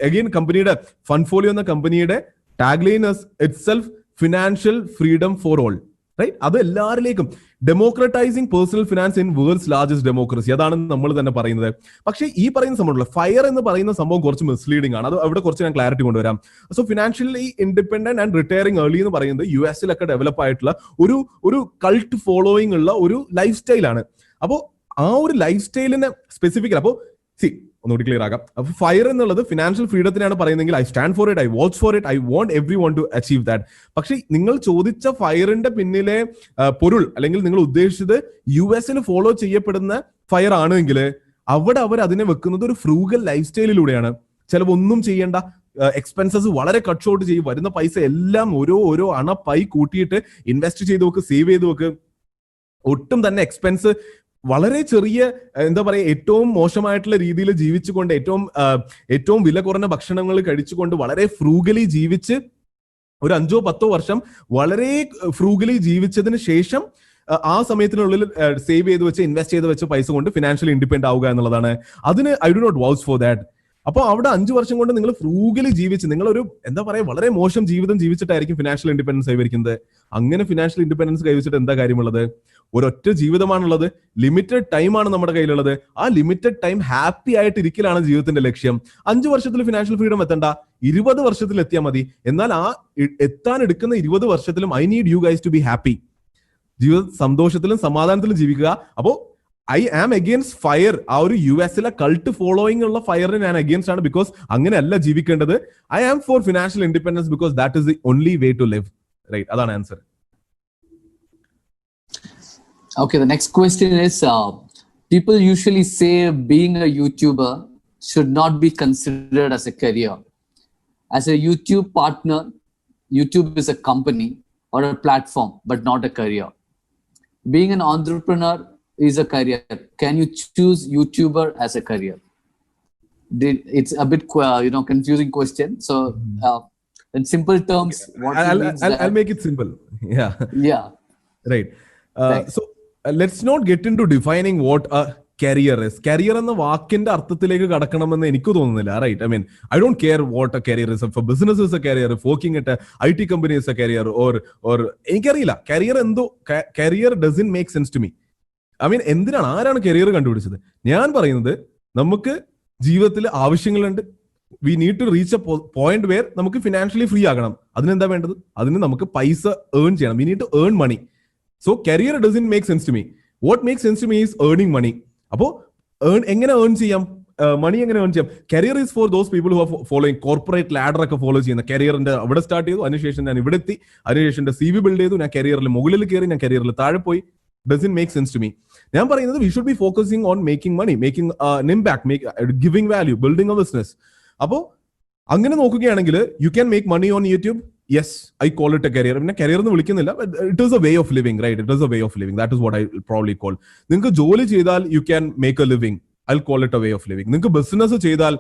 Again കമ്പനിയുടെ ഫണ്ട്ഫോളിയോ എന്ന കമ്പനിയുടെ tagline itself financial freedom for all, right? അത് എല്ലാവരിലേക്കും democratizing personal finance in world's largest democracy, അതാണ് നമ്മൾ തന്നെ പറയുന്നത്. പക്ഷേ ഈ പറയുന്ന സംഭവമുള്ള ഫയർ എന്ന് പറയുന്ന സംഭവം കുറച്ച് മിസ്ലീഡിംഗ് ആണ്. അത് അവിടെ കുറച്ച് ഞാൻ ക്ലാരിറ്റി കൊണ്ടുവരാം. So financially independent and retiring early എന്ന് പറയുന്നത് US-ലൊക്കെ ഡെവലപ്പ് ആയിട്ടുള്ള ഒരു കൾട്ട് ഫോളോയിങ് ഉള്ള ഒരു ലൈഫ് സ്റ്റൈലാണ്. അപ്പോൾ ആ ഒരു ലൈഫ് സ്റ്റൈലിനെ സ്പെസിഫിക്കൽ, അപ്പോൾ ഒന്നുകൂടി ക്ലിയർ ആകാം. അപ്പൊ ഫയർ എന്നുള്ളത് ഫിനാൻഷ്യൽ ഫ്രീഡത്തിനാണ് പറയുന്നതെങ്കിൽ I stand for it, I watch for it, I want everyone to achieve that. പക്ഷെ നിങ്ങൾ ചോദിച്ച ഫയറിന്റെ പിന്നിലെ പൊരുൾ അല്ലെങ്കിൽ നിങ്ങൾ ഉദ്ദേശിച്ചത് US-ൽ ഫോളോ ചെയ്യപ്പെടുന്ന ഫയർ ആണെങ്കിൽ അവിടെ അവർ അതിനെ വെക്കുന്നത് ഒരു ഫ്രൂഗൽ ലൈഫ് സ്റ്റൈലിലൂടെയാണ്. ചിലവൊന്നും ചെയ്യേണ്ട, എക്സ്പെൻസസ് വളരെ കട്ട് ഷോട്ട് ചെയ്യും, വരുന്ന പൈസ എല്ലാം ഓരോ അണപ്പായി കൂട്ടിയിട്ട് ഇൻവെസ്റ്റ് ചെയ്ത് വെക്ക്, സേവ് ചെയ്ത് വെക്ക്. ഒട്ടും തന്നെ എക്സ്പെൻസ് വളരെ ചെറിയ, എന്താ പറയുക, ഏറ്റവും മോശമായിട്ടുള്ള രീതിയിൽ ജീവിച്ചുകൊണ്ട് ഏറ്റവും വില കുറഞ്ഞ ഭക്ഷണങ്ങൾ കഴിച്ചുകൊണ്ട് വളരെ ഫ്രൂഗലി ജീവിച്ച് ഒരു 5-10 വർഷം വളരെ ഫ്രൂഗലി ജീവിച്ചതിന് ശേഷം ആ സമയത്തിനുള്ളിൽ സേവ് ചെയ്ത് വെച്ച് ഇൻവെസ്റ്റ് ചെയ്ത് വെച്ച് പൈസ കൊണ്ട് ഫിനാൻഷ്യലി ഇൻഡിപെൻഡന്റ് ആവുക എന്നുള്ളതാണ്. അതിന് I do not vouch for that. അപ്പോൾ അവിടെ 5 വർഷം കൊണ്ട് നിങ്ങൾ ഫ്രൂഗലി ജീവിച്ച് നിങ്ങളൊരു എന്താ പറയുക വളരെ മോശം ജീവിതം ജീവിച്ചിട്ടായിരിക്കും ഫിനാൻഷ്യൽ ഇൻഡിപെൻഡൻസ് കൈവരിക്കുന്നത്. അങ്ങനെ ഫിനാൻഷ്യൽ ഇൻഡിപെൻഡൻസ് കൈവരിച്ചിട്ട് എന്താ കാര്യമുള്ളത്? ഒരൊറ്റ ജീവിതമാണുള്ളത്, ലിമിറ്റഡ് ടൈമാണ് നമ്മുടെ കയ്യിലുള്ളത്. ആ ലിമിറ്റഡ് ടൈം ഹാപ്പി ആയിട്ട് ഇരിക്കലാണ് ജീവിതത്തിന്റെ ലക്ഷ്യം. 5 വർഷത്തിൽ ഫിനാൻഷ്യൽ ഫ്രീഡം എത്തണ്ട, 20 വർഷത്തിൽ എത്തിയാൽ മതി. എന്നാൽ ആ എത്താൻ എടുക്കുന്ന 20 വർഷത്തിലും I need you guys to be happy. ജീവിത സന്തോഷത്തിലും സമാധാനത്തിലും ജീവിക്കുക. അപ്പോ ഐ ആം അഗെയിൻസ്റ്റ് ഫയർ. ആ ഒരു US-ലെ കൾട്ട് ഫോളോയിങ് ഉള്ള ഫയറിന് ഞാൻ അഗെയിൻസ്റ്റ് ആണ്. ബിക്കോസ് അങ്ങനെയല്ല ജീവിക്കേണ്ടത്. I am for financial independence because that is the only way to live, right? അതാണ് answer. Okay, the next question is, people usually say being a YouTuber should not be considered as a career. As a YouTube partner, YouTube is a company or a platform, but not a career. Being an entrepreneur is a career. Can you choose YouTuber as a career? It's a bit confusing question. So in simple terms, what I'll make it simple. Yeah. Right. So let's not get into defining what a career is. Career എന്ന വാക്കിന്റെ അർത്ഥത്തിലേക്ക് കടക്കണമെന്ന് എനിക്ക് തോന്നുന്നില്ല, right? I mean, I don't care what a career is. For business is a career, working at IT company is a career, or എനിക്കറിയില്ല. Career എന്തോ, career doesn't make sense to me. I mean, ആരാണ് career കണ്ടുപിടിച്ചത്? ഞാൻ പറയുന്നത് നമുക്ക് ജീവിതത്തിൽ ആവശ്യങ്ങളുണ്ട്. We need to reach a point where നമുക്ക് ഫിനാൻഷ്യലി ഫ്രീ ആകണം. അതിനെന്താ വേണ്ടത്? അതിന് നമുക്ക് പൈസ ഏൺ ചെയ്യണം. We need to earn money. So career doesn't make sense to me. What makes sense to me is earning money. അപ്പോൾ എങ്ങനെ ഏൺ ചെയ്യാം? മണി എങ്ങനെ ഏൺ ചെയ്യാം? Career is for those people who are following corporate ladder ഒക്കെ follow ചെയ്യുന്ന. കരിയറിന്റെ അവിടെ start ചെയ്തു, അതിനുശേഷം ഞാൻ ഇവിടെ എത്തി, അതിനുശേഷം എന്റെ CV ബിൽഡ് ചെയ്തു, ഞാൻ കരിയറിൽ മുകളിൽ കയറി, ഞാൻ കരിയറിൽ താഴെ പോയി. Doesn't make sense to me. ഞാൻ പറയുന്നത് we should be focusing on making money, making an impact, giving value, building a business. അപ്പോൾ അങ്ങനെ നോക്കുകയാണെങ്കിൽ you can make money on YouTube. Yes, I call it a career. പിന്നെ career എന്ന് വിളിക്കുന്നില്ല, it is a way of living, right? It is a way of living. That is what I probably call. നിങ്ങൾക്ക് ജോലി ചെയ്താൽ you can make a living. I'll call it a way of living. നിങ്ങൾക്ക് business ചെയ്താൽ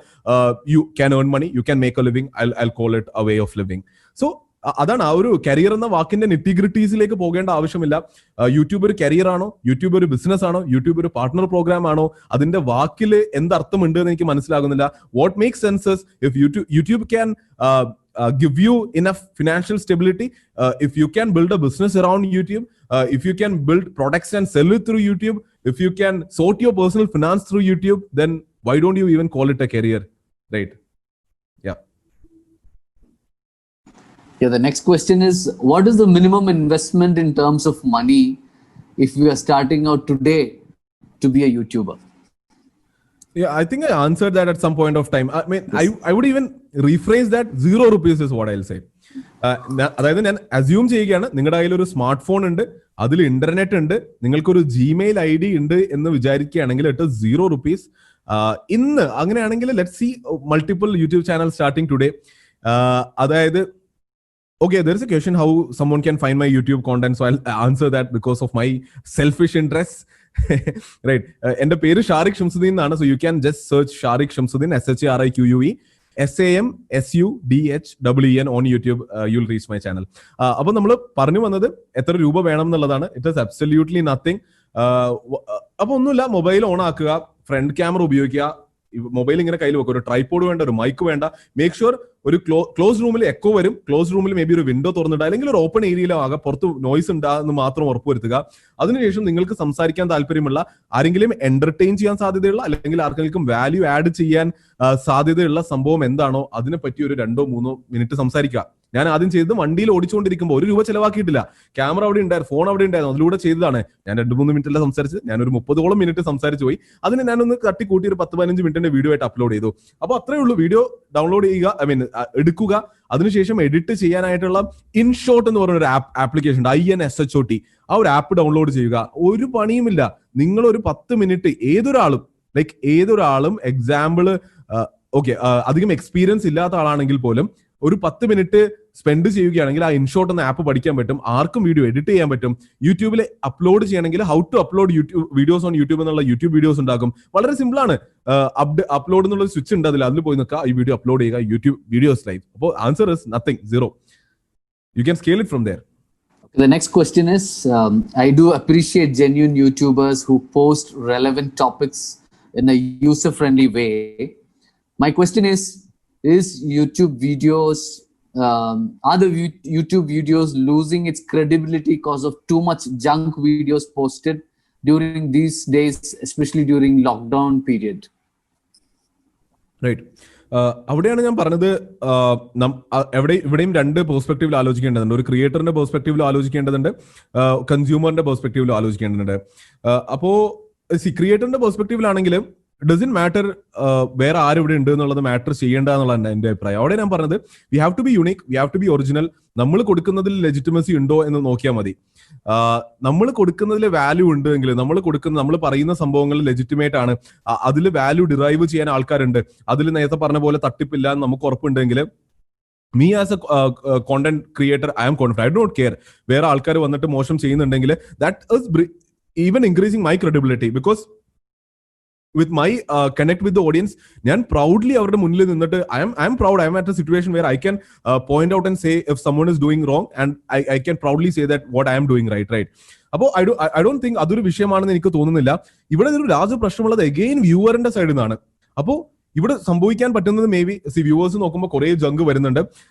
you can earn money, you can make a living. I'll call it a way of living. So അതാണ് ആ ഒരു career എന്ന വാക്കിന്റെ നെറ്റിഗ്രിറ്റീസിലേക്ക് പോകേണ്ട ആവശ്യമില്ല. YouTube ഒരു കരിയർ ആണോ, യൂട്യൂബ് ഒരു ബിസിനസ് ആണോ, യൂട്യൂബ് ഒരു പാർട്ട്ണർ പ്രോഗ്രാം ആണോ, അതിന്റെ വാക്കിൽ എന്തർത്ഥമുണ്ട് എന്ന് എനിക്ക് മനസ്സിലാകുന്നില്ല. What makes sense is if YouTube can give you enough financial stability, if you can build a business around YouTube, if you can build products and sell it through YouTube, if you can sort your personal finance through YouTube, then why don't you even call it a career, right? Yeah. Yeah, the next question is, what is the minimum investment in terms of money if we are starting out today to be a YouTuber? Yeah, I think I answered that at some point of time. I mean, I would even rephrase that. 0 rupees is what I'll say. അതായത് ഞാൻ assume ചെയ്യുകയാണ്, നിങ്ങളുടെ കയ്യിൽ ഒരു smart phone ഉണ്ട്, അതിൽ internet ഉണ്ട്, നിങ്ങൾക്കൊരു ജിമെയിൽ ID ഉണ്ട് എന്ന് വിചാരിക്കുകയാണെങ്കിൽ ഇറ്റ് 0 rupees. ഇന്ന് അങ്ങനെയാണെങ്കിൽ let's see multiple YouTube channel starting today. അതായത് okay, there is a question how someone can find my YouTube content, so I'll answer that because of my selfish interests. Right. എന്റെ പേര് ഷാരിഖ് ഷംസുദ്ദീൻ എന്നാണ്. So you can just search Sharique Samsudheen, SHARIQUE SAMSUDHEEN on YouTube. You'll reach my channel. അപ്പൊ നമ്മൾ പറഞ്ഞു വന്നത് എത്ര രൂപ വേണം എന്നുള്ളതാണ്. It is absolutely nothing. അപ്പൊ ഒന്നുമില്ല, മൊബൈൽ ഓൺ ആക്കുക, ഫ്രണ്ട് ക്യാമറ ഉപയോഗിക്കുക, മൊബൈൽ ഇങ്ങനെ കയ്യിൽ വെക്കുക, ഒരു ട്രൈപോഡ് വേണ്ട, ഒരു മൈക്ക് വേണ്ട. മേക്ക് ഷുവർ ഒരു ക്ലോസ് റൂമിൽ എക്കോ വരും, ക്ലോസ് റൂമിൽ മേ ബി ഒരു വിൻഡോ തുറന്നിടുക, അല്ലെങ്കിൽ ഒരു ഓപ്പൺ ഏരിയയിലോ ആകാം, പുറത്ത് നോയ്സ് ഉണ്ടാകുന്ന മാത്രം ഉറപ്പുവരുത്തുക. അതിനുശേഷം നിങ്ങൾക്ക് സംസാരിക്കാൻ താല്പര്യമുള്ള ആരെങ്കിലും എന്റർടൈൻ ചെയ്യാൻ സാധ്യതയുള്ള, അല്ലെങ്കിൽ ആർക്കെങ്കിലും വാല്യൂ ആഡ് ചെയ്യാൻ സാധ്യതയുള്ള സംഭവം എന്താണോ അതിനെ പറ്റി ഒരു 2-3 മിനിറ്റ് സംസാരിക്കുക. ഞാൻ ആദ്യം ചെയ്തത് വണ്ടിയിൽ ഓടിച്ചുകൊണ്ടിരിക്കുമ്പോൾ 1 രൂപ ചെലവാക്കിയിട്ടില്ല. ക്യാമറ അവിടെ ഉണ്ടായിരുന്നു, ഫോൺ അവിടെ ഉണ്ടായിരുന്നു, അതിലൂടെ ചെയ്തതാണ്. ഞാൻ 2-3 മിനിറ്റല്ല സംസാരിച്ചത്, ഞാനൊരു 30ഓളം മിനിറ്റ് സംസാരിച്ചു പോയി. അതിന് ഞാനൊന്ന് തട്ടിക്കൂട്ടി ഒരു 10-15 മിനിറ്റിന്റെ വീഡിയോ ആയിട്ട് അപ്ലോഡ് ചെയ്തു. അപ്പൊ അത്രേ ഉള്ളൂ. വീഡിയോ ഡൗൺലോഡ് ചെയ്യുക, ഐ മീൻ എടുക്കുക, അതിനുശേഷം എഡിറ്റ് ചെയ്യാനായിട്ടുള്ള ഇൻഷോട്ട് എന്ന് പറയുന്ന ഒരു ആപ്ലിക്കേഷൻ ഉണ്ട്, INSHOT. ആ ഒരു ആപ്പ് ഡൗൺലോഡ് ചെയ്യുക. ഒരു പണിയുമില്ല. നിങ്ങൾ ഒരു 10 മിനിറ്റ് ഏതൊരാളും എക്സാമ്പിള് ഓക്കെ അധികം എക്സ്പീരിയൻസ് ഇല്ലാത്ത ആളാണെങ്കിൽ പോലും ഒരു 10 മിനിറ്റ് സ്പെൻഡ് ചെയ്യുകയാണെങ്കിൽ ആ ഇൻഷോട്ട് എന്ന ആപ്പ് പഠിക്കാൻ പറ്റും. ആർക്കും വീഡിയോ എഡിറ്റ് ചെയ്യാൻ പറ്റും. യൂട്യൂബിൽ അപ്ലോഡ് ചെയ്യണമെങ്കിൽ how to upload videos on YouTube എന്നുള്ള യൂട്യൂബ് വീഡിയോസ് ഉണ്ടാക്കും. വളരെ സിമ്പിൾ ആണ്. അപ്ലോഡ് എന്നുള്ള സ്വിച്ച് ഉണ്ട്, അതിൽ പോയി നിൽക്കുക, ഈ വീഡിയോ അപ്ലോഡ് ചെയ്യുക, യൂട്യൂബ് വീഡിയോസ് ലൈവ്. അപ്പോൾ answer is nothing, 0. You can scale it from there. Okay, the next question is, I do appreciate genuine YouTubers who post relevant topics in a user-friendly way. My question is YouTube videos, are the YouTube videos losing its credibility because of too much junk videos posted during these days, especially during lockdown period? Right. അവിടെയാണ് ഞാൻ പറഞ്ഞത്, ഇവിടെയും 2 പെർസ്പെക്റ്റീവിൽ ആലോചിക്കേണ്ടതുണ്ട്. ഒരു ക്രിയേറ്ററിന്റെ പെർസ്പെക്റ്റീവിൽ ആലോചിക്കേണ്ടതുണ്ട്, കൺസ്യൂമറിന്റെ പെർസ്പെക്റ്റീവിൽ ആലോചിക്കേണ്ടതുണ്ട്. അപ്പോ ക്രിയേറ്ററിന്റെ പെർസ്പെക്റ്റീവിലാണെങ്കിലും doesn't matter വേറെ ആരിവിടെ ഉണ്ട് എന്നുള്ളത് matter ചെയ്യേണ്ട എന്നുള്ളതാണ് എന്റെ അഭിപ്രായം. അവിടെ ഞാൻ പറഞ്ഞത് we have to be unique, we have to be original. നമ്മൾ കൊടുക്കുന്നതിൽ ലെജിറ്റിമസി ഉണ്ടോ എന്ന് നോക്കിയാൽ മതി. നമ്മൾ കൊടുക്കുന്നതിൽ വാല്യൂ ഉണ്ട് എങ്കിൽ, നമ്മൾ പറയുന്ന സംഭവങ്ങൾ ലെജിറ്റിമേറ്റ് ആണ്, അതിൽ വാല്യൂ ഡിറൈവ് ചെയ്യാൻ ആൾക്കാരുണ്ട്, അതിൽ നേരത്തെ പറഞ്ഞ പോലെ തട്ടിപ്പില്ല എന്ന് നമുക്ക് ഉറപ്പുണ്ടെങ്കിൽ, me as a content creator, I am confident. I don't care വേറെ ആൾക്കാർ വന്നിട്ട് മോശം ചെയ്യുന്നുണ്ടെങ്കിൽ, that is even increasing my credibility, because with my connect with the audience, ഞാൻ proudly അവരുടെ മുന്നിൽ നിന്നിട്ട് I am proud. I am at a situation where I can point out and say if someone is doing wrong, and I can proudly say that what I am doing right. അപ്പോൾ I don't think അതൊരു വിഷയമാണെന്ന് എനിക്ക് തോന്നുന്നില്ല. ഇവിടെ ഒരു രാജ പ്രശ്നമുള്ളത് again വ്യൂവറിന്റെ സൈഡിൽ നിന്നാണ്. അപ്പോൾ ഇവിടെ സംഭവിക്കാൻ പറ്റുന്നത് മേ ബി വ്യൂവേഴ്സ് നോക്കുമ്പോൾ കുറെ ജങ്ക് വരുന്നുണ്ട്,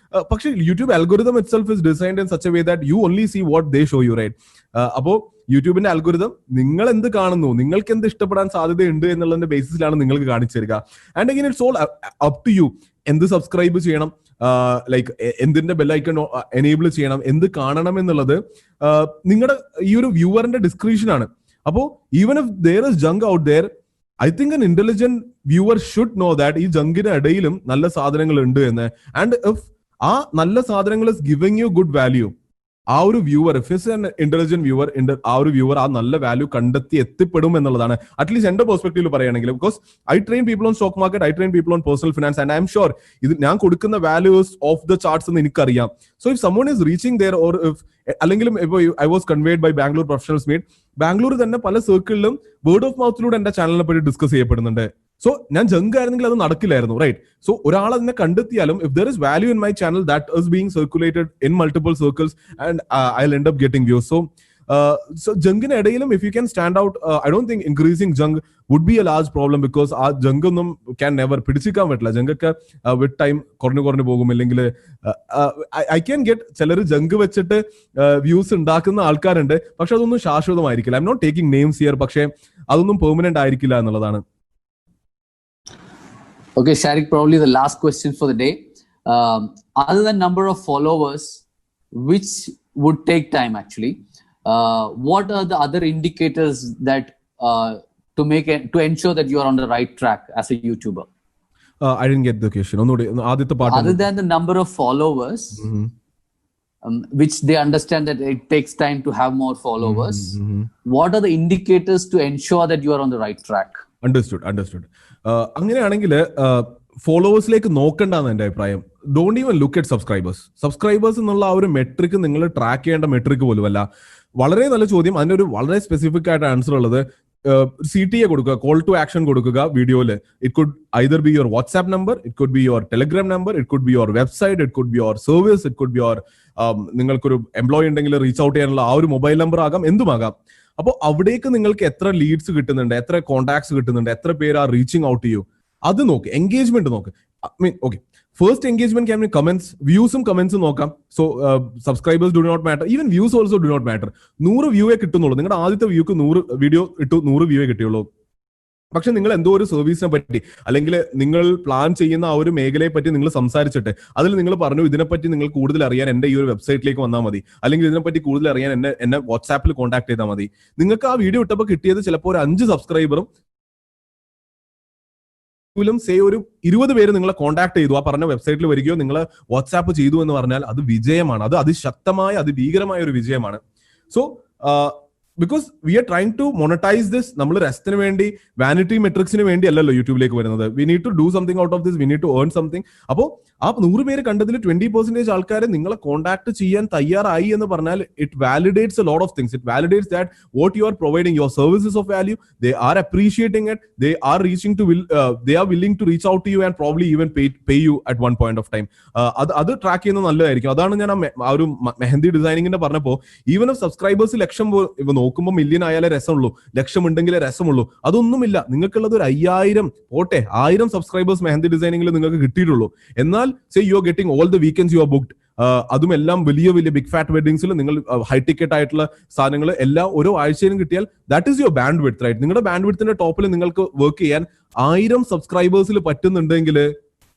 പക്ഷേ YouTube algorithm itself is designed in such a way that you only see what they show you, right? അപ്പോൾ യൂട്യൂബിന്റെ അൽഗോരിതം നിങ്ങൾ എന്ത് കാണുന്നു, നിങ്ങൾക്ക് എന്ത് ഇഷ്ടപ്പെടാൻ സാധ്യതയുണ്ട് എന്നുള്ളതിന്റെ ബേസിസിലാണ് നിങ്ങൾക്ക് കാണിച്ചു തരിക. And again it's all up to you. എന്ത് സബ്സ്ക്രൈബ് ചെയ്യണം, ലൈക്ക് എന്തിന്റെ ബെല്ലൈക്കൺ എനേബിൾ ചെയ്യണം, എന്ത് കാണണം എന്നുള്ളത് നിങ്ങളുടെ ഈ ഒരു വ്യൂവറിന്റെ ഡിസ്ക്രിപ്ഷൻ ആണ്. അപ്പോൾ even if there is junk out there, I think an intelligent viewer should know that ഈ ജങ്കിന്റെ ഇടയിലും നല്ല സാധനങ്ങൾ ഉണ്ട് എന്ന്. ആൻഡ് ഇഫ് ആ നല്ല സാധനങ്ങൾ is giving you good value, ആ ഒരു viewer, if is an intelligent viewer, ആ ഒരു വ്യൂവർ ആ നല്ല വാല്യൂ കണ്ടെത്തി എത്തിപ്പെടും എന്നുള്ളതാണ് അറ്റ്ലീസ്റ്റ് എന്റെ പെർസ്പെക്ടീവിൽ പറയുകയാണെങ്കിൽ. Because I train people on stock market, I train people on personal finance, and I M sure ഇത് ഞാൻ കൊടുക്കുന്ന വാല്യൂസ് ഓഫ് ദ ചാർട്ട്സ് എന്ന് എനിക്കറിയാം. So if someone is reaching there, or if അല്ലെങ്കിലും ഇപ്പോൾ I was conveyed by Bangalore professionals meet, Bangalore തന്നെ പല സർക്കിളിലും word of മൗത്തിലൂടെ എന്റെ ചാനലിനെ പറ്റി ഡിസ്കസ് ചെയ്യപ്പെടുന്നുണ്ട്. സോ ഞാൻ ജങ്ക് ആയിരുന്നെങ്കിൽ അത് നടക്കില്ലായിരുന്നു, റൈറ്റ്? സോ ഒരാൾ അതിനെ കണ്ടെത്തിയാലും if there is value in my channel that is being circulated in multiple circles and I will end up getting views. So ജങ്കിന് ഇടയിലും if you can stand out, I don't think increasing junk would be a large problem, because ആ junk ഒന്നും can never പിടിച്ചിക്കാൻ പറ്റില്ല. ജങ്കൊക്കെ with time കുറഞ്ഞു പോകും. അല്ലെങ്കിൽ ഐ ക്യാൻ ഗെറ്റ് ചിലർ ജങ്ക് വെച്ചിട്ട് വ്യൂസ് ഉണ്ടാക്കുന്ന ആൾക്കാരുണ്ട്, പക്ഷെ അതൊന്നും ശാശ്വതമായിരിക്കില്ല. I M not taking names here, പക്ഷെ അതൊന്നും പെർമനന്റ് ആയിരിക്കില്ല എന്നുള്ളതാണ്. Okay, Sharik, probably the last question for the day. Other than number of followers, which would take time actually, what are the other indicators that to ensure that you are on the right track as a YouTuber? I didn't get the question. Other than the number of followers, which they understand that it takes time to have more followers, what are the indicators to ensure that you are on the right track? Understood. അങ്ങനെയാണെങ്കിൽ ഫോളോവേഴ്സിലേക്ക് നോക്കണ്ടെന്ന് എന്റെ അഭിപ്രായം. Don't even look at subscribers എന്നുള്ള ആ ഒരു metric നിങ്ങൾ track ചെയ്യേണ്ട metric പോലുമല്ല. വളരെ നല്ല ചോദ്യം. അതിനൊരു വളരെ സ്പെസിഫിക് ആയിട്ട് ആൻസർ ഉള്ളത്, CTA കൊടുക്കുക, കോൾ ടു ആക്ഷൻ കൊടുക്കുക വീഡിയോയിൽ. It could either be your WhatsApp number, it could be your Telegram number, it could be your website, it could be your service, it could be your നിങ്ങൾക്കൊരു employee ഉണ്ടെങ്കിൽ reach out ചെയ്യാനുള്ള ആ ഒരു mobile number ആകാം, എന്തുമാകാം. അപ്പോൾ അവിടേക്ക് നിങ്ങൾക്ക് എത്ര ലീഡ്സ് കിട്ടുന്നുണ്ട്, എത്ര കോൺടാക്ട്സ് കിട്ടുന്നുണ്ട്, എത്ര പേര് ആ റീച്ചിങ് ഔട്ട് ചെയ്യൂ, അത് നോക്ക്. എൻഗേജ്മെന്റ് നോക്ക്. Okay, first engagement can be comments, വ്യൂസും കമന്റ്സും നോക്കാം. So subscribers do not matter, even views also do not matter. 100 വ്യൂവേ കിട്ടുന്നുള്ളൂ. നിങ്ങളുടെ ആദ്യത്തെ വ്യൂക്ക് 100 വീഡിയോ ഇട്ടു, 100 വ്യൂവേ കിട്ടിയുള്ളൂ. പക്ഷെ നിങ്ങൾ എന്തോ ഒരു സർവീസിനെ പറ്റി അല്ലെങ്കിൽ നിങ്ങൾ പ്ലാൻ ചെയ്യുന്ന ആ ഒരു മേഖലയെ പറ്റി നിങ്ങൾ സംസാരിച്ചിട്ട് അതിൽ നിങ്ങൾ പറഞ്ഞു ഇതിനെപ്പറ്റി നിങ്ങൾ കൂടുതൽ അറിയാൻ എന്റെ ഈ ഒരു വെബ്സൈറ്റിലേക്ക് വന്നാൽ മതി, അല്ലെങ്കിൽ ഇതിനെപ്പറ്റി കൂടുതൽ അറിയാൻ എന്നെ വാട്സാപ്പിൽ കോൺടാക്ട് ചെയ്താൽ മതി. നിങ്ങൾക്ക് ആ വീഡിയോ ഇട്ടപ്പോൾ കിട്ടിയത് ചിലപ്പോൾ ഒരു 5 സബ്സ്ക്രൈബറും സേ ഒരു 20 പേര് നിങ്ങളെ കോൺടാക്ട് ചെയ്തു, ആ പറഞ്ഞ വെബ്സൈറ്റിൽ വരികയോ നിങ്ങൾ വാട്സാപ്പ് ചെയ്തു എന്ന് പറഞ്ഞാൽ അത് വിജയമാണ്. അത് അതിശക്തമായ അതിഭീകരമായ ഒരു വിജയമാണ്. So because we are trying to monetize this. നമ്മൾ റെസ്റ്റിന് വേണ്ടി, വാനിറ്റി മെട്രിക്സിന് വേണ്ടി അല്ലല്ലോ യൂട്യൂബിലേക്ക് വരുന്നത്. We need to do something out of this, we need to earn something. അപ്പോൾ ആ 100 പേര് കണ്ടതിൽ 20% ആൾക്കാർ നിങ്ങളെ കോൺടാക്ട് ചെയ്യാൻ തയ്യാറായി എന്ന് പറഞ്ഞാൽ it validates a lot of things. It validates that what you are providing, your services of value, they are appreciating it, they are reaching to they are willing to reach out to you and probably even pay you at one point of time. അത് track ചെയ്യുന്നത് നല്ലതായിരിക്കും. അതാണ് ഞാൻ ആ ഒരു മെഹന്തി ഡിസൈനിങ്ങിന്റെ പറഞ്ഞപ്പോൾ, even of subscribers ലക്ഷം നോക്കുമ്പോൾ million ആയാലേ രസമുള്ളൂ, ലക്ഷം ഉണ്ടെങ്കിലേ രസമുള്ളൂ, അതൊന്നുമില്ല. നിങ്ങൾക്കുള്ളത് ഒരു 1000 പോട്ടെ, 1000 സബ്സ്ക്രൈബേഴ്സ് മെഹന്തി ഡിസൈനിങ്ങിൽ നിങ്ങൾക്ക് കിട്ടിയിട്ടുള്ളൂ. എന്നാൽ say you are getting all the weekends you are booked. അതും എല്ലാം വലിയ ബിഗ് ഫാറ്റ് വെഡിങ്സിൽ നിങ്ങൾ ഹൈ ടിക്കറ്റ് ആയിട്ടുള്ള സാധനങ്ങൾ എല്ലാം ഓരോ ആഴ്ചയിലും കിട്ടിയാൽ that is your bandwidth, right? നിങ്ങളുടെ ബാൻഡ് വിഡ്ത്തിന്റെ ടോപ്പിൽ നിങ്ങൾക്ക് വർക്ക് ചെയ്യാൻ 1000 സബ്സ്ക്രൈബേഴ്സിൽ പറ്റുന്നുണ്ടെങ്കിൽ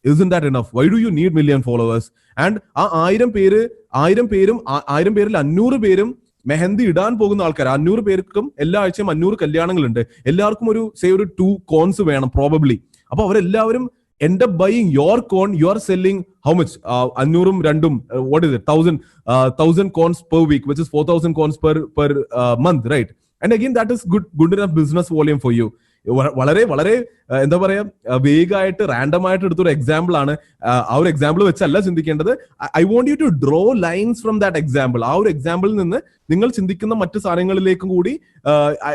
isn't that enough? Why do you need million followers? And ആ 1000 പേരിൽ 500 പേരും മെഹന്തി ഇടാൻ പോകുന്ന ആൾക്കാർ. 500 പേർക്കും എല്ലാ ആഴ്ചയും 500 കല്യാണങ്ങളുണ്ട്. എല്ലാവർക്കും ഒരു 2 കോൺസ് വേണം പ്രോബബ്ലി. അപ്പൊ അവരെല്ലാവരും end up buying your coin. You are selling how much? 500 2 what is it? 1000 coins per week, which is 4000 coins per month, right? And again, that is good enough business volume for you. വളരെ വളരെ എന്താ പറയാ, വേഗമായിട്ട് random ആയിട്ട് എടുത്തൊരു example ആണ്. ആ ഒരു example വെച്ചല്ല ചിന്തിക്കേണ്ടത്. I want you to draw lines from that example. ആ ഒരു എക്സാമ്പിളിൽ നിന്ന് നിങ്ങൾ ചിന്തിക്കുന്ന മറ്റു സാധനങ്ങളിലേക്കും കൂടി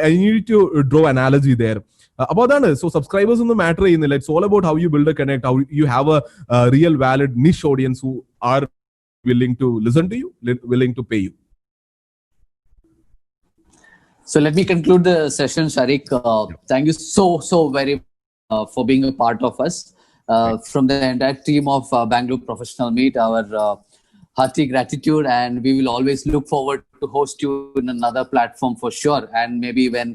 I need to draw analogy there. അപ്പൊ അതാണ്. സോ സബ്സ്ക്രൈബേഴ്സ് ഒന്നും മാറ്റർ ചെയ്യുന്നില്ല. It's all about how you build a connect, how you have a real valid niche audience who are willing to listen to you, willing to pay you. So let me conclude the session, Sharik. Thank you so very for being a part of us. From the entire team of Bangalore Professional Meet, our hearty gratitude, and we will always look forward to host you in another platform for sure. And maybe when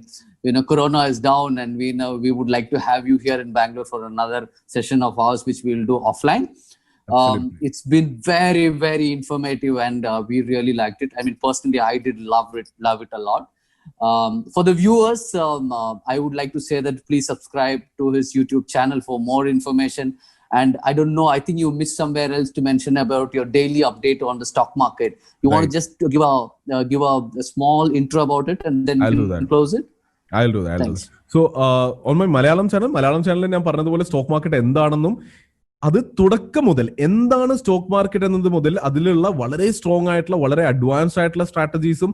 Corona is down, and we would like to have you here in Bangalore for another session of ours, which we will do offline. It's been very, very informative, and we really liked it. I mean, personally, I did love it a lot. For the viewers, I would like to say that please subscribe to his YouTube channel for more information. And I don't know, I think you missed somewhere else to mention about your daily update on the stock market. You want to just give a small intro about it, and then I'll we do that. can close it? I'll do that. Thanks. So on my Malayalam ചാനലിൽ ഞാൻ പറഞ്ഞതുപോലെ stock market എന്താണെന്നും അത് തുടക്കം മുതൽ എന്താണ് stock market എന്നത് മുതൽ അതിലുള്ള വളരെ സ്ട്രോങ് ആയിട്ടുള്ള വളരെ അഡ്വാൻസ്ഡ് ആയിട്ടുള്ള സ്ട്രാറ്റജീസും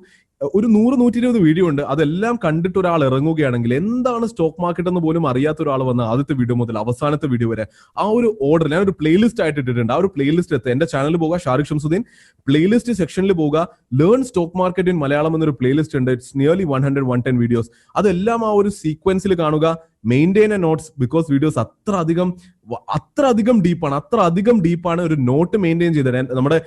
ഒരു 100-120 വീഡിയോ ഉണ്ട്. അതെല്ലാം കണ്ടിട്ട് ഒരാൾ ഇറങ്ങുകയാണെങ്കിൽ എന്താണ് സ്റ്റോക്ക് മാർക്കറ്റ് എന്ന് പോലും അറിയാത്ത ഒരാൾ വന്ന ആദ്യത്തെ വീഡിയോ മുതൽ അവസാനത്തെ വീഡിയോ വരെ ആ ഒരു ഓർഡർ ഞാൻ ഒരു പ്ലേലിസ്റ്റ് ആയിട്ട് ഇട്ടിട്ടുണ്ട്. ആ ഒരു പ്ലേലിസ്റ്റ് എത്തുക, എന്റെ ചാനലിൽ പോകുക, ഷാരിഖ് ഷംസുദ്ദീൻ പ്ലേലിസ്റ്റ് സെക്ഷനിൽ പോകുക, learn stock market in Malayalam എന്നൊരു പ്ലേലിസ്റ്റ് ഉണ്ട്. It's nearly 110 videos. അതെല്ലാം ആ ഒരു സീക്വൻസിൽ കാണുക. Maintain a notes because videos അത്ര അധികം ഡീപ്പാണ്. ഒരു നോട്ട് മെയിൻറ്റെയിൻ ചെയ്തത് നമ്മുടെ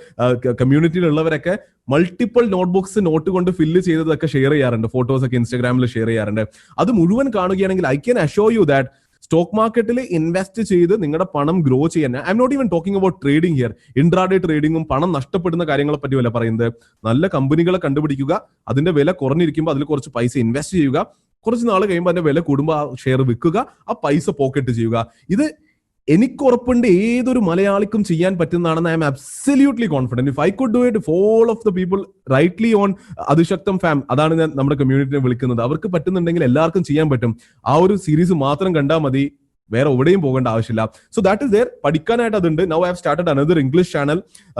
കമ്മ്യൂണിറ്റിയിലുള്ളവരൊക്കെ മൾട്ടിപ്പിൾ നോട്ട്ബുക്സ് നോട്ട് കൊണ്ട് ഫില്ല് ചെയ്തതൊക്കെ ഷെയർ ചെയ്യാറുണ്ട്, ഫോട്ടോസ് ഒക്കെ ഇൻസ്റ്റാഗ്രാമിൽ ഷെയർ ചെയ്യാറുണ്ട്. അത് മുഴുവൻ കാണുകയാണെങ്കിൽ I can assure you that stock മാർക്കറ്റിൽ ഇൻവെസ്റ്റ് ചെയ്ത് നിങ്ങളുടെ പണം ഗ്രോ ചെയ്യാൻ, I M not even talking about trading here, intraday ട്രേഡിംഗും പണം നഷ്ടപ്പെടുന്ന കാര്യങ്ങളെ പറ്റിയല്ല പറയുന്നത്. നല്ല കമ്പനികളെ കണ്ടുപിടിക്കുക, അതിന്റെ വില കുറഞ്ഞിരിക്കുമ്പോൾ അതിൽ കുറച്ച് പൈസ ഇൻവെസ്റ്റ് ചെയ്യുക, കുറച്ച് നാൾ കഴിയുമ്പോൾ അതിന്റെ വില കൂടുമ്പോൾ ആ ഷെയർ വിൽക്കുക, ആ പൈസ പോക്കറ്റ് ചെയ്യുക. ഇത് എനിക്ക് ഉറപ്പുണ്ട് ഏതൊരു മലയാളിക്കും ചെയ്യാൻ പറ്റുന്നതാണെന്ന് I am absolutely confident. If I could do it for all of the people rightly on അതിശക്തം ഫാം, അതാണ് ഞാൻ നമ്മുടെ കമ്മ്യൂണിറ്റിനെ വിളിക്കുന്നത്, അവർക്ക് പറ്റുന്നുണ്ടെങ്കിൽ എല്ലാവർക്കും ചെയ്യാൻ പറ്റും. ആ ഒരു സീരീസ് മാത്രം കണ്ടാൽ മതി, വേറെ എവിടെയും പോകേണ്ട ആവശ്യമില്ല. So that is there. പഠിക്കാനായിട്ട് അതുണ്ട്. Now I have started another English channel.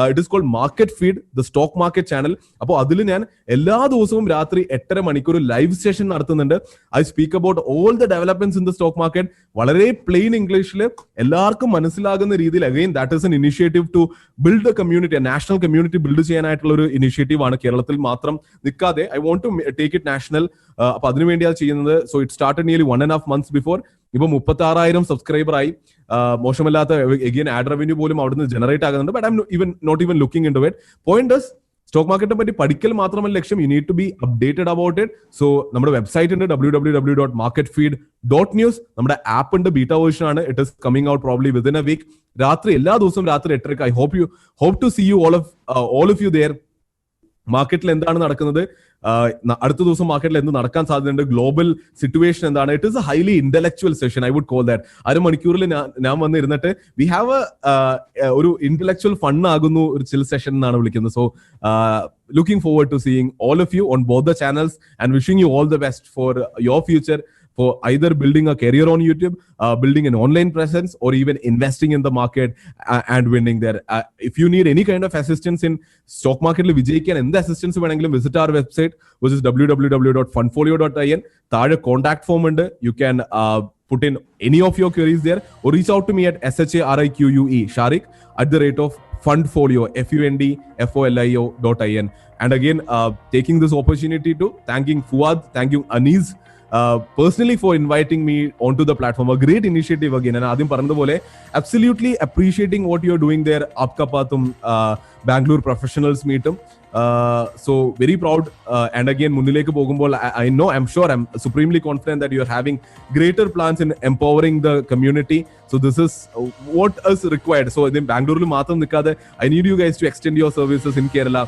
It is called market feed, the stock market channel. അപ്പോൾ അതിൽ ഞാൻ എല്ലാ ദിവസവും രാത്രി 8.5 മണിക്കൂർ ലൈവ് സെഷൻ നടത്തുന്നുണ്ട്. I speak about all the developments in the stock market. വളരെ പ്ലെയിൻ ഇംഗ്ലീഷിൽ എല്ലാവർക്കും മനസ്സിലാകുന്ന രീതിയിൽ. Again that is an initiative to build a community, national community build ചെയ്യാനായിട്ടുള്ള ഒരു ഇനിഷ്യേറ്റീവ് ആണ്. കേരളത്തിൽ മാത്രം നിൽക്കാതെ I want to take it national. അപ്പൊ അതിനുവേണ്ടിയാണ് ചെയ്യുന്നത്. So it started nearly 1.5 months before. ഇപ്പൊ 36,000 സബ്സ്ക്രൈബർ ആയി. മോശമല്ലാത്ത എഗെയിൻ ആഡ് റവന്യൂ പോലും അവിടുന്ന് ജനറേറ്റ് ആകുന്നുണ്ട്. But I M not even looking into it. Point is stock മാർക്കറ്റിനെ പറ്റി പഠിക്കൽ മാത്രമല്ല ലക്ഷ്യം, you need to be updated about it. So നമ്മുടെ വെബ്സൈറ്റ് ഉണ്ട് www.marketfeed.news. നമ്മുടെ ആപ്പ് ഉണ്ട്, ബീറ്റ വേർഷൻ ആണ്. It is coming out probably within a week. എല്ലാ ദിവസവും രാത്രി 8:30. I hope to see you all of you there. മാർക്കറ്റിൽ എന്താണ് നടക്കുന്നത്, അടുത്ത ദിവസം മാർക്കറ്റിൽ എന്ത് നടക്കാൻ സാധ്യതയുണ്ട്, ഗ്ലോബൽ സിറ്റുവേഷൻ എന്താണ്. It is a highly intellectual session, I would call that. അരമണിക്കൂറിൽ ഞാൻ വന്നിരുന്നിട്ട് വി ഹാവ് ഒരു ഇന്റലക്ച്വൽ ഫൺ ആകുന്നു ഒരു ചിൽ സെഷൻ എന്നാണ് വിളിക്കുന്നത്. So looking forward to seeing all of you on both the channels and wishing you all the best for your future, for either building a career on YouTube, building an online presence, or even investing in the market and winning there. If you need any kind of assistance in stock market, vijayikkan എന്ത് assistance വേണമെങ്കിലും visit our website, which is www.fundfolio.in. താഴെ contact form ഉണ്ട്. You can put in any of your queries there, or reach out to me at SHARIQUE, Sharik@fundfolio, FUNDFOLIO.in. And again, taking this opportunity to thanking Fuad, thanking Aneez personally for inviting me onto the platform. A great initiative again. And ആദ്യം പറഞ്ഞതുപോലെ absolutely appreciating what you're doing there. Aapka Paathum Bangalore Professionals Meetum. So very proud. And again, മുന്നിലേക്ക് പോകുമ്പോൾ I'm sure, I'm supremely confident that you're having greater plans in empowering the community. So this is what is required. So in Bangalore മാത്രം നിൽക്കാതെ I need you guys to extend your services in Kerala.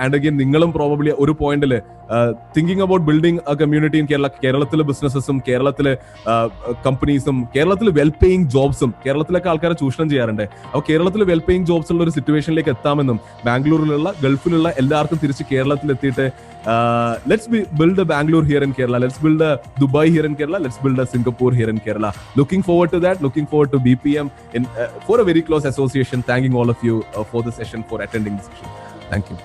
And again, നിങ്ങളും probably ഒരു പോയിന്റിൽ thinking about building A community in Kerala. കേരളത്തിലെ ബിസിനസ്സും കേരളത്തിലെ കമ്പനീസും കേരളത്തിൽ well paying ജോബ്സും കേരളത്തിലൊക്കെ ആൾക്കാരെ ചൂഷണം ചെയ്യാറുണ്ട്. അപ്പോൾ കേരളത്തിൽ വെൽ പേയിങ് ജോബ്സ് ഉള്ള ഒരു സിറ്റുവേഷനിലേക്ക് എത്താമെന്നും ബാംഗ്ലൂരിലുള്ള ഗൾഫിലുള്ള എല്ലാവർക്കും തിരിച്ച് കേരളത്തിൽ എത്തിയിട്ട് let's build A Bangalore here in Kerala, let's build A Dubai here in Kerala, let's build A Singapore here in Kerala. Looking forward to that. Looking forward to BPM for a very close association. Thanking all of you for the session, for attending the session. Thank you.